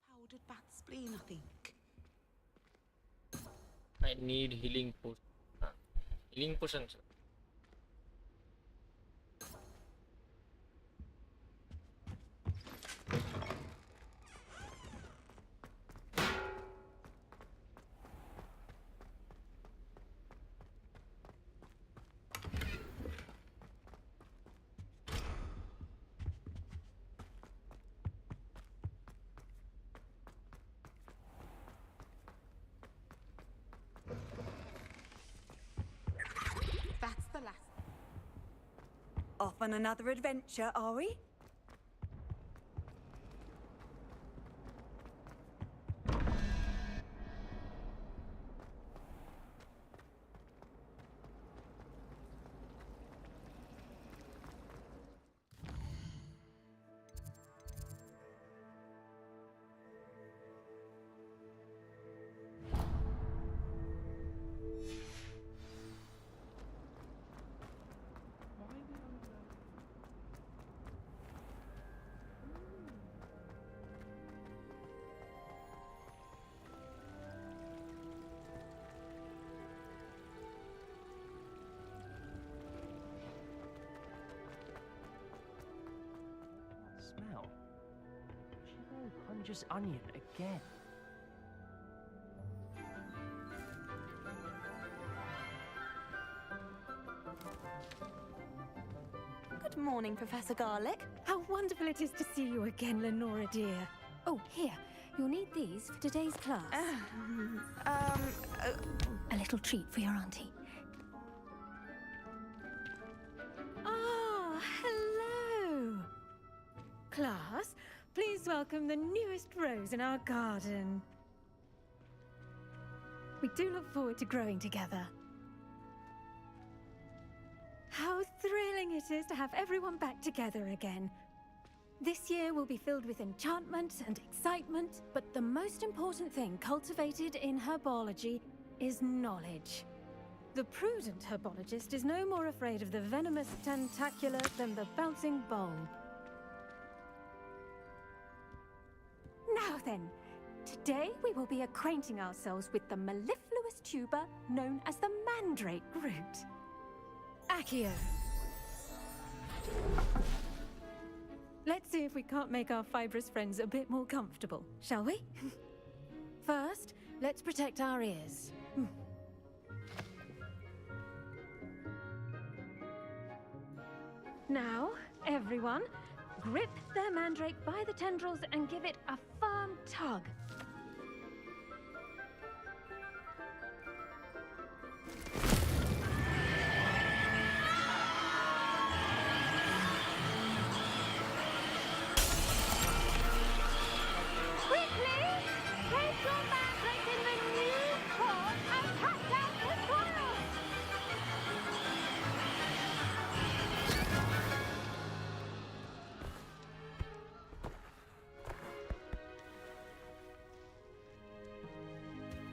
Powdered bat spleen, I think. I need healing potion. Healing potion, sir. That's the last. Off on another adventure, are we? smell. Shivo conjures onion again. Good morning, Professor Garlic. How wonderful it is to see you again, Lenora dear. Oh, here. You'll need these for today's class. A little treat for your auntie. Ah, hello. Class, please welcome the newest rose in our garden. We do look forward to growing together. How thrilling it is to have everyone back together again. This year will be filled with enchantment and excitement, but the most important thing cultivated in herbology is knowledge. The prudent herbologist is no more afraid of the venomous tentacular than the bouncing bulb. Now then, today we will be acquainting ourselves with the mellifluous tuber known as the mandrake root. Accio. Let's see if we can't make our fibrous friends a bit more comfortable, shall we? First, let's protect our ears. Now, everyone, grip their mandrake by the tendrils and give it a firm tug.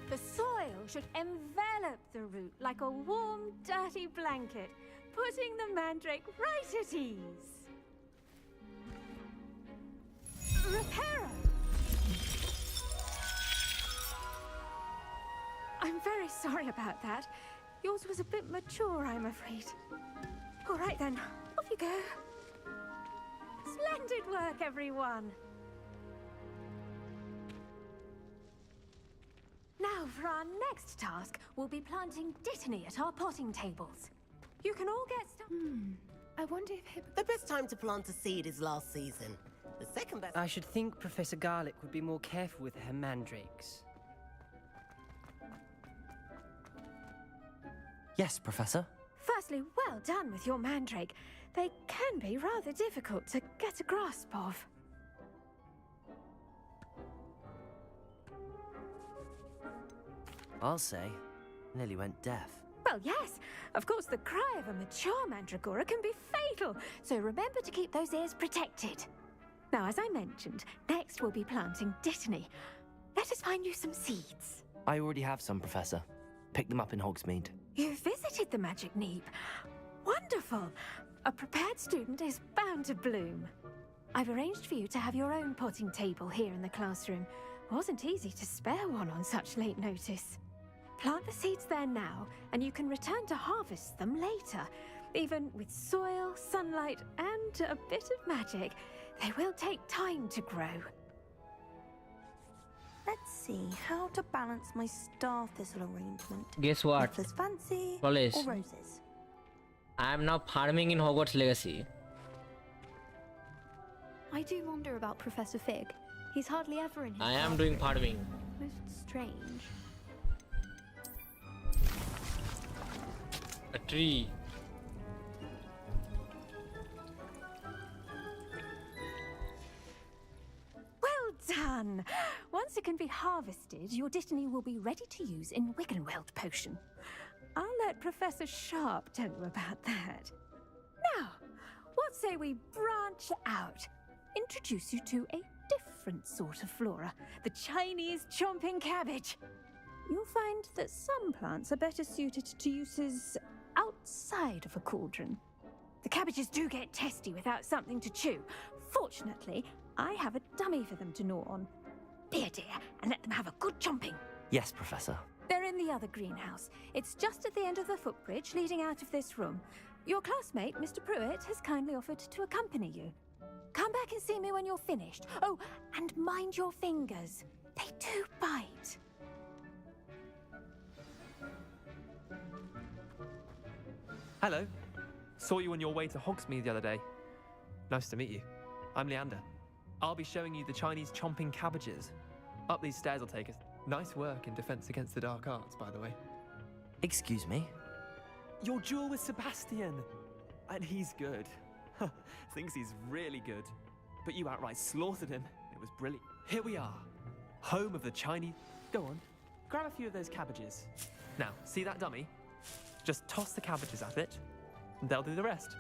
The soil should envelop the root like a warm, dirty blanket, putting the mandrake right at ease. Reparo! I'm very sorry about that. Yours was a bit mature, I'm afraid. All right then, off you go. Splendid work, everyone! Now, for our next task, we'll be planting dittany at our potting tables. You can all get I wonder if The best time to plant a seed is last season. The second best... I should think Professor Garlic would be more careful with her mandrakes. Yes, Professor. Firstly, well done with your mandrake. They can be rather difficult to get a grasp of. I'll say, nearly went deaf. Well, yes. Of course, the cry of a mature mandragora can be fatal, so remember to keep those ears protected. Now, as I mentioned, next we'll be planting dittany. Let us find you some seeds. I already have some, Professor. Pick them up in Hogsmeade. You visited the Magic Neep. Wonderful. A prepared student is bound to bloom. I've arranged for you to have your own potting table here in the classroom. Wasn't easy to spare one on such late notice. Plant the seeds there now, and you can return to harvest them later. Even with soil, sunlight, and a bit of magic, they will take time to grow. Let's see how to balance my star thistle arrangement. Guess what? Necklace fancy Polish. or roses? I am now farming in Hogwarts Legacy. I do wonder about Professor Fig. He's hardly ever in his I am doing farming. Most strange. A tree. Well done! Once it can be harvested, your dittany will be ready to use in Wiggenweld potion. I'll let Professor Sharp tell you about that. Now, what say we branch out? Introduce you to a different sort of flora, the Chinese chomping cabbage. You'll find that some plants are better suited to uses outside of a cauldron. The cabbages do get testy without something to chew. Fortunately, I have a dummy for them to gnaw on. Be a dear and let them have a good chomping. Yes, Professor. They're in the other greenhouse. It's just at the end of the footbridge leading out of this room. Your classmate, Mr. Pruitt, has kindly offered to accompany you. Come back and see me when you're finished. Oh, and mind your fingers. They do bite. Hello. Saw you on your way to Hogsmeade the other day. Nice to meet you. I'm Leander. I'll be showing you the Chinese chomping cabbages. Up these stairs will take us. Nice work in Defense Against the Dark Arts, by the way. Excuse me? Your duel with Sebastian! And he's good. Thinks he's really good. But you outright slaughtered him. It was brilliant. Here we are. Home of the Chinese... Go on. Grab a few of those cabbages. Now, see that dummy? Just toss the cabbages at it, and they'll do the rest.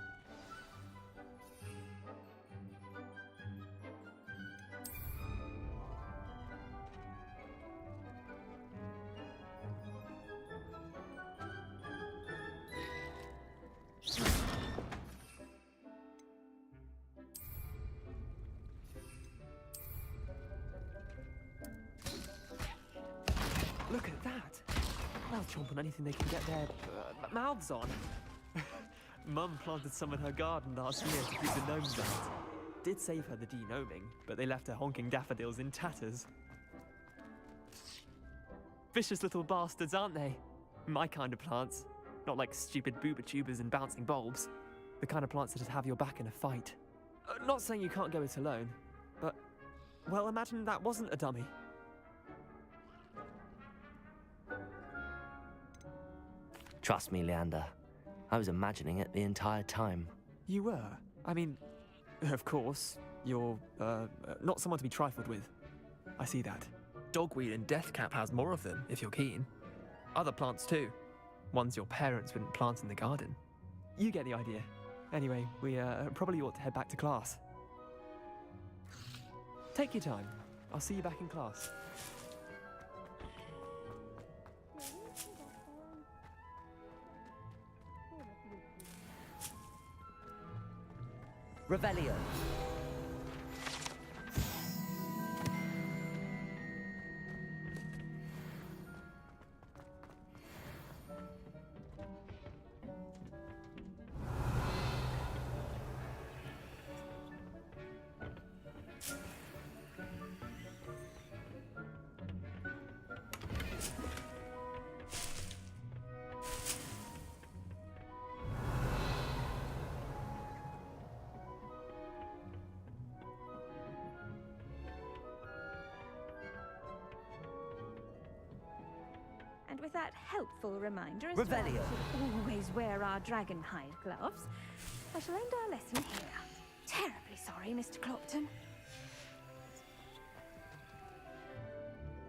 Look at that! They'll chomp on anything they can get their mouths on. Mum planted some in her garden last year to keep the gnomes out. Did save her the de-gnoming, but they left her honking daffodils in tatters. Vicious little bastards, aren't they? My kind of plants. Not like stupid booba tubers and bouncing bulbs. The kind of plants that just have your back in a fight. Not saying you can't go it alone, but... well, imagine that wasn't a dummy. Trust me, Leander. I was imagining it the entire time. You were? I mean, of course, you're, not someone to be trifled with. I see that. Dogweed and deathcap has more of them, if you're keen. Other plants too. Ones your parents wouldn't plant in the garden. You get the idea. Anyway, we, probably ought to head back to class. Take your time. I'll see you back in class. Revelio. And with that helpful reminder as Revelio. to why we should always wear our dragon hide gloves, I shall end our lesson here. Terribly sorry, Mr. Clopton.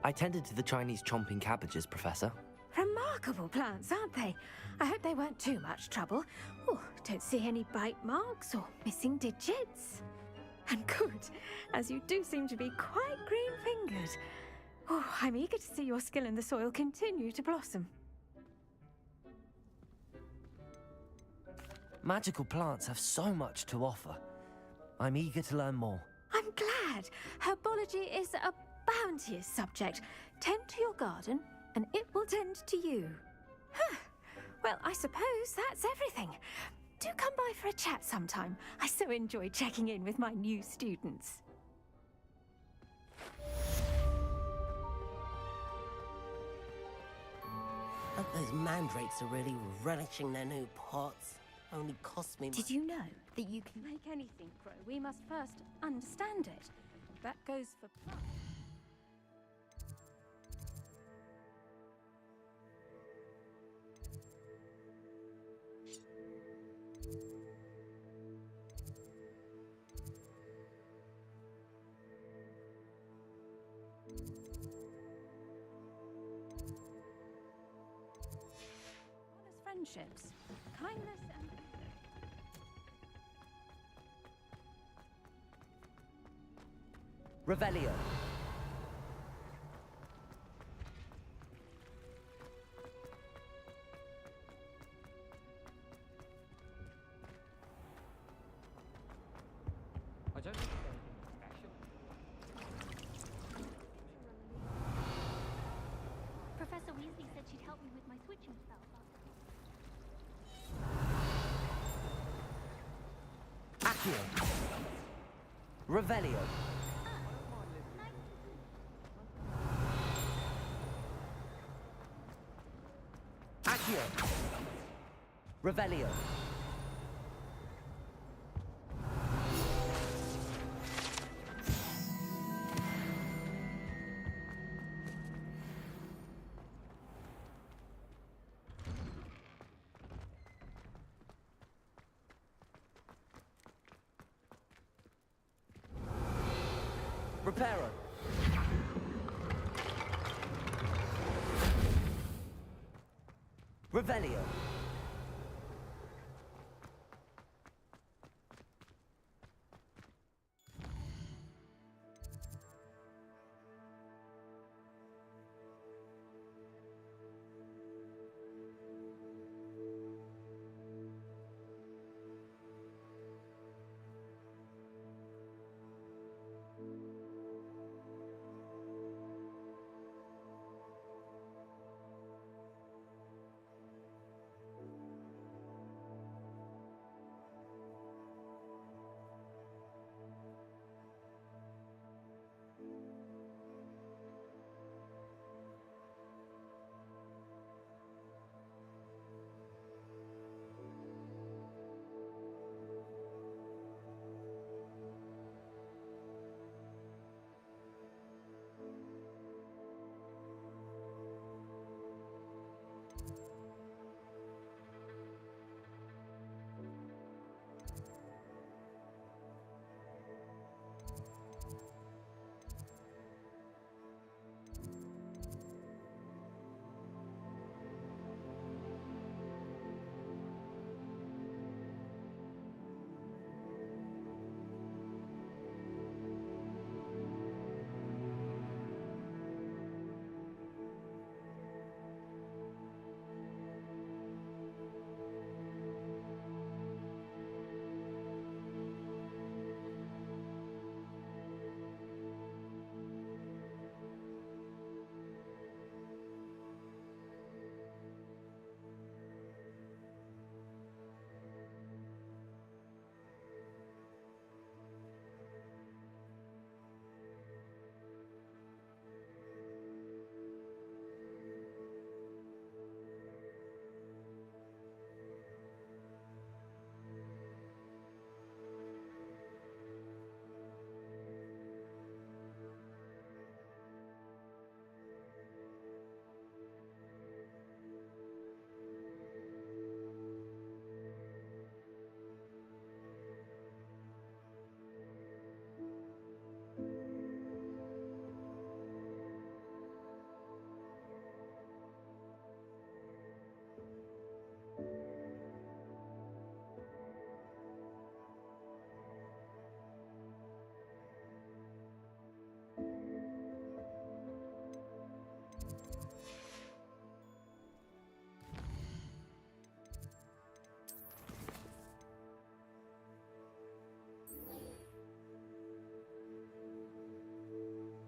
I tended to the Chinese chomping cabbages, Professor. Remarkable plants, aren't they? I hope they weren't too much trouble. Oh, don't see any bite marks or missing digits. And good, as you do seem to be quite green-fingered. Oh, I'm eager to see your skill in the soil continue to blossom. Magical plants have so much to offer. I'm eager to learn more. I'm glad. Herbology is a bounteous subject. Tend to your garden, and it will tend to you. Huh. Well, I suppose that's everything. Do come by for a chat sometime. I so enjoy checking in with my new students. Hope those mandrakes are really relishing their new pots. Only cost me... Did you know that you can make anything grow? We must first understand it. That goes for plants. Friendships, kindness and... Revelio. I don't think it's anything special. Professor Weasley said she'd help me with my switching spell. Accio. Revelio. Accio. Revelio. Reparo. Revelio.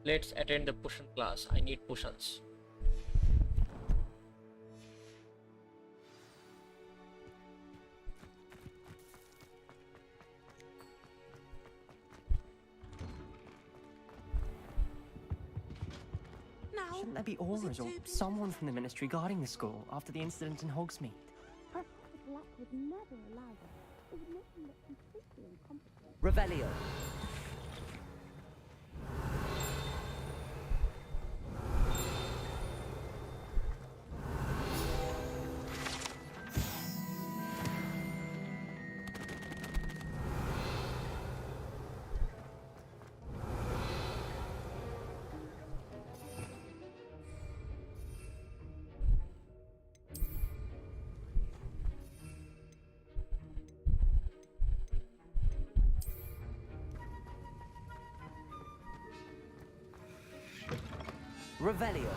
Let's attend the potion class. I need potions. Shouldn't there be aurors or someone from the ministry guarding the school after the incident in Hogsmeade? Professor Black would never allow that. It would make him look completely incompetent. Revelio. Revelio.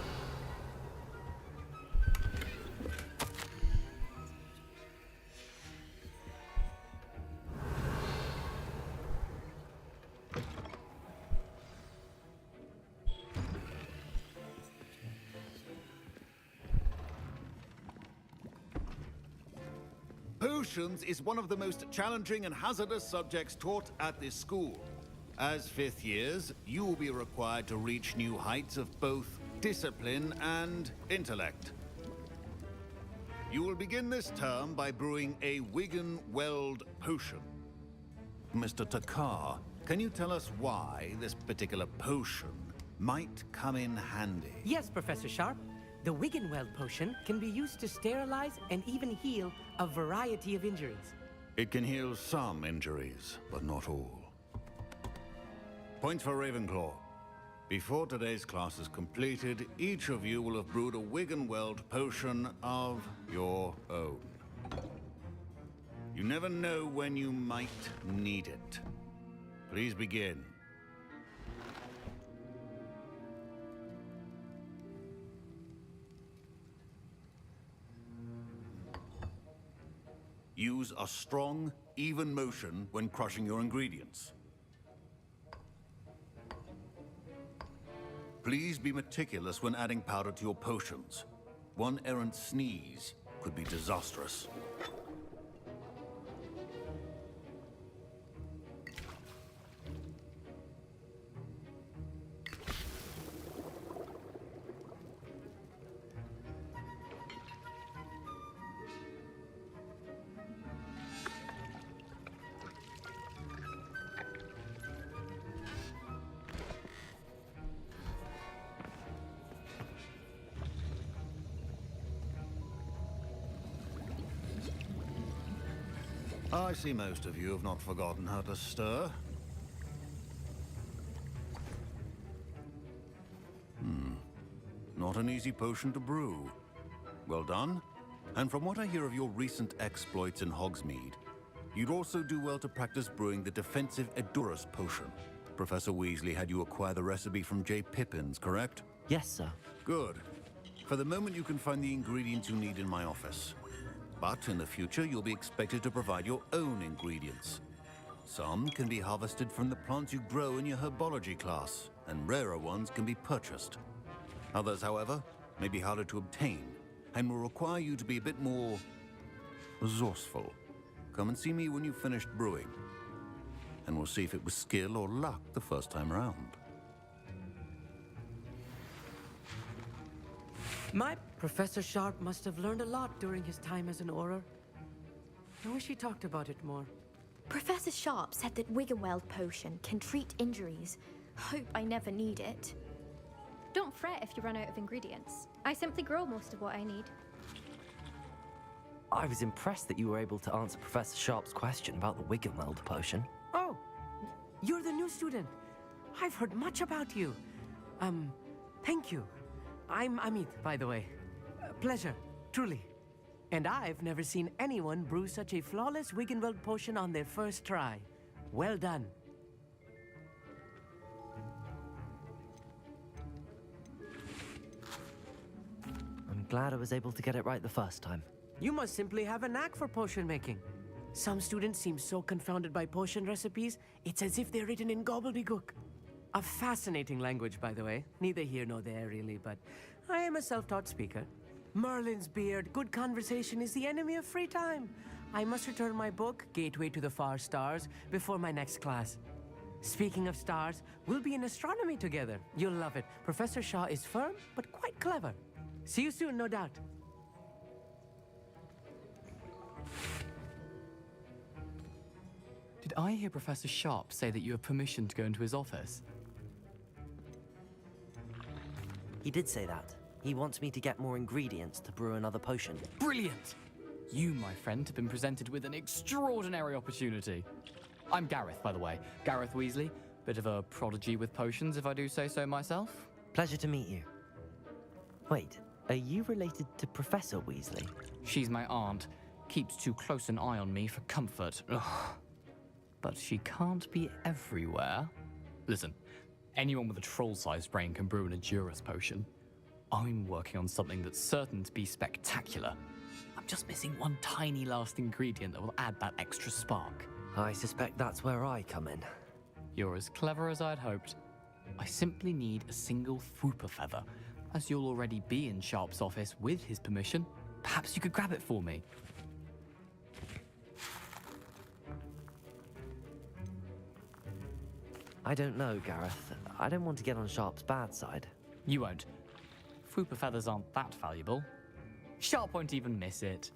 Potions is one of the most challenging and hazardous subjects taught at this school. As fifth years, you will be required to reach new heights of both discipline and intellect. You will begin this term by brewing a Wigan Weld potion. Mr. Takar, can you tell us why this particular potion might come in handy? Yes, Professor Sharp. The Wiggenweld potion can be used to sterilize and even heal a variety of injuries. It can heal some injuries, but not all. Point for Ravenclaw. Before today's class is completed, each of you will have brewed a Wiggenweld potion of your own. You never know when you might need it. Please begin. Use a strong, even motion when crushing your ingredients. Please be meticulous when adding powder to your potions. One errant sneeze could be disastrous. I see most of you have not forgotten how to stir. Not an easy potion to brew. Well done. And from what I hear of your recent exploits in Hogsmeade, you'd also do well to practice brewing the defensive Edurus potion. Professor Weasley had you acquire the recipe from J. Pippin's, correct? Yes, sir. Good. For the moment, you can find the ingredients you need in my office. But in the future, you'll be expected to provide your own ingredients. Some can be harvested from the plants you grow in your herbology class, and rarer ones can be purchased. Others, however, may be harder to obtain, and will require you to be a bit more resourceful. Come and see me when you've finished brewing, and we'll see if it was skill or luck the first time around. My Professor Sharp must have learned a lot during his time as an Auror. I wish he talked about it more. Professor Sharp said that Wiggenweld potion can treat injuries. Hope I never need it. Don't fret if you run out of ingredients. I simply grow most of what I need. I was impressed that you were able to answer Professor Sharp's question about the Wiggenweld potion. Oh, you're the new student. I've heard much about you. Thank you. I'm Amit, by the way. Pleasure, truly. And I've never seen anyone brew such a flawless Wiggenweld potion on their first try. Well done. I'm glad I was able to get it right the first time. You must simply have a knack for potion making. Some students seem so confounded by potion recipes, it's as if they're written in gobbledygook. A fascinating language, by the way. Neither here nor there, really, but I am a self-taught speaker. Merlin's beard, good conversation is the enemy of free time. I must return my book, Gateway to the Far Stars, before my next class. Speaking of stars, we'll be in astronomy together. You'll love it. Professor Shaw is firm, but quite clever. See you soon, no doubt. Did I hear Professor Sharp say that you have permission to go into his office? He did say that. He wants me to get more ingredients to brew another potion. Brilliant! You, my friend, have been presented with an extraordinary opportunity. I'm Gareth, by the way. Gareth Weasley. Bit of a prodigy with potions, if I do say so myself. Pleasure to meet you. Wait, are you related to Professor Weasley? She's my aunt. Keeps too close an eye on me for comfort. Ugh. But she can't be everywhere. Listen, anyone with a troll-sized brain can brew an Edurus potion. I'm working on something that's certain to be spectacular. I'm just missing one tiny last ingredient that will add that extra spark. I suspect that's where I come in. You're as clever as I'd hoped. I simply need a single Fwooper feather. As you'll already be in Sharp's office with his permission, perhaps you could grab it for me. I don't know, Gareth. I don't want to get on Sharp's bad side. You won't. Fupa feathers aren't that valuable. Sharp won't even miss it.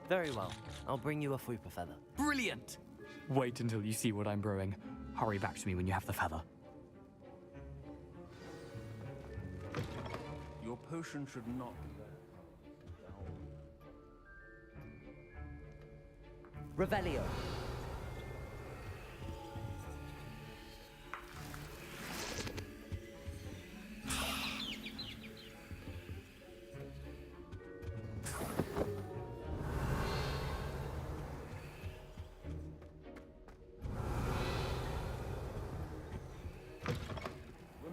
Very well. I'll bring you a Fupa feather. Brilliant! Wait until you see what I'm brewing. Hurry back to me when you have the feather. Your potion should not be there. Revelio.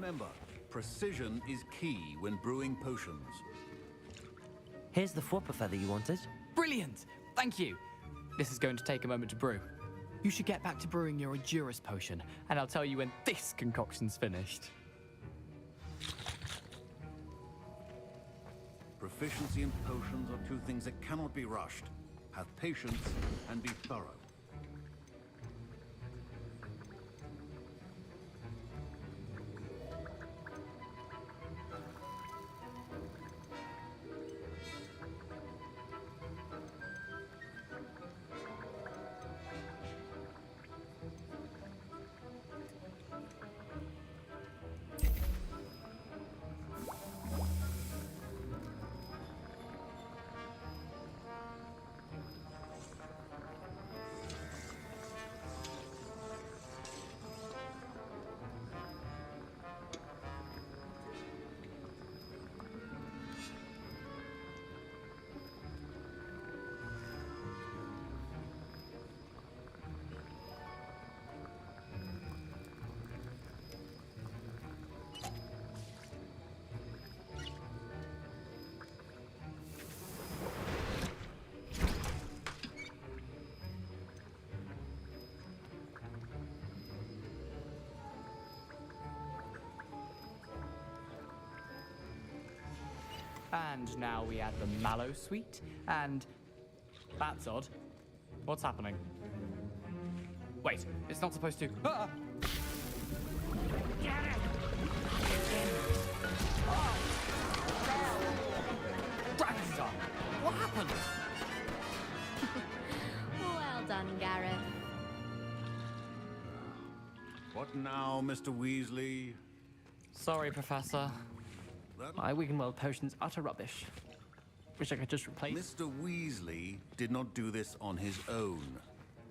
Remember, precision is key when brewing potions. Here's the Fupa feather you wanted. Brilliant! Thank you! This is going to take a moment to brew. You should get back to brewing your Endurus potion, and I'll tell you when this concoction's finished. Proficiency in potions are two things that cannot be rushed. Have patience and be thorough. And now we add the mallow sweet, and that's odd. What's happening? Wait, it's not supposed to. Ah! Dragon's Eye! What happened? Well done, Gareth. What now, Mr. Weasley? Sorry, Professor. My Wiggenweld potion's utter rubbish. Wish I could just replace. Mr. Weasley did not do this on his own.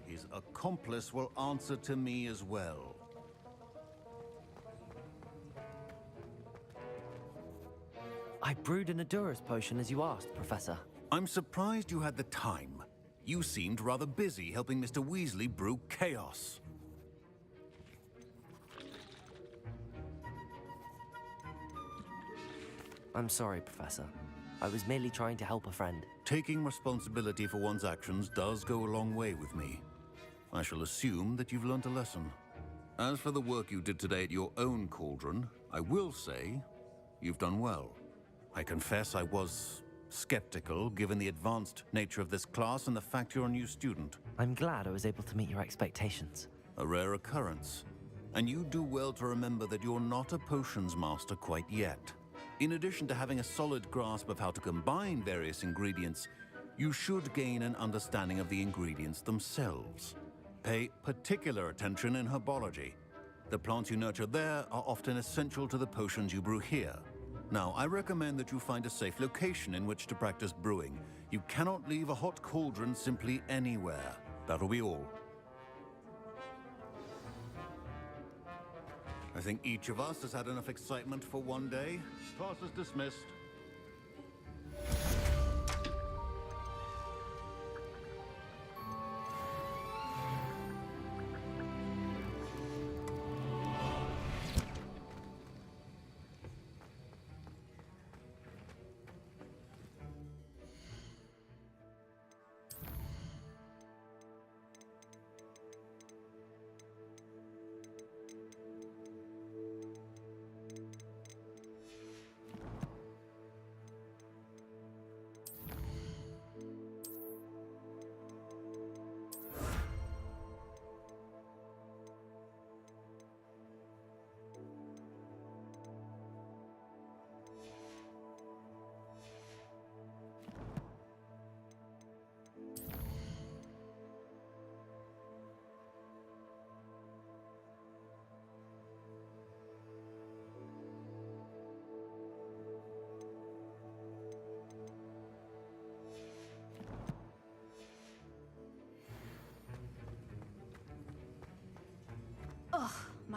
His accomplice will answer to me as well. I brewed an Endurus potion as you asked, Professor. I'm surprised you had the time. You seemed rather busy helping Mr. Weasley brew chaos. I'm sorry, Professor. I was merely trying to help a friend. Taking responsibility for one's actions does go a long way with me. I shall assume that you've learnt a lesson. As for the work you did today at your own cauldron, I will say you've done well. I confess I was skeptical, given the advanced nature of this class and the fact you're a new student. I'm glad I was able to meet your expectations. A rare occurrence. And you do well to remember that you're not a potions master quite yet. In addition to having a solid grasp of how to combine various ingredients, you should gain an understanding of the ingredients themselves. Pay particular attention in herbology. The plants you nurture there are often essential to the potions you brew here. Now, I recommend that you find a safe location in which to practice brewing. You cannot leave a hot cauldron simply anywhere. That'll be all. I think each of us has had enough excitement for one day. Class is dismissed.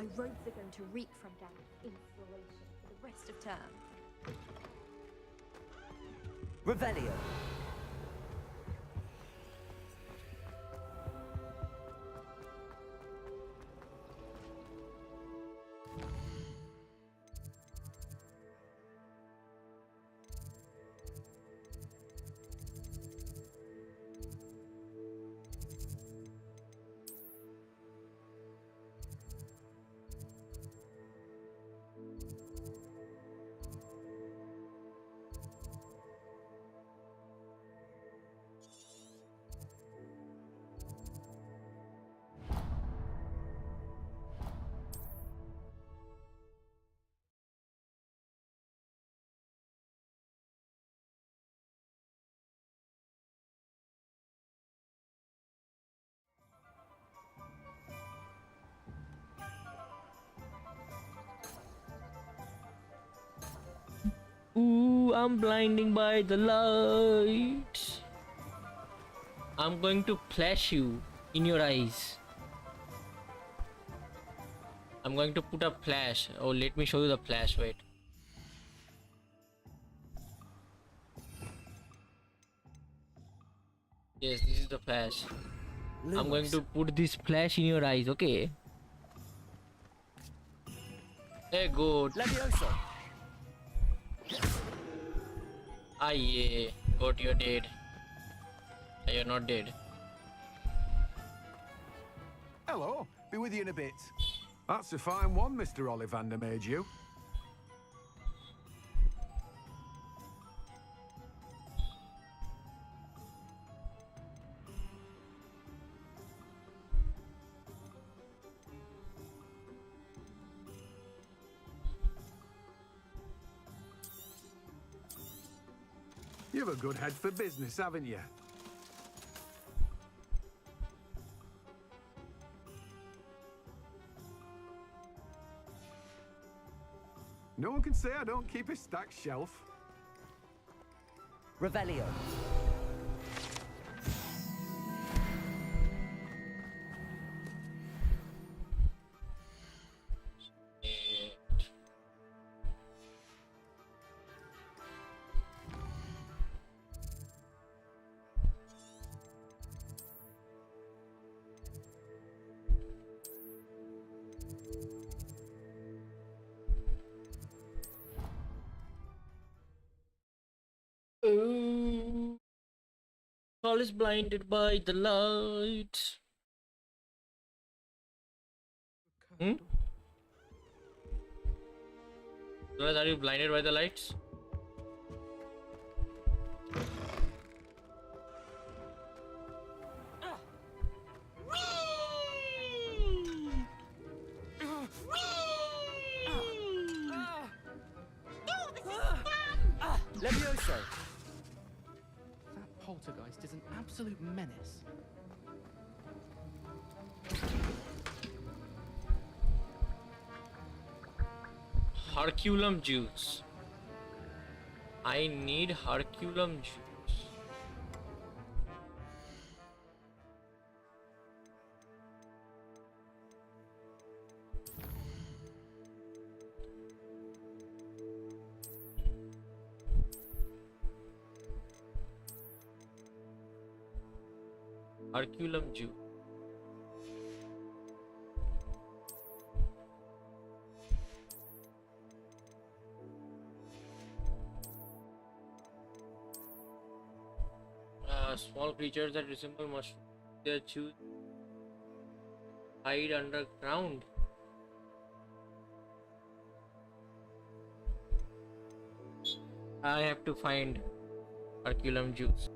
My robes are going to reek from damp inspiration for the rest of term. Revelio. Ooh, I'm blinding by the light. I'm going to flash you in your eyes. I'm going to put a flash. Oh, let me show you the flash. Wait. Yes, this is the flash. I'm going to put this flash in your eyes, okay? Hey, good. Levioso. Ah, yeah. Got you're dead. You're not dead. Hello. Be with you in a bit. That's a fine one, Mr. Ollivander made you. You've a good head for business, haven't you? No one can say I don't keep a stacked shelf. Revelio. Oh, all is blinded by the light. Hmm? Douglas, are you blinded by the lights? Levioso. That poltergeist is an absolute menace. Herculum juice. I need Herculum juice. Herculum juice. Small creatures that resemble mushrooms. They choose hide underground. I have to find Herculum juice.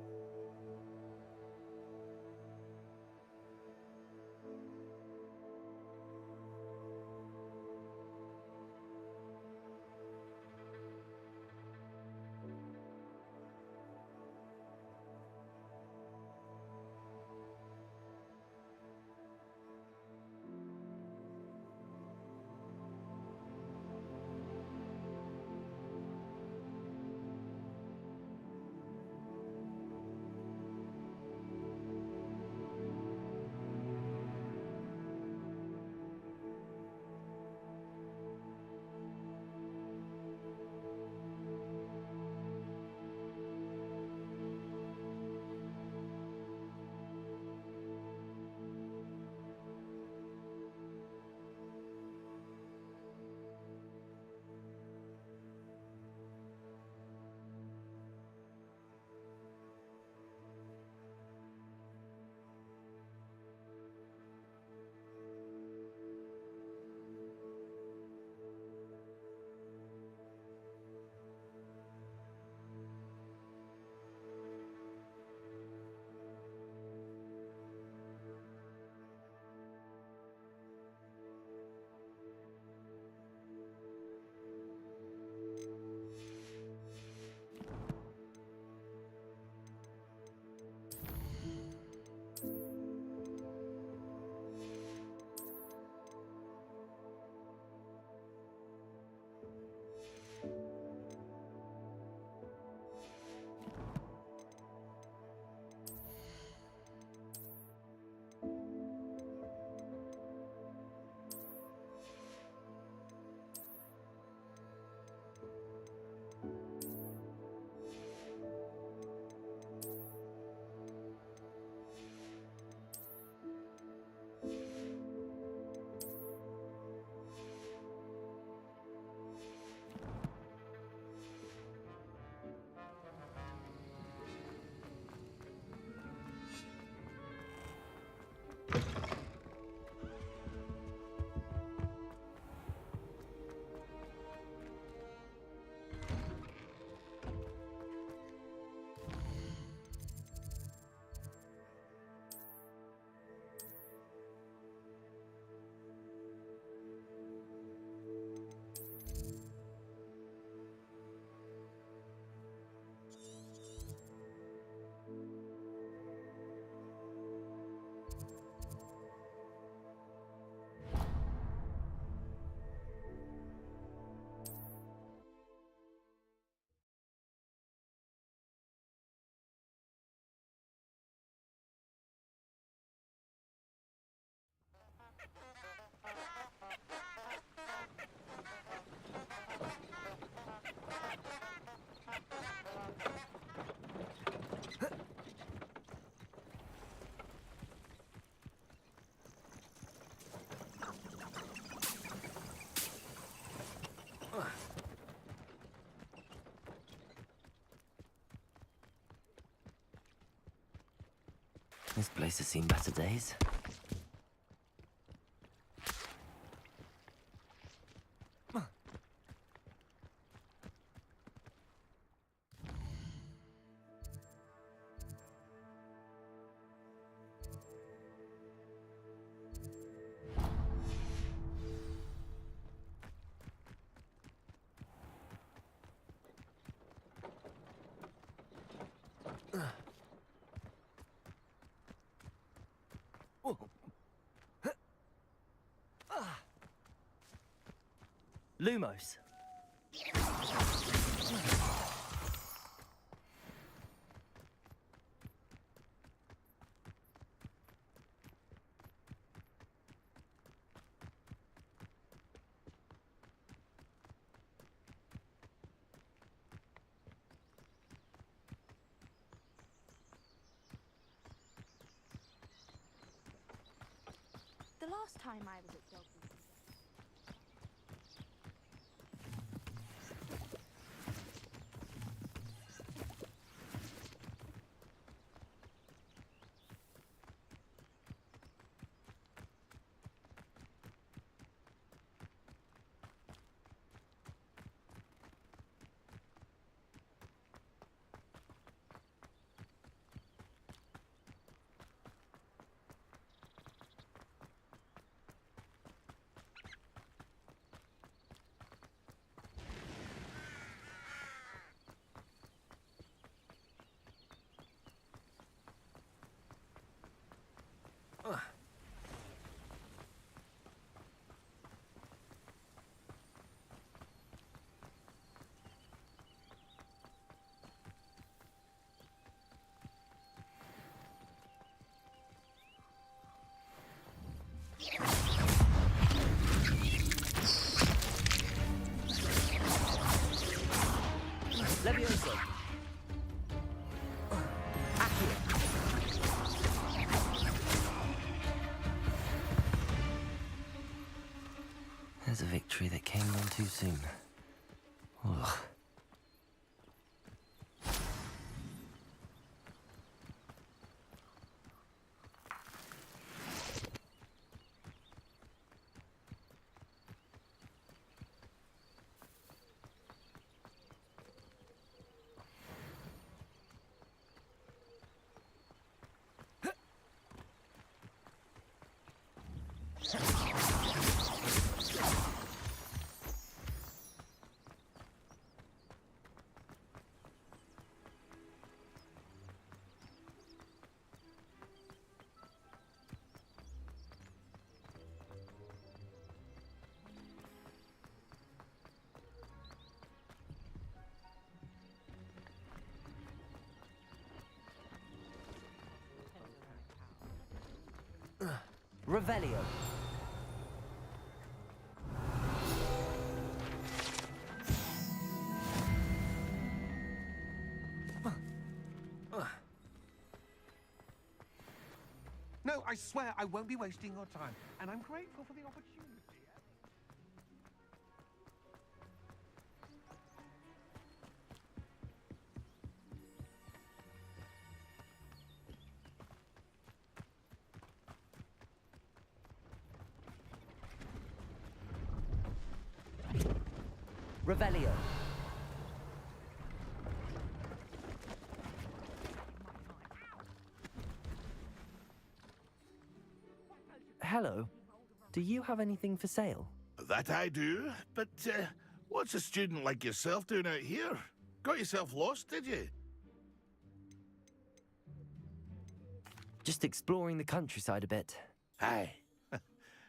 This place has seen better days. Lumos. The last time I was at Dogwood. Levioso. Accio. There's a victory that came on too soon. Ugh. Revelio. No, I swear I won't be wasting your time, and I'm grateful for the opportunity. Revelio. Hello. Do you have anything for sale? That I do, but what's a student like yourself doing out here? Got yourself lost, did you? Just exploring the countryside a bit. Aye.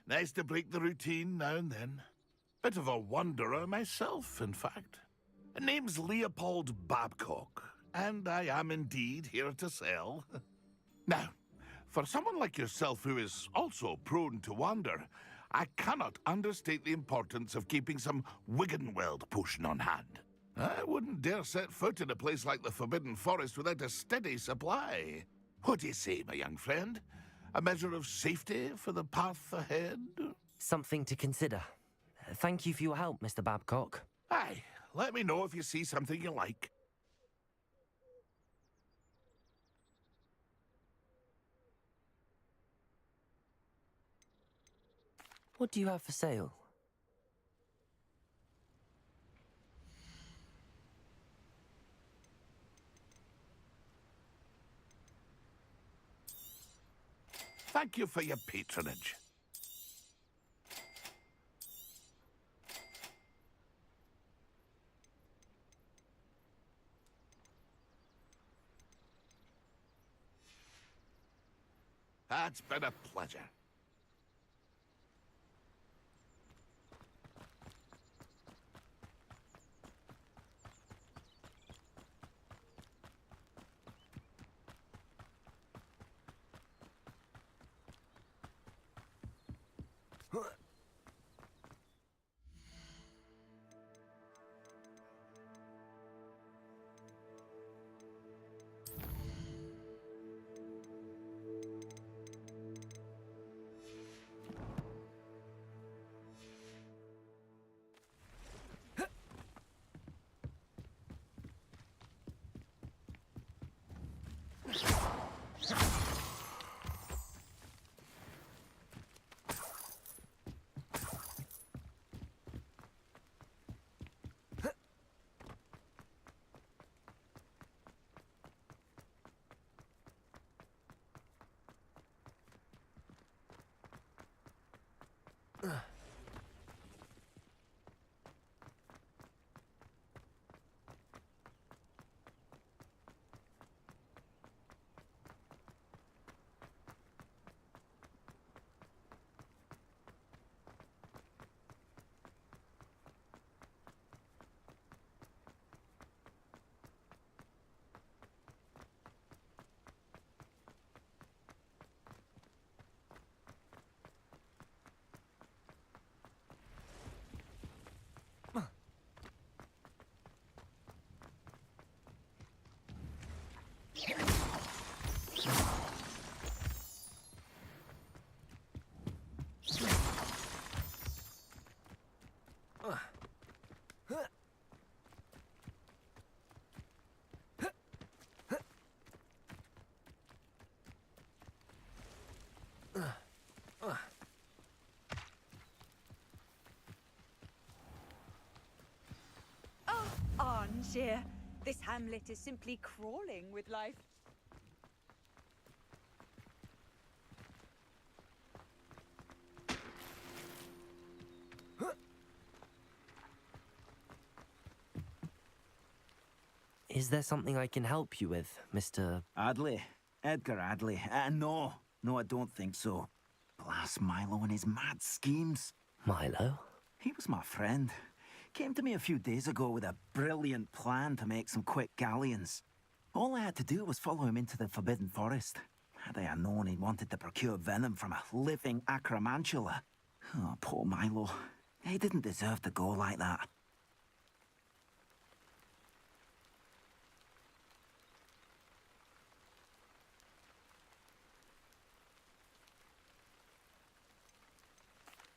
Nice to break the routine now and then. Bit of a wanderer myself, in fact. Name's Leopold Babcock, and I am indeed here to sell. Now, for someone like yourself who is also prone to wander, I cannot understate the importance of keeping some Wiggenweld potion on hand. I wouldn't dare set foot in a place like the Forbidden Forest without a steady supply. What do you say, my young friend? A measure of safety for the path ahead? Something to consider. Thank you for your help, Mr. Babcock. Aye, let me know if you see something you like. What do you have for sale? Thank you for your patronage. It's been a pleasure. Armchair. This hamlet is simply crawling with life. Is there something I can help you with, Mr. Adley? Edgar Adley? No, I don't think so. Blast Milo and his mad schemes. Milo? He was my friend. Came to me a few days ago with a brilliant plan to make some quick galleons. All I had to do was follow him into the Forbidden Forest. Had I known he wanted to procure venom from a living acromantula. Oh, poor Milo. He didn't deserve to go like that.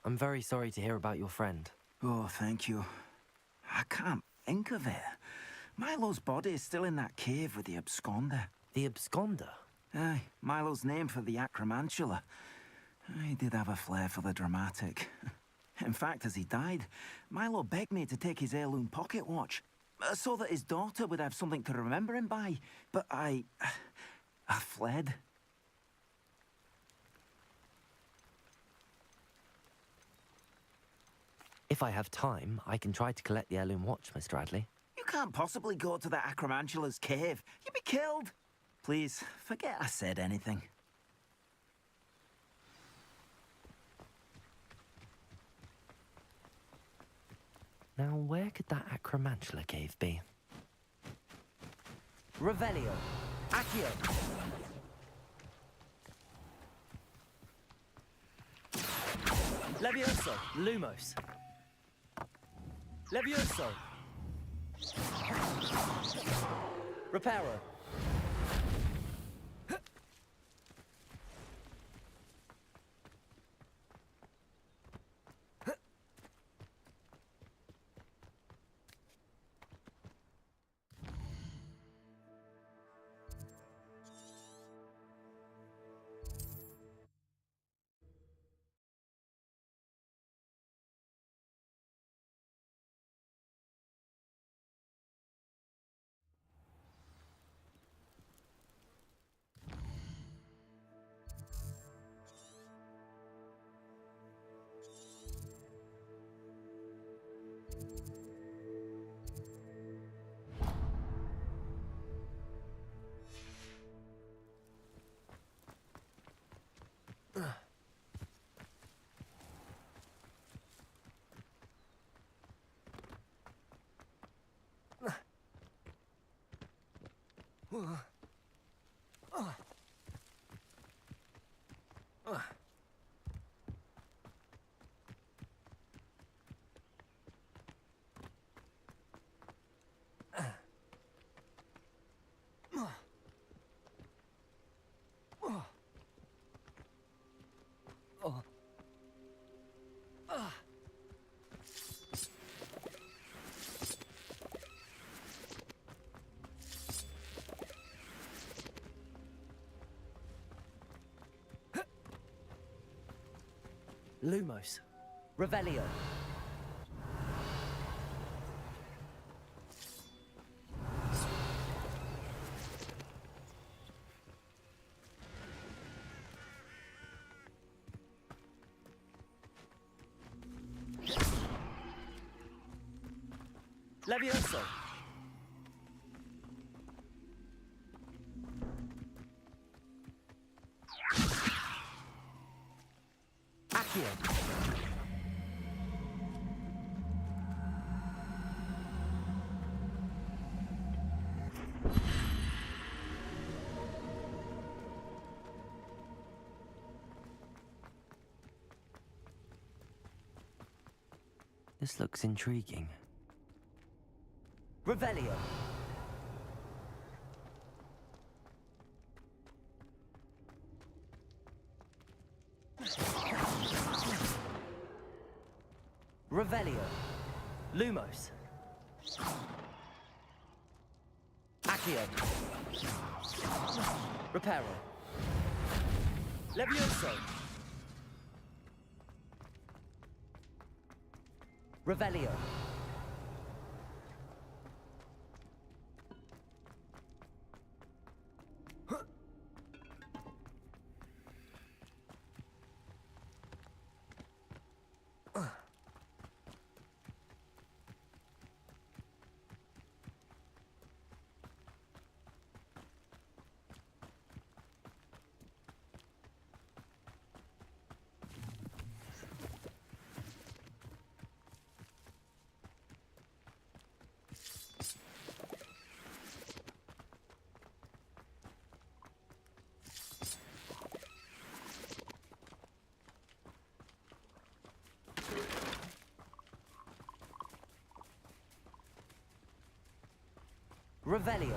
I'm very sorry to hear about your friend. Oh, thank you. I can't think of it. Milo's body is still in that cave with the absconder. The absconder? Aye, Milo's name for the acromantula. He did have a flair for the dramatic. In fact, as he died, Milo begged me to take his heirloom pocket watch, so that his daughter would have something to remember him by. But I fled. If I have time, I can try to collect the heirloom watch, Mr. Adley. You can't possibly go to the acromantula's cave. You'd be killed. Please, forget I said anything. Now, where could that acromantula cave be? Revelio. Accio. Levioso. Lumos. Levioso. Reparo. Lumos. Revelio. Levioso. Accio. This looks intriguing. Revelio. Revelio. Lumos. Accio. Reparo. Levioso. Revelio. Revelio.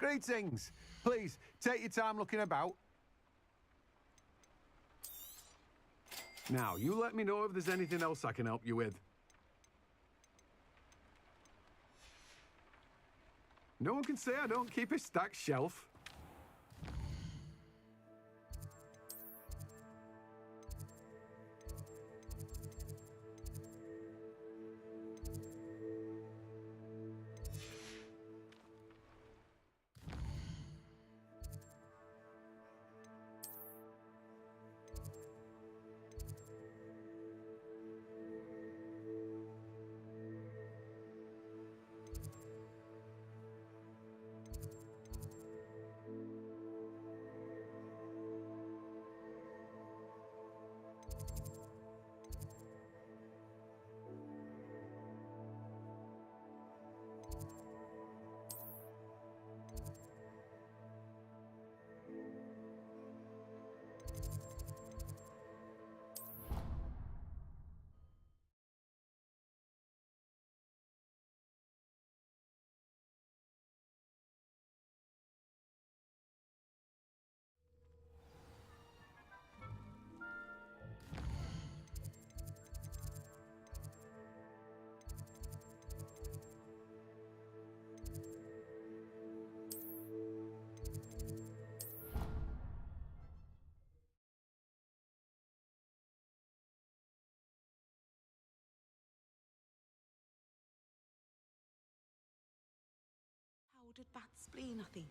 Greetings. Please, take your time looking about. Now, you let me know if there's anything else I can help you with. No one can say I don't keep a stacked shelf. Powdered bat spleen, I think.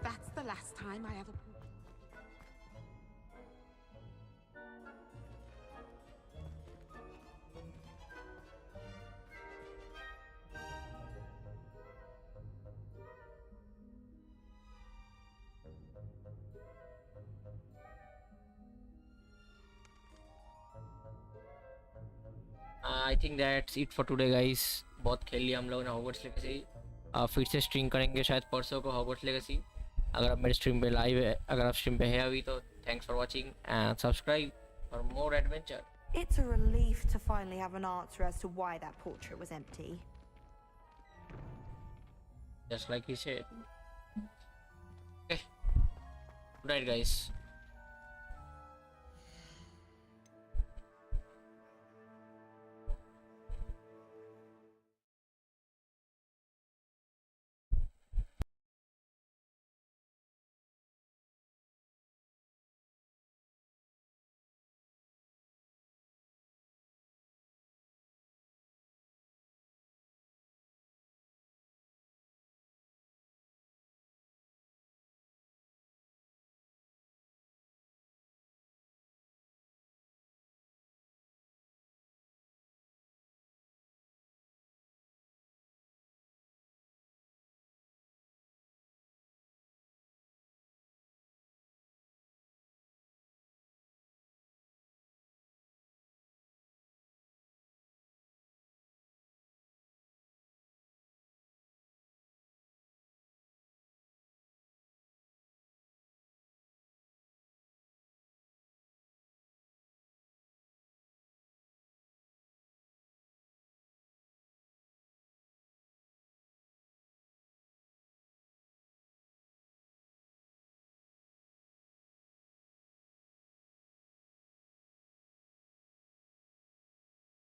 That's the last time I ever... I think that's it for today guys. बहुत खेल लिया हम लोगों ने Hogwarts legacy. फिर से stream करेंगे शायद परसों को हॉगवर्ट्स लेगेसी। अगर आप मेरे स्ट्रीम पे लाइव है, अगर आप स्ट्रीम पे है अभी तो thanks for watching and subscribe for more adventure. It's a relief to finally have an answer as to why that portrait was empty. Just like he said. Okay. Good night guys.